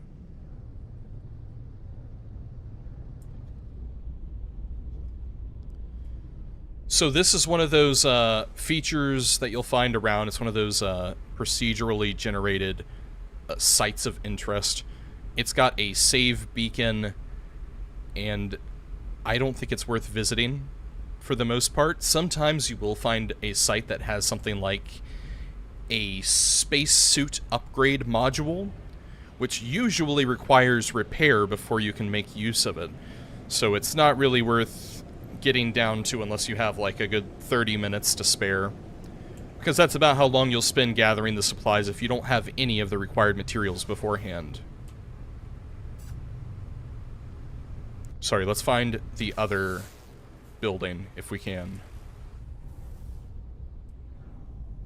[SPEAKER 1] So this is one of those features that you'll find around. It's one of those procedurally generated sites of interest. It's got a save beacon, and I don't think it's worth visiting for the most part. Sometimes you will find a site that has something like a spacesuit upgrade module, which usually requires repair before you can make use of it. So it's not really worth getting down to unless you have like a good 30 minutes to spare, because that's about how long you'll spend gathering the supplies if you don't have any of the required materials beforehand. Sorry, let's find the other building if we can.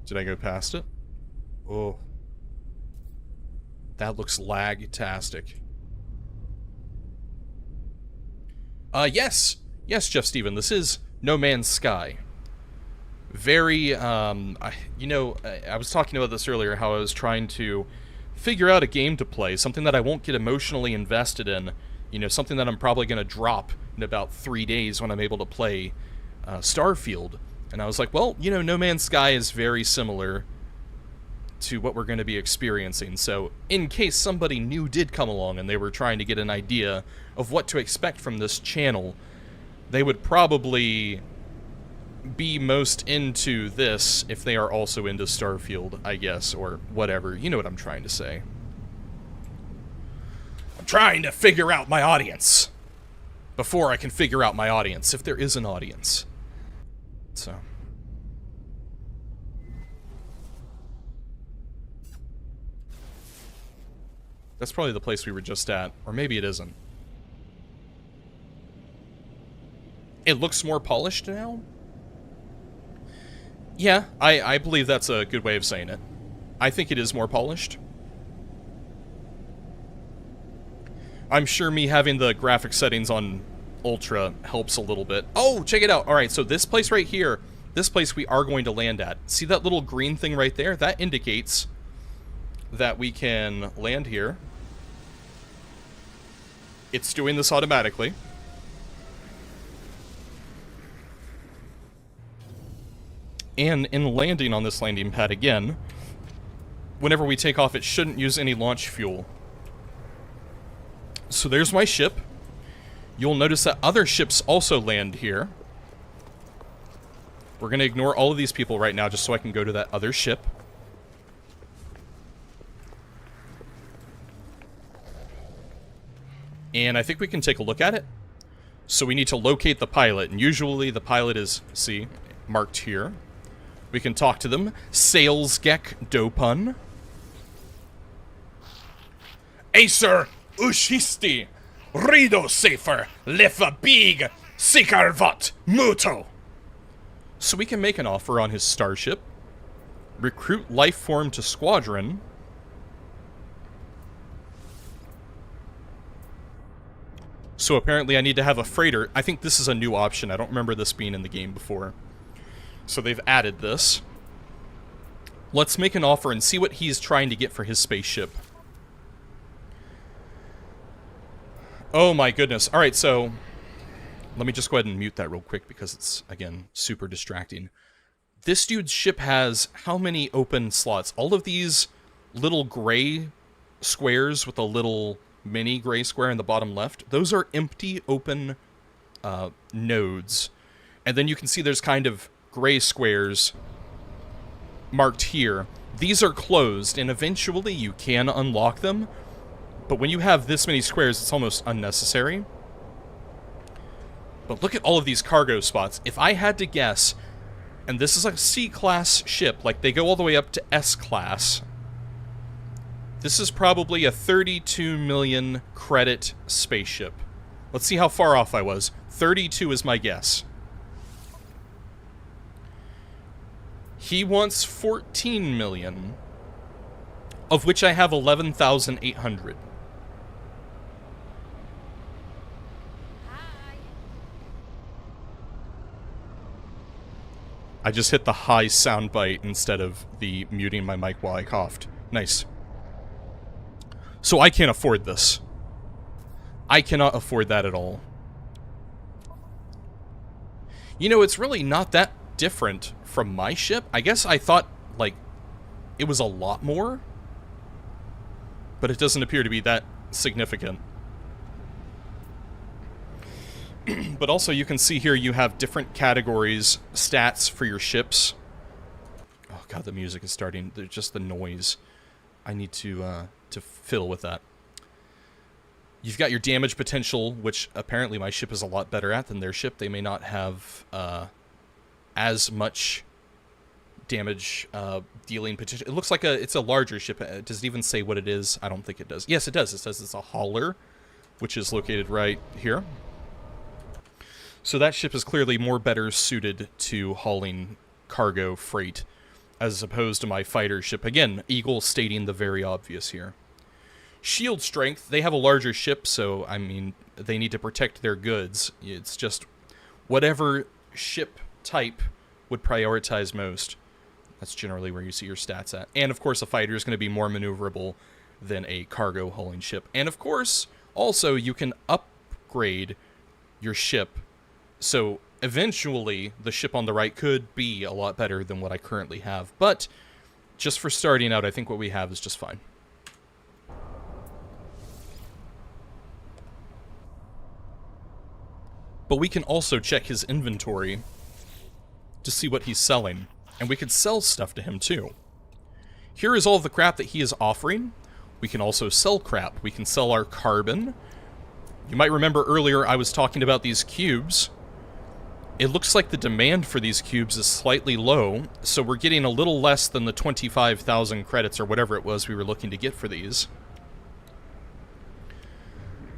[SPEAKER 1] Did I go past it? Oh. That looks lag-tastic. Yes! Yes, Jeff Steven, this is No Man's Sky. Very, I was talking about this earlier, how I was trying to figure out a game to play, something that I won't get emotionally invested in, something that I'm probably going to drop in about 3 days when I'm able to play Starfield. And I was like, well, No Man's Sky is very similar to what we're going to be experiencing, so in case somebody new did come along and they were trying to get an idea of what to expect from this channel, they would probably be most into this if they are also into Starfield, I guess, or whatever. You know what I'm trying to say. I'm trying to figure out my audience before I can figure out my audience, if there is an audience. So... that's probably the place we were just at, or maybe it isn't. It looks more polished now? Yeah, I believe that's a good way of saying it. I think it is more polished. I'm sure me having the graphic settings on Ultra helps a little bit. Oh, check it out. Alright, so this place right here, this place we are going to land at. See that little green thing right there? That indicates that we can land here. It's doing this automatically. And in landing on this landing pad again, whenever we take off, it shouldn't use any launch fuel. So there's my ship. You'll notice that other ships also land here. We're going to ignore all of these people right now just so I can go to that other ship. And I think we can take a look at it. So we need to locate the pilot, and usually the pilot is, see, marked here. We can talk to them. Salesgek Dopun. Acer Ushisti Rido Safer Lefa Big Sikarvat Muto. So we can make an offer on his starship. Recruit life form to squadron. So apparently I need to have a freighter. I think this is a new option. I don't remember this being in the game before. So they've added this. Let's make an offer and see what he's trying to get for his spaceship. Oh my goodness. Alright, so... let me just go ahead and mute that real quick because it's, again, super distracting. This dude's ship has how many open slots? All of these little gray squares with a little mini gray square in the bottom left, those are empty open nodes. And then you can see there's kind of gray squares marked here. These are closed, and eventually you can unlock them. But when you have this many squares, it's almost unnecessary. But look at all of these cargo spots. If I had to guess, and this is a C-class ship, like they go all the way up to S-class, this is probably a 32 million credit spaceship. Let's see how far off I was. 32 is my guess. He wants 14 million, of which I have 11,800. I just hit the high soundbite instead of the muting my mic while I coughed. Nice. So I can't afford this. I cannot afford that at all. You know, it's really not that different from my ship. I guess I thought, like, it was a lot more, but it doesn't appear to be that significant. But also you can see here you have different categories, stats for your ships. Oh god, the music is starting. There's just the noise. I need to fiddle with that. You've got your damage potential, which apparently my ship is a lot better at than their ship. They may not have as much damage dealing potential. It looks like it's a larger ship. Does it even say what it is? I don't think it does. Yes, it does. It says it's a hauler, which is located right here. So that ship is clearly more better suited to hauling cargo freight as opposed to my fighter ship. Again, Eagle stating the very obvious here. Shield strength, they have a larger ship, so, I mean, they need to protect their goods. It's just whatever ship type would prioritize most. That's generally where you see your stats at. And, of course, a fighter is going to be more maneuverable than a cargo hauling ship. And, of course, also, you can upgrade your ship. So, eventually, the ship on the right could be a lot better than what I currently have. But, just for starting out, I think what we have is just fine. But we can also check his inventory to see what he's selling. And we could sell stuff to him, too. Here is all of the crap that he is offering. We can also sell crap. We can sell our carbon. You might remember earlier I was talking about these cubes. It looks like the demand for these cubes is slightly low, so we're getting a little less than the 25,000 credits or whatever it was we were looking to get for these.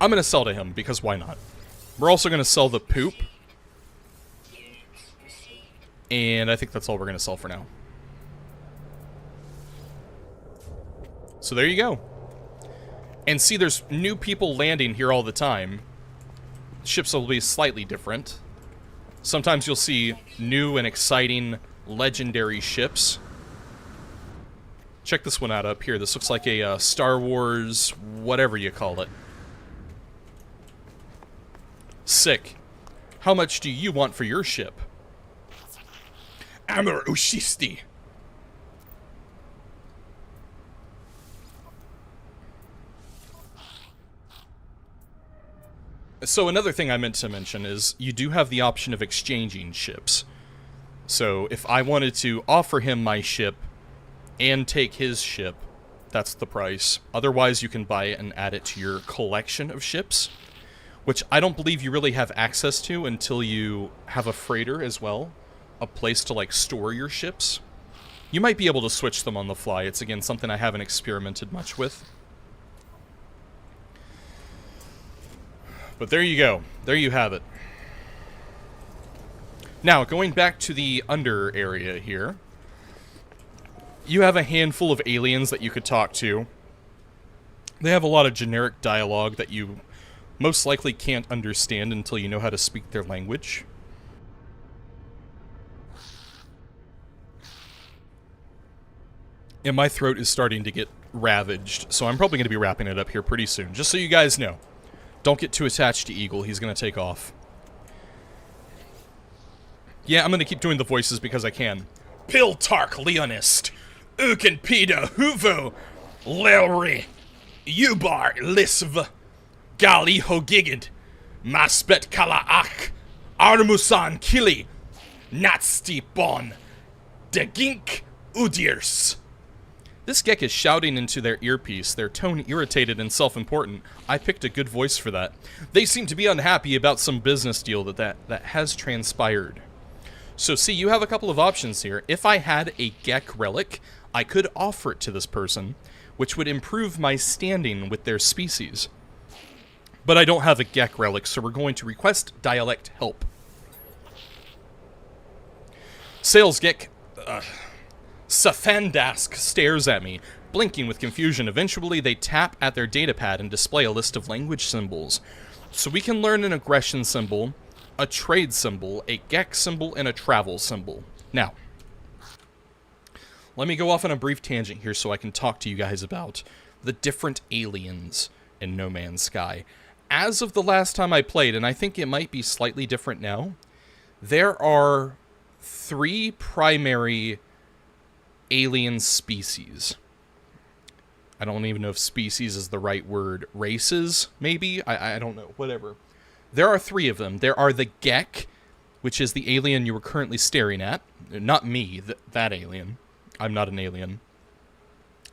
[SPEAKER 1] I'm going to sell to him, because why not? We're also going to sell the poop. And I think that's all we're going to sell for now. So there you go. And see, there's new people landing here all the time. Ships will be slightly different. Sometimes you'll see new and exciting legendary ships. Check this one out up here. This looks like a Star Wars, whatever you call it. Sick. How much do you want for your ship? Amur Ushisti. So another thing I meant to mention is you do have the option of exchanging ships. So if I wanted to offer him my ship and take his ship, that's the price. Otherwise, you can buy it and add it to your collection of ships, which I don't believe you really have access to until you have a freighter as well, a place to, like, store your ships. You might be able to switch them on the fly. It's, again, something I haven't experimented much with. But there you go. There you have it. Now, going back to the under area here, you have a handful of aliens that you could talk to. They have a lot of generic dialogue that you most likely can't understand until you know how to speak their language. And my throat is starting to get ravaged, so I'm probably going to be wrapping it up here pretty soon, just so you guys know. Don't get too attached to Eagle, he's going to take off. Yeah, I'm going to keep doing the voices because I can. Piltark Leonist, Uken Pida Huvo, Lelri, Ubar Lisv, Gali Hogigid, Maspet Kalaak, Armusan Kili, Natsti Bon, Degink Udirs. This Gek is shouting into their earpiece, their tone irritated and self-important. I picked a good voice for that. They seem to be unhappy about some business deal that has transpired. So see, you have a couple of options here. If I had a Gek relic, I could offer it to this person, which would improve my standing with their species. But I don't have a Gek relic, so we're going to request dialect help. Sales Gek... Safandask stares at me, blinking with confusion. Eventually, they tap at their datapad and display a list of language symbols. So we can learn an aggression symbol, a trade symbol, a Gek symbol, and a travel symbol. Now, let me go off on a brief tangent here so I can talk to you guys about the different aliens in No Man's Sky. As of the last time I played, and I think it might be slightly different now, There are 3 primary alien species. I don't even know if species is the right word. Races, maybe? I don't know. Whatever. There are 3 of them. There are the Gek, which is the alien you were currently staring at. Not me, that alien. I'm not an alien.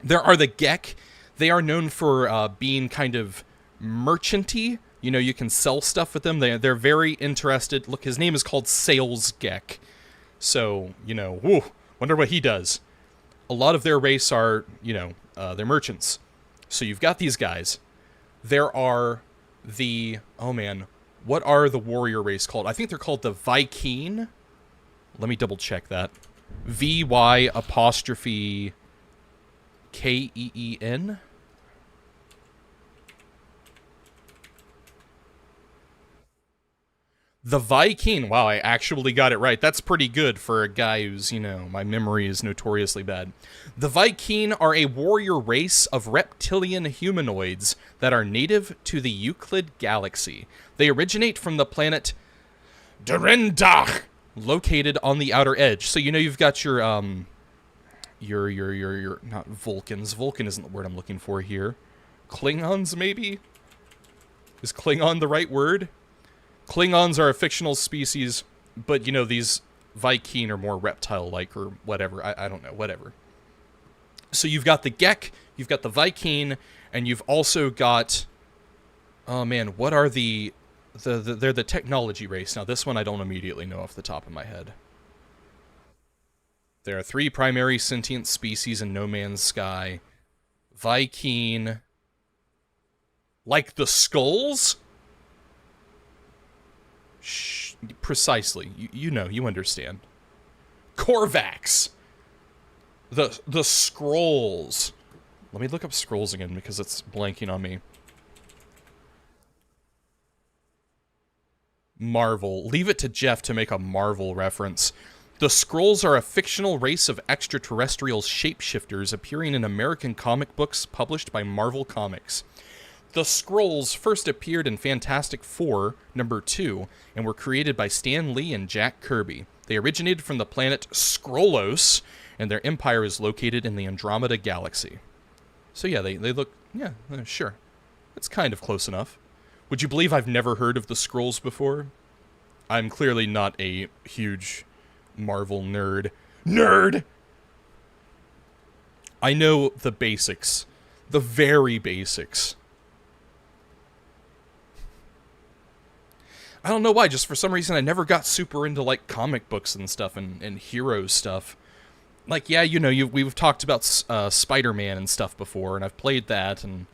[SPEAKER 1] There are the Gek. They are known for being kind of merchanty. You know, you can sell stuff with them. They're very interested. Look, his name is called Sales Gek. So, you know, whew, wonder what he does. A lot of their race are, you know, they're merchants. So you've got these guys. There are the... Oh, man. What are the warrior race called? I think they're called the Viking. Let me double check that. V-Y apostrophe K-E-E-N? The Viking. Wow, I actually got it right. That's pretty good for a guy who's, you know, my memory is notoriously bad. The Viking are a warrior race of reptilian humanoids that are native to the Euclid galaxy. They originate from the planet Durendach, located on the outer edge. So, you know, you've got your not Vulcans. Vulcan isn't the word I'm looking for here. Klingons, maybe? Is Klingon the right word? Klingons are a fictional species, but, you know, these Viking are more reptile-like or whatever. I don't know, whatever. So you've got the Gek, you've got the Viking, and you've also got... Oh, man, what are the... They're the technology race. Now, this one I don't immediately know off the top of my head. There are 3 primary sentient species in No Man's Sky. Viking... Like the skulls? Shh, precisely. You know, you understand. Korvax! The scrolls. Let me look up scrolls again because it's blanking on me. Marvel. Leave it to Jeff to make a Marvel reference. The Skrulls are a fictional race of extraterrestrial shapeshifters appearing in American comic books published by Marvel Comics. The Skrulls first appeared in Fantastic Four #2 and were created by Stan Lee and Jack Kirby. They originated from the planet Skrullos, and their empire is located in the Andromeda Galaxy. So yeah, they look... Yeah, sure. It's kind of close enough. Would you believe I've never heard of the Skrulls before? I'm clearly not a huge Marvel nerd. Nerd! I know the basics. The very basics. I don't know why, just for some reason I never got super into, like, comic books and stuff and hero stuff. Like, yeah, you know, we've talked about Spider-Man and stuff before, and I've played that, and...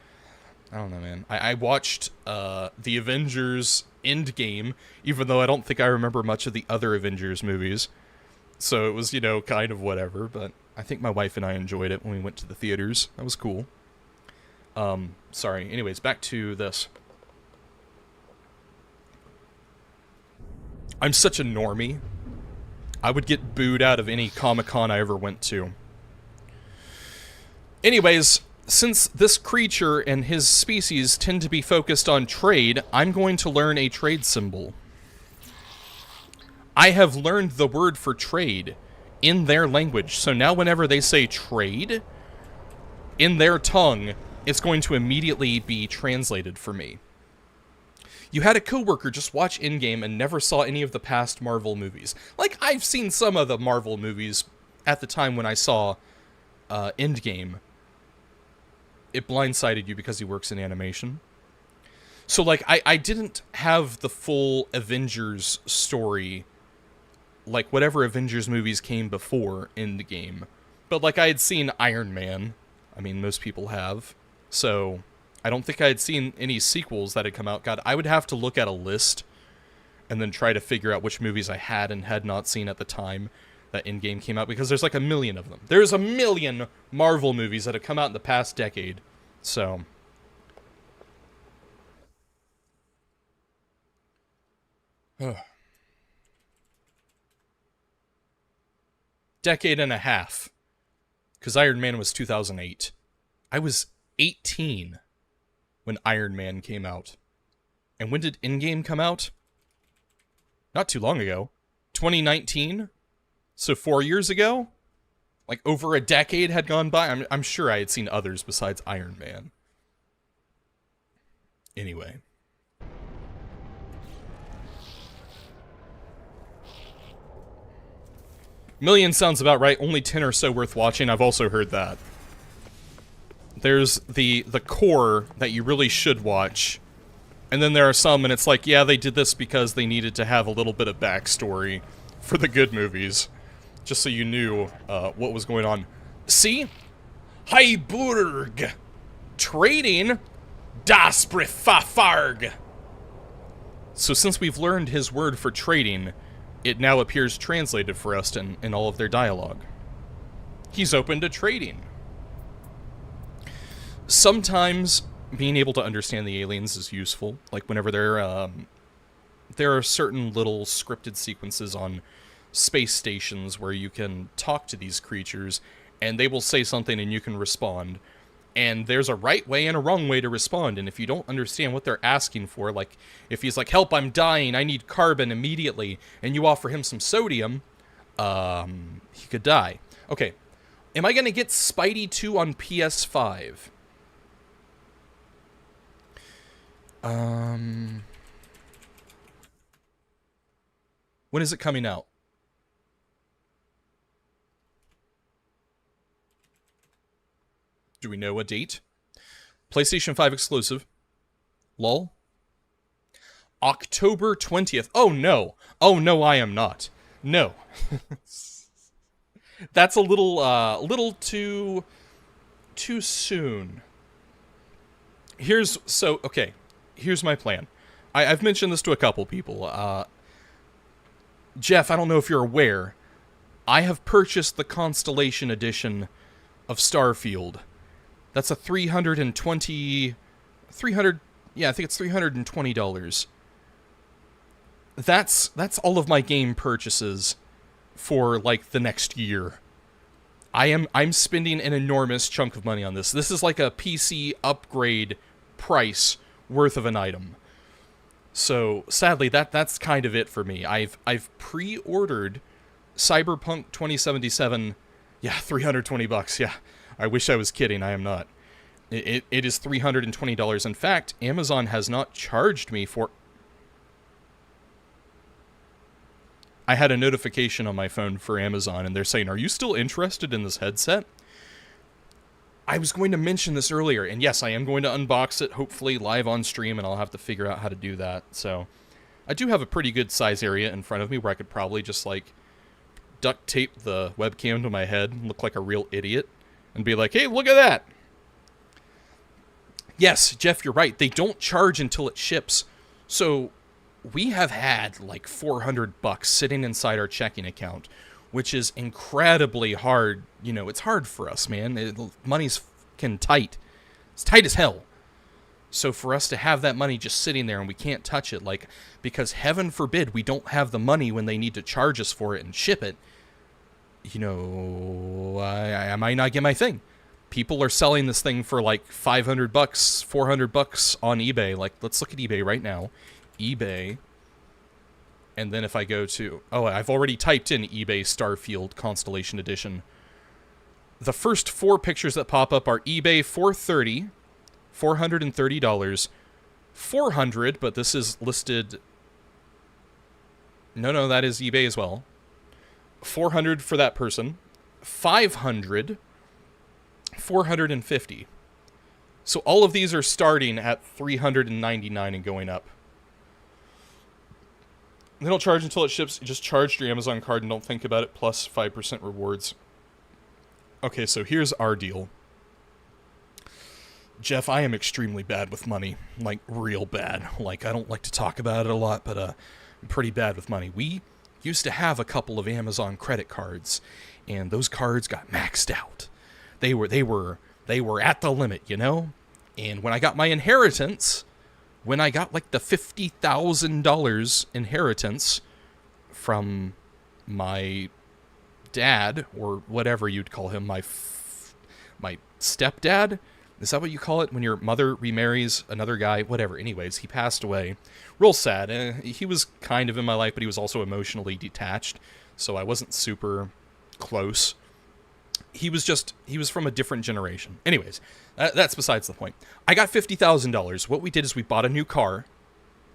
[SPEAKER 1] I don't know, man. I watched the Avengers Endgame, even though I don't think I remember much of the other Avengers movies. So it was, you know, kind of whatever, but I think my wife and I enjoyed it when we went to the theaters. That was cool. Sorry. Anyways, back to this. I'm such a normie. I would get booed out of any Comic-Con I ever went to. Anyways, since this creature and his species tend to be focused on trade, I'm going to learn a trade symbol. I have learned the word for trade in their language, so now whenever they say trade, in their tongue, it's going to immediately be translated for me. You had a coworker just watch Endgame and never saw any of the past Marvel movies. Like, I've seen some of the Marvel movies at the time when I saw Endgame. It blindsided you because he works in animation. So, like, I didn't have the full Avengers story, like, whatever Avengers movies came before Endgame. But, like, I had seen Iron Man. I mean, most people have. So... I don't think I had seen any sequels that had come out. God, I would have to look at a list and then try to figure out which movies I had and had not seen at the time that Endgame came out, because there's like a million of them. There's a million Marvel movies that have come out in the past decade. So... Decade and a half. Because Iron Man was 2008. I was 18 when Iron Man came out. And when did Endgame come out? Not too long ago. 2019, so 4 years ago, like over a decade had gone by. I'm sure I had seen others besides Iron Man. Anyway. Million sounds about right. Only 10 or so worth watching. I've also heard that. There's the core that you really should watch. And then there are some, and it's like, yeah, they did this because they needed to have a little bit of backstory for the good movies. Just so you knew what was going on. See? Heiburg! Trading das Verfarg! So since we've learned his word for trading, it now appears translated for us in all of their dialogue. He's open to trading. Sometimes being able to understand the aliens is useful. Like whenever there are certain little scripted sequences on space stations where you can talk to these creatures and they will say something and you can respond. And there's a right way and a wrong way to respond, and if you don't understand what they're asking for, like, if he's like, help, I'm dying, I need carbon immediately, and you offer him some sodium, he could die. Okay, am I gonna get Spidey 2 on PS5? When is it coming out? Do we know a date? PlayStation 5 exclusive. Lol. October 20th. Oh no. Oh no, I am not. No. That's a little too soon. Here's my plan. I've mentioned this to a couple people. Jeff, I don't know if you're aware, I have purchased the Constellation Edition of Starfield. That's a $320... yeah, I think it's $320. That's all of my game purchases for, like, the next year. I'm spending an enormous chunk of money on this. This is like a PC upgrade price worth of an item. So, sadly, that's kind of it for me. I've pre-ordered Cyberpunk 2077. Yeah, $320, yeah. I wish I was kidding, I am not. It is $320. In fact, Amazon has not charged me for... I had a notification on my phone for Amazon, and they're saying, are you still interested in this headset? I was going to mention this earlier, and yes, I am going to unbox it, hopefully live on stream, and I'll have to figure out how to do that. So, I do have a pretty good size area in front of me where I could probably just, like, duct tape the webcam to my head and look like a real idiot. And be like, hey, look at that! Yes, Jeff, you're right. They don't charge until it ships. So, we have had like $400 sitting inside our checking account, which is incredibly hard. You know, it's hard for us, man. Money's fucking tight. It's tight as hell. So for us to have that money just sitting there and we can't touch it, like, because heaven forbid we don't have the money when they need to charge us for it and ship it, you know, I might not get my thing. People are selling this thing for like $500, $400 on eBay. Like, let's look at eBay right now. eBay. And then if I go to... oh, I've already typed in eBay Starfield Constellation Edition. The first 4 pictures that pop up are eBay $430, $430, $400, but this is listed... no, that is eBay as well. $400 for that person. $500, $450. So all of these are starting at $399 and going up. They don't charge until it ships. You just charge your Amazon card and don't think about it, plus 5% rewards. Okay, so here's our deal. Jeff, I am extremely bad with money. Like, real bad. Like, I don't like to talk about it a lot, but I'm pretty bad with money. We used to have a couple of Amazon credit cards, and those cards got maxed out. They were at the limit, you know? And when I got my inheritance... when I got, like, the $50,000 inheritance from my dad, or whatever you'd call him, my stepdad, Is that what you call it when your mother remarries another guy? Whatever. Anyways, he passed away. Real sad. He was kind of in my life, but he was also emotionally detached, so I wasn't super close. He was from a different generation. Anyways, that's besides the point. I got $50,000. What we did is we bought a new car.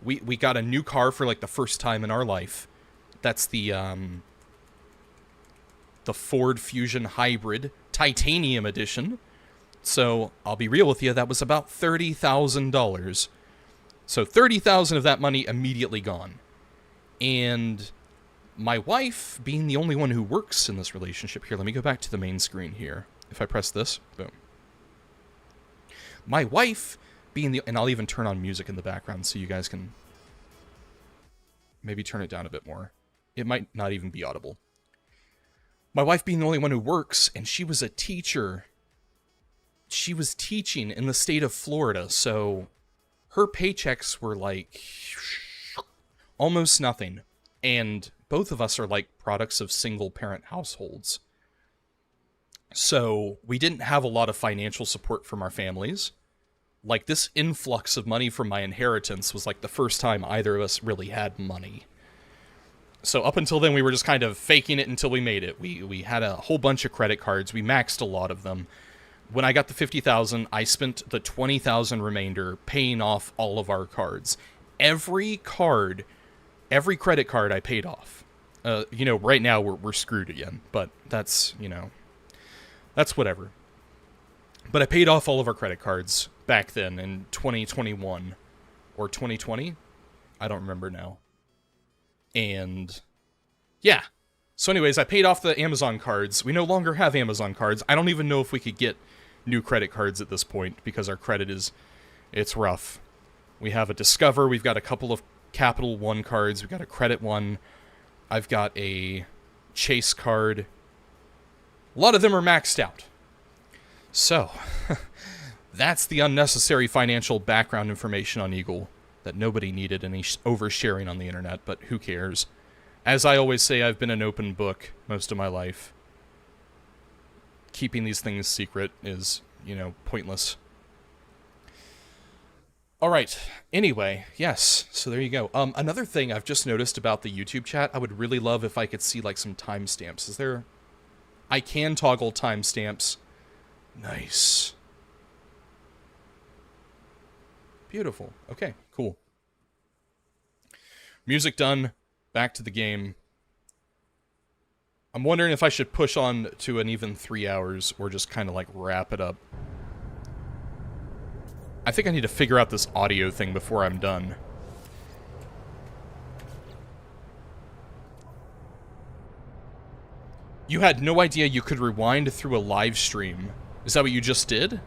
[SPEAKER 1] We got a new car for like the first time in our life. That's the Ford Fusion Hybrid Titanium Edition. So, I'll be real with you, that was about $30,000. So, $30,000 of that money immediately gone. And my wife, being the only one who works in this relationship here, let me go back to the main screen here. If I press this, boom. My wife, and I'll even turn on music in the background so you guys can maybe turn it down a bit more. It might not even be audible. My wife being the only one who works, and she was a teacher. She was teaching in the state of Florida, so her paychecks were like almost nothing. And both of us are like products of single-parent households. So we didn't have a lot of financial support from our families. Like, this influx of money from my inheritance was like the first time either of us really had money. So up until then, we were just kind of faking it until we made it. We had a whole bunch of credit cards. We maxed a lot of them. When I got the $50,000, I spent the $20,000 remainder paying off all of our cards. Every credit card I paid off. Right now we're screwed again, but that's whatever. But I paid off all of our credit cards back then in 2021 or 2020. I don't remember now. And yeah. So anyways, I paid off the Amazon cards. We no longer have Amazon cards. I don't even know if we could get new credit cards at this point because our credit it's rough. We have a Discover, we've got a couple of Capital One cards, we've got a Credit One, I've got a Chase card. A lot of them are maxed out. So, that's the unnecessary financial background information on Eagle that nobody needed any oversharing on the internet, but who cares? As I always say, I've been an open book most of my life. Keeping these things secret is, pointless. Alright, anyway, yes, so there you go. Another thing I've just noticed about the YouTube chat, I would really love if I could see, like, some timestamps. Is there... I can toggle timestamps. Nice. Beautiful. Okay, cool. Music done. Back to the game. I'm wondering if I should push on to an even 3 hours, or just kind of, like, wrap it up. I think I need to figure out this audio thing before I'm done. You had no idea you could rewind through a live stream. Is that what you just did?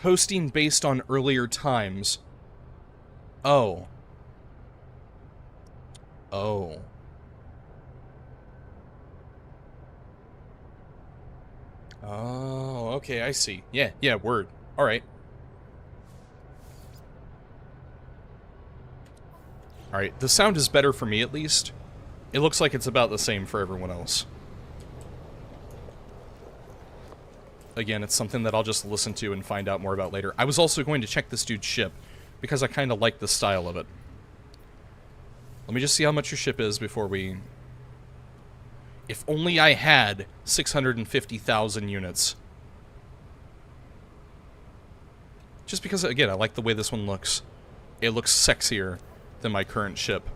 [SPEAKER 1] Posting based on earlier times. Oh. Oh. Oh, okay, I see. Yeah, word. Alright. Alright, the sound is better for me at least. It looks like it's about the same for everyone else. Again, it's something that I'll just listen to and find out more about later. I was also going to check this dude's ship, because I kind of like the style of it. Let me just see how much your ship is before we... If only I had 650,000 units. Just because, again, I like the way this one looks. It looks sexier than my current ship.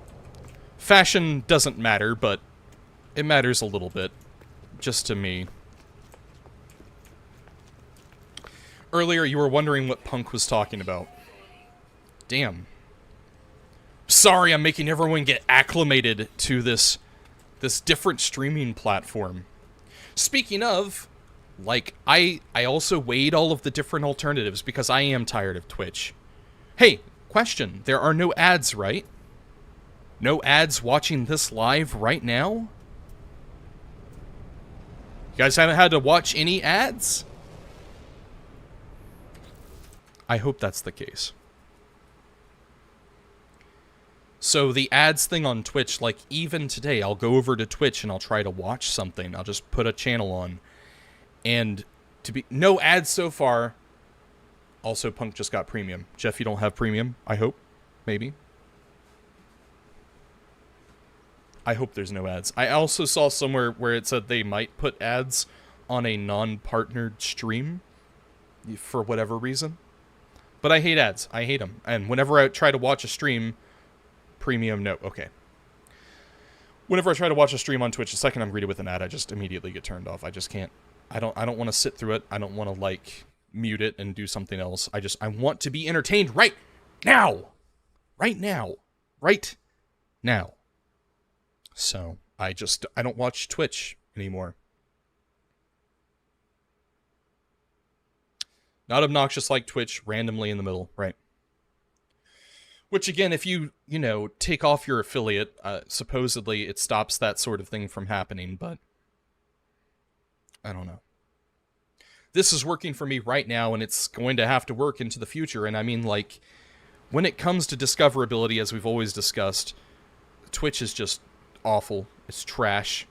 [SPEAKER 1] Fashion doesn't matter, but it matters a little bit. Just to me. Earlier, you were wondering what Punk was talking about. Damn. Sorry, I'm making everyone get acclimated to this different streaming platform. Speaking of, like, I also weighed all of the different alternatives because I am tired of Twitch. Hey, question. There are no ads, right? No ads watching this live right now? You guys haven't had to watch any ads? I hope that's the case. So the ads thing on Twitch, like even today, I'll go over to Twitch and I'll try to watch something. I'll just put a channel on. And no ads so far. Also, Punk just got premium. Jeff, you don't have premium, I hope. Maybe. I hope there's no ads. I also saw somewhere where it said they might put ads on a non-partnered stream for whatever reason. But I hate ads. I hate them. And whenever I try to watch a stream, premium, no. Okay. Whenever I try to watch a stream on Twitch, the second I'm greeted with an ad, I just immediately get turned off. I just can't. I don't want to sit through it. I don't want to, like, mute it and do something else. I want to be entertained right now. Right now. Right now. So, I don't watch Twitch anymore. Not obnoxious like Twitch, randomly in the middle, right? Which, again, if you take off your affiliate, supposedly it stops that sort of thing from happening, but I don't know. This is working for me right now, and it's going to have to work into the future, and I mean, like, when it comes to discoverability, as we've always discussed, Twitch is just awful. It's trash.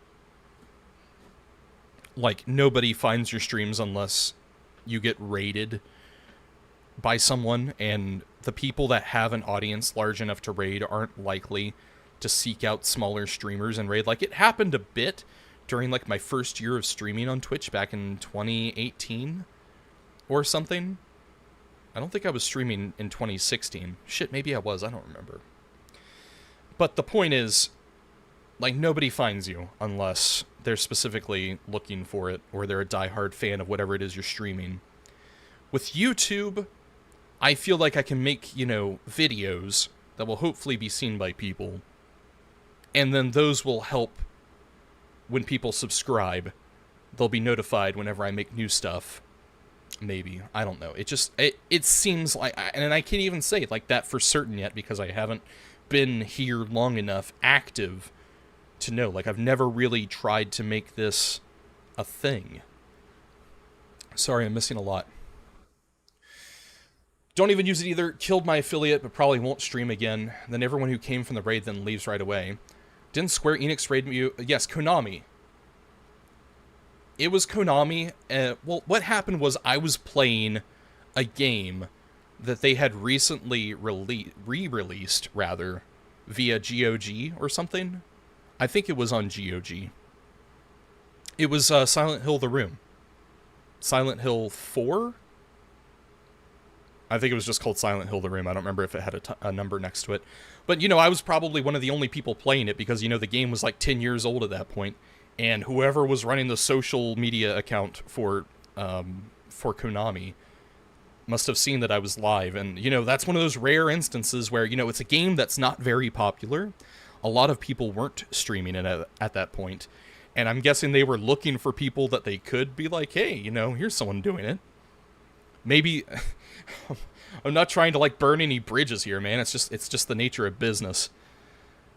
[SPEAKER 1] Like, nobody finds your streams unless you get raided by someone, and the people that have an audience large enough to raid aren't likely to seek out smaller streamers and raid. Like, it happened a bit during, like, my first year of streaming on Twitch back in 2018 or something. I don't think I was streaming in 2016. Shit, maybe I was. I don't remember. But the point is, like, nobody finds you unless they're specifically looking for it or they're a diehard fan of whatever it is you're streaming. With YouTube, I feel like I can make, videos that will hopefully be seen by people. And then those will help when people subscribe. They'll be notified whenever I make new stuff. Maybe. I don't know. It seems like, and I can't even say like that for certain yet because I haven't been here long enough active to know. Like, I've never really tried to make this a thing. Sorry, I'm missing a lot. Don't even use it either. Killed my affiliate, but probably won't stream again. Then everyone who came from the raid then leaves right away. Didn't Square Enix raid me? Yes, Konami. It was Konami. Well, what happened was I was playing a game that they had recently re-released, rather, via GOG or something. I think it was on GOG. It was Silent Hill: The Room. Silent Hill 4? I think it was just called Silent Hill: The Room. I don't remember if it had a number next to it. But, I was probably one of the only people playing it because, the game was like 10 years old at that point. And whoever was running the social media account for Konami must have seen that I was live. And, that's one of those rare instances where, it's a game that's not very popular. A lot of people weren't streaming it at that point. And I'm guessing they were looking for people that they could be like, hey, here's someone doing it. Maybe... I'm not trying to, like, burn any bridges here, man. It's just the nature of business.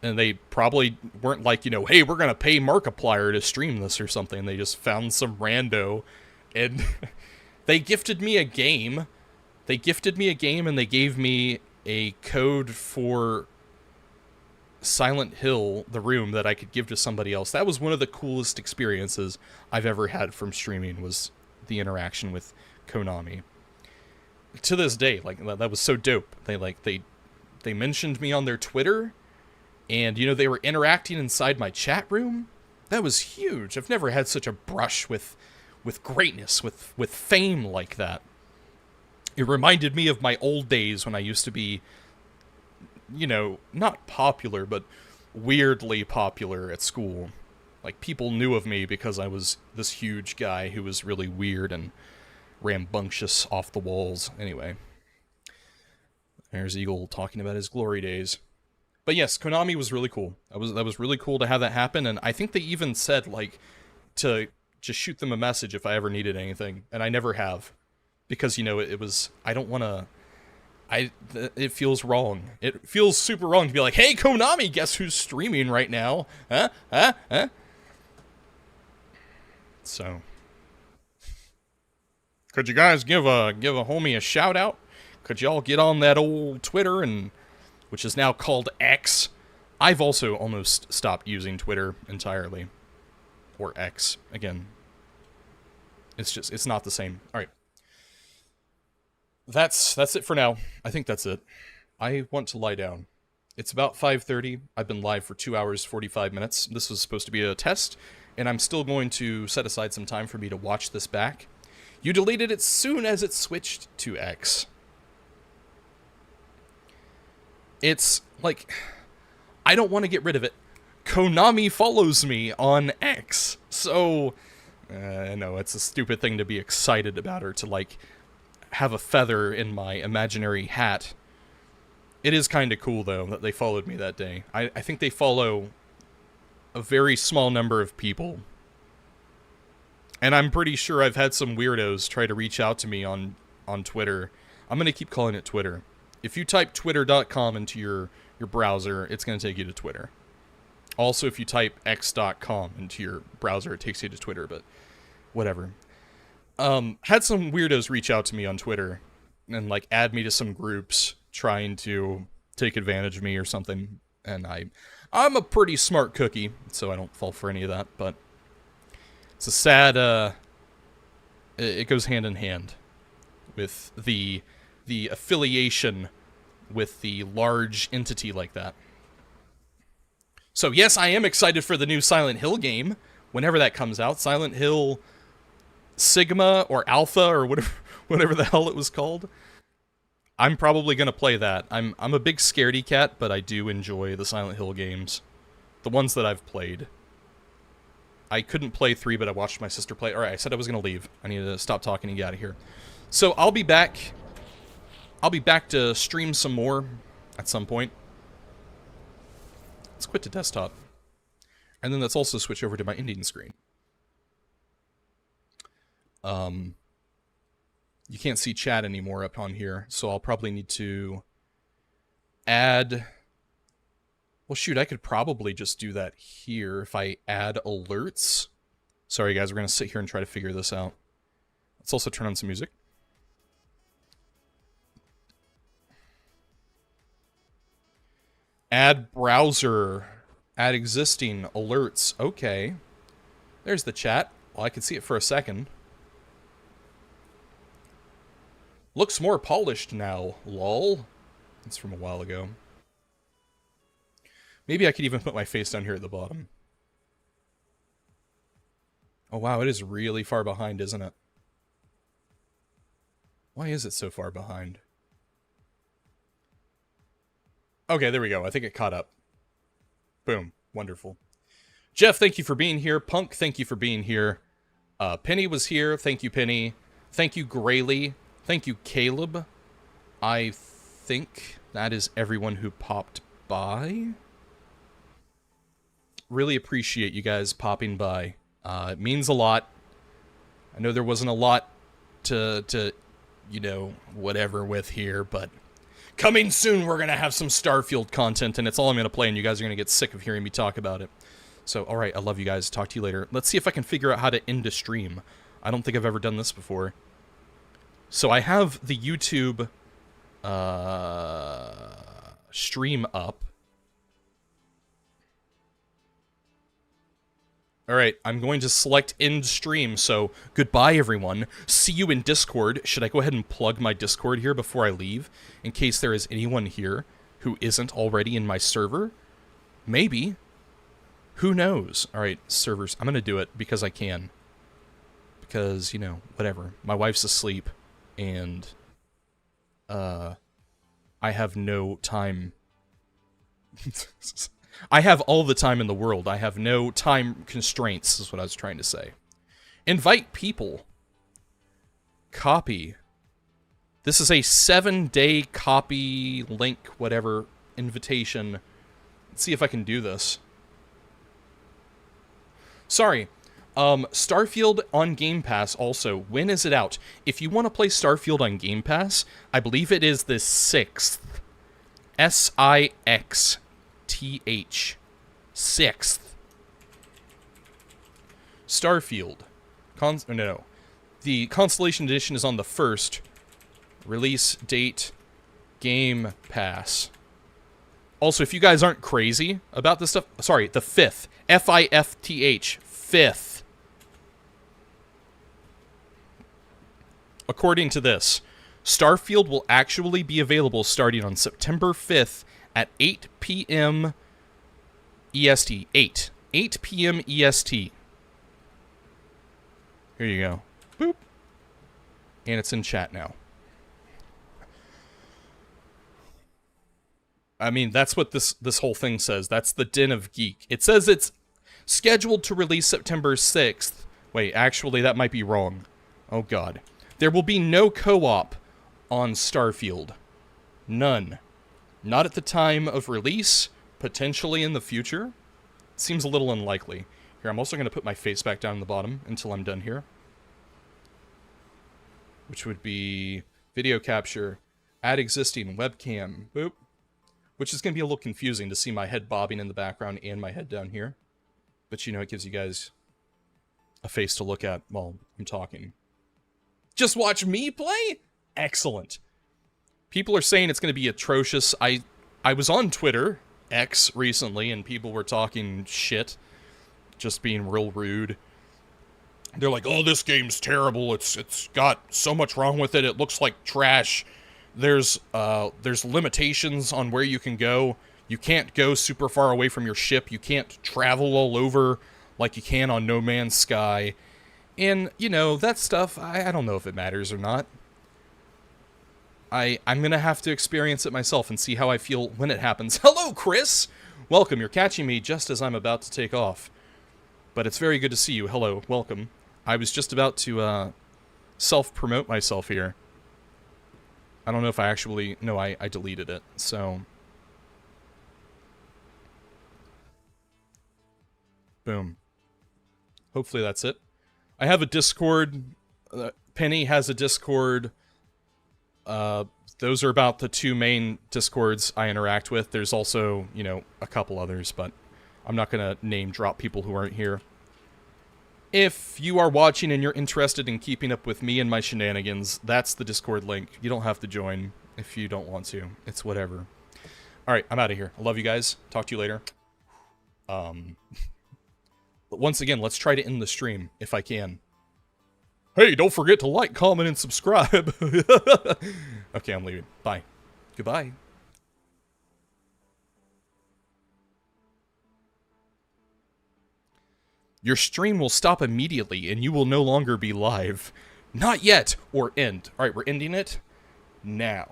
[SPEAKER 1] And they probably weren't like, hey, we're going to pay Markiplier to stream this or something. They just found some rando. And they gifted me a game. They gifted me a game and they gave me a code for Silent Hill: The Room that I could give to somebody else. That was one of the coolest experiences I've ever had from streaming, was the interaction with Konami. To this day, like, that was so dope. They mentioned me on their Twitter, and, they were interacting inside my chat room. That was huge. I've never had such a brush with greatness, with fame like that. It reminded me of my old days when I used to be, not popular, but weirdly popular at school. Like, people knew of me because I was this huge guy who was really weird and rambunctious off the walls. Anyway, there's Eagle talking about his glory days. But yes, Konami was really cool. That was really cool to have that happen, and I think they even said, like, to just shoot them a message if I ever needed anything, and I never have. Because, it was, I don't want to, it feels wrong. It feels super wrong to be like, hey, Konami, guess who's streaming right now? Huh? So, could you guys give a homie a shout out? Could y'all get on that old Twitter, and which is now called X? I've also almost stopped using Twitter entirely, or X again. It's not the same. All right. That's it for now. I think that's it. I want to lie down. It's about 5:30. I've been live for 2 hours 45 minutes. This was supposed to be a test, and I'm still going to set aside some time for me to watch this back. You deleted it soon as it switched to X. It's like, I don't want to get rid of it. Konami follows me on X, so I know it's a stupid thing to be excited about, or to like have a feather in my imaginary hat. It is kind of cool though that they followed me that day. I think they follow a very small number of people, and I'm pretty sure I've had some weirdos try to reach out to me on Twitter. I'm gonna keep calling it Twitter. If you type twitter.com into your browser, it's gonna take you to Twitter. Also, if you type x.com into your browser, it takes you to Twitter, but whatever. Had some weirdos reach out to me on Twitter and like add me to some groups trying to take advantage of me or something, and I'm a pretty smart cookie, so I don't fall for any of that, but it's a sad, it goes hand in hand with the affiliation with the large entity like that. So yes, I am excited for the new Silent Hill game, whenever that comes out. Silent Hill Sigma or Alpha or whatever the hell it was called. I'm probably gonna play that. I'm a big scaredy cat, but I do enjoy the Silent Hill games, the ones that I've played. I couldn't play 3, but I watched my sister play. All right, I said I was gonna leave. I need to stop talking and get out of here. So I'll be back. I'll be back to stream some more at some point. Let's quit to desktop, and then let's also switch over to my Indian screen. You can't see chat anymore up on here, so I'll probably need to add... Well, shoot, I could probably just do that here if I add alerts. Sorry, guys, we're going to sit here and try to figure this out. Let's also turn on some music. Add browser. Add existing alerts. Okay. There's the chat. Well, I could see it for a second. Looks more polished now, lol. It's from a while ago. Maybe I could even put my face down here at the bottom. Oh wow, it is really far behind, isn't it? Why is it so far behind? Okay, there we go. I think it caught up. Boom. Wonderful. Jeff, thank you for being here. Punk, thank you for being here. Penny was here. Thank you, Penny. Thank you, Grayley. Thank you, Caleb. I think that is everyone who popped by. Really appreciate you guys popping by. It means a lot. I know there wasn't a lot to you know, whatever with here, but coming soon we're going to have some Starfield content, and it's all I'm going to play, and you guys are going to get sick of hearing me talk about it. So, alright, I love you guys. Talk to you later. Let's see if I can figure out how to end a stream. I don't think I've ever done this before. So I have the YouTube stream up. Alright, I'm going to select end stream, so goodbye everyone. See you in Discord. Should I go ahead and plug my Discord here before I leave, in case there is anyone here who isn't already in my server? Maybe. Who knows? Alright, servers. I'm gonna do it because I can. Because, you know, whatever. My wife's asleep, and I have no time. I have all the time in the world. I have no time constraints, is what I was trying to say. Invite people. Copy. This is a 7-day copy, link, whatever, invitation. Let's see if I can do this. Sorry. Starfield on Game Pass also. When is it out? If you want to play Starfield on Game Pass, I believe it is the 6th. S-I-X. TH. 6th. Starfield. No. The Constellation Edition is on the 1st. Release date, Game Pass. Also, if you guys aren't crazy about this stuff, sorry, the 5th. F-I-F-T-H. 5th. According to this, Starfield will actually be available starting on September 5th at 8 p.m. EST. 8 p.m. EST. Here you go. Boop. And it's in chat now. I mean, that's what this whole thing says. That's the Den of Geek. It says it's scheduled to release September 6th. Wait, actually, that might be wrong. Oh, God. There will be no co-op on Starfield. None. Not at the time of release. Potentially in the future. Seems a little unlikely. Here, I'm also going to put my face back down in the bottom until I'm done here. Which would be video capture, add existing webcam, boop. Which is going to be a little confusing to see my head bobbing in the background and my head down here. But you know, it gives you guys a face to look at while I'm talking. Just watch me play? Excellent. People are saying it's going to be atrocious. I was on Twitter, X, recently, and people were talking shit. Just being real rude. They're like, oh, this game's terrible. It's got so much wrong with it. It looks like trash. There's limitations on where you can go. You can't go super far away from your ship. You can't travel all over like you can on No Man's Sky. And, you know, that stuff, I don't know if it matters or not. I'm going to have to experience it myself and see how I feel when it happens. Hello, Chris! Welcome. You're catching me just as I'm about to take off. But it's very good to see you. Hello. Welcome. I was just about to self-promote myself here. I don't know if I actually... No, I deleted it, so... Boom. Hopefully that's it. I have a Discord. Penny has a Discord. Those are about the two main Discords I interact with. There's also, you know, a couple others, but I'm not going to name drop people who aren't here. If you are watching and you're interested in keeping up with me and my shenanigans, that's the Discord link. You don't have to join if you don't want to. It's whatever. Alright, I'm out of here. I love you guys. Talk to you later. But once again, let's try to end the stream, if I can. Hey, don't forget to like, comment, and subscribe. Okay, I'm leaving. Bye. Goodbye. Your stream will stop immediately, and you will no longer be live. Not yet, or end. Alright, we're ending it now.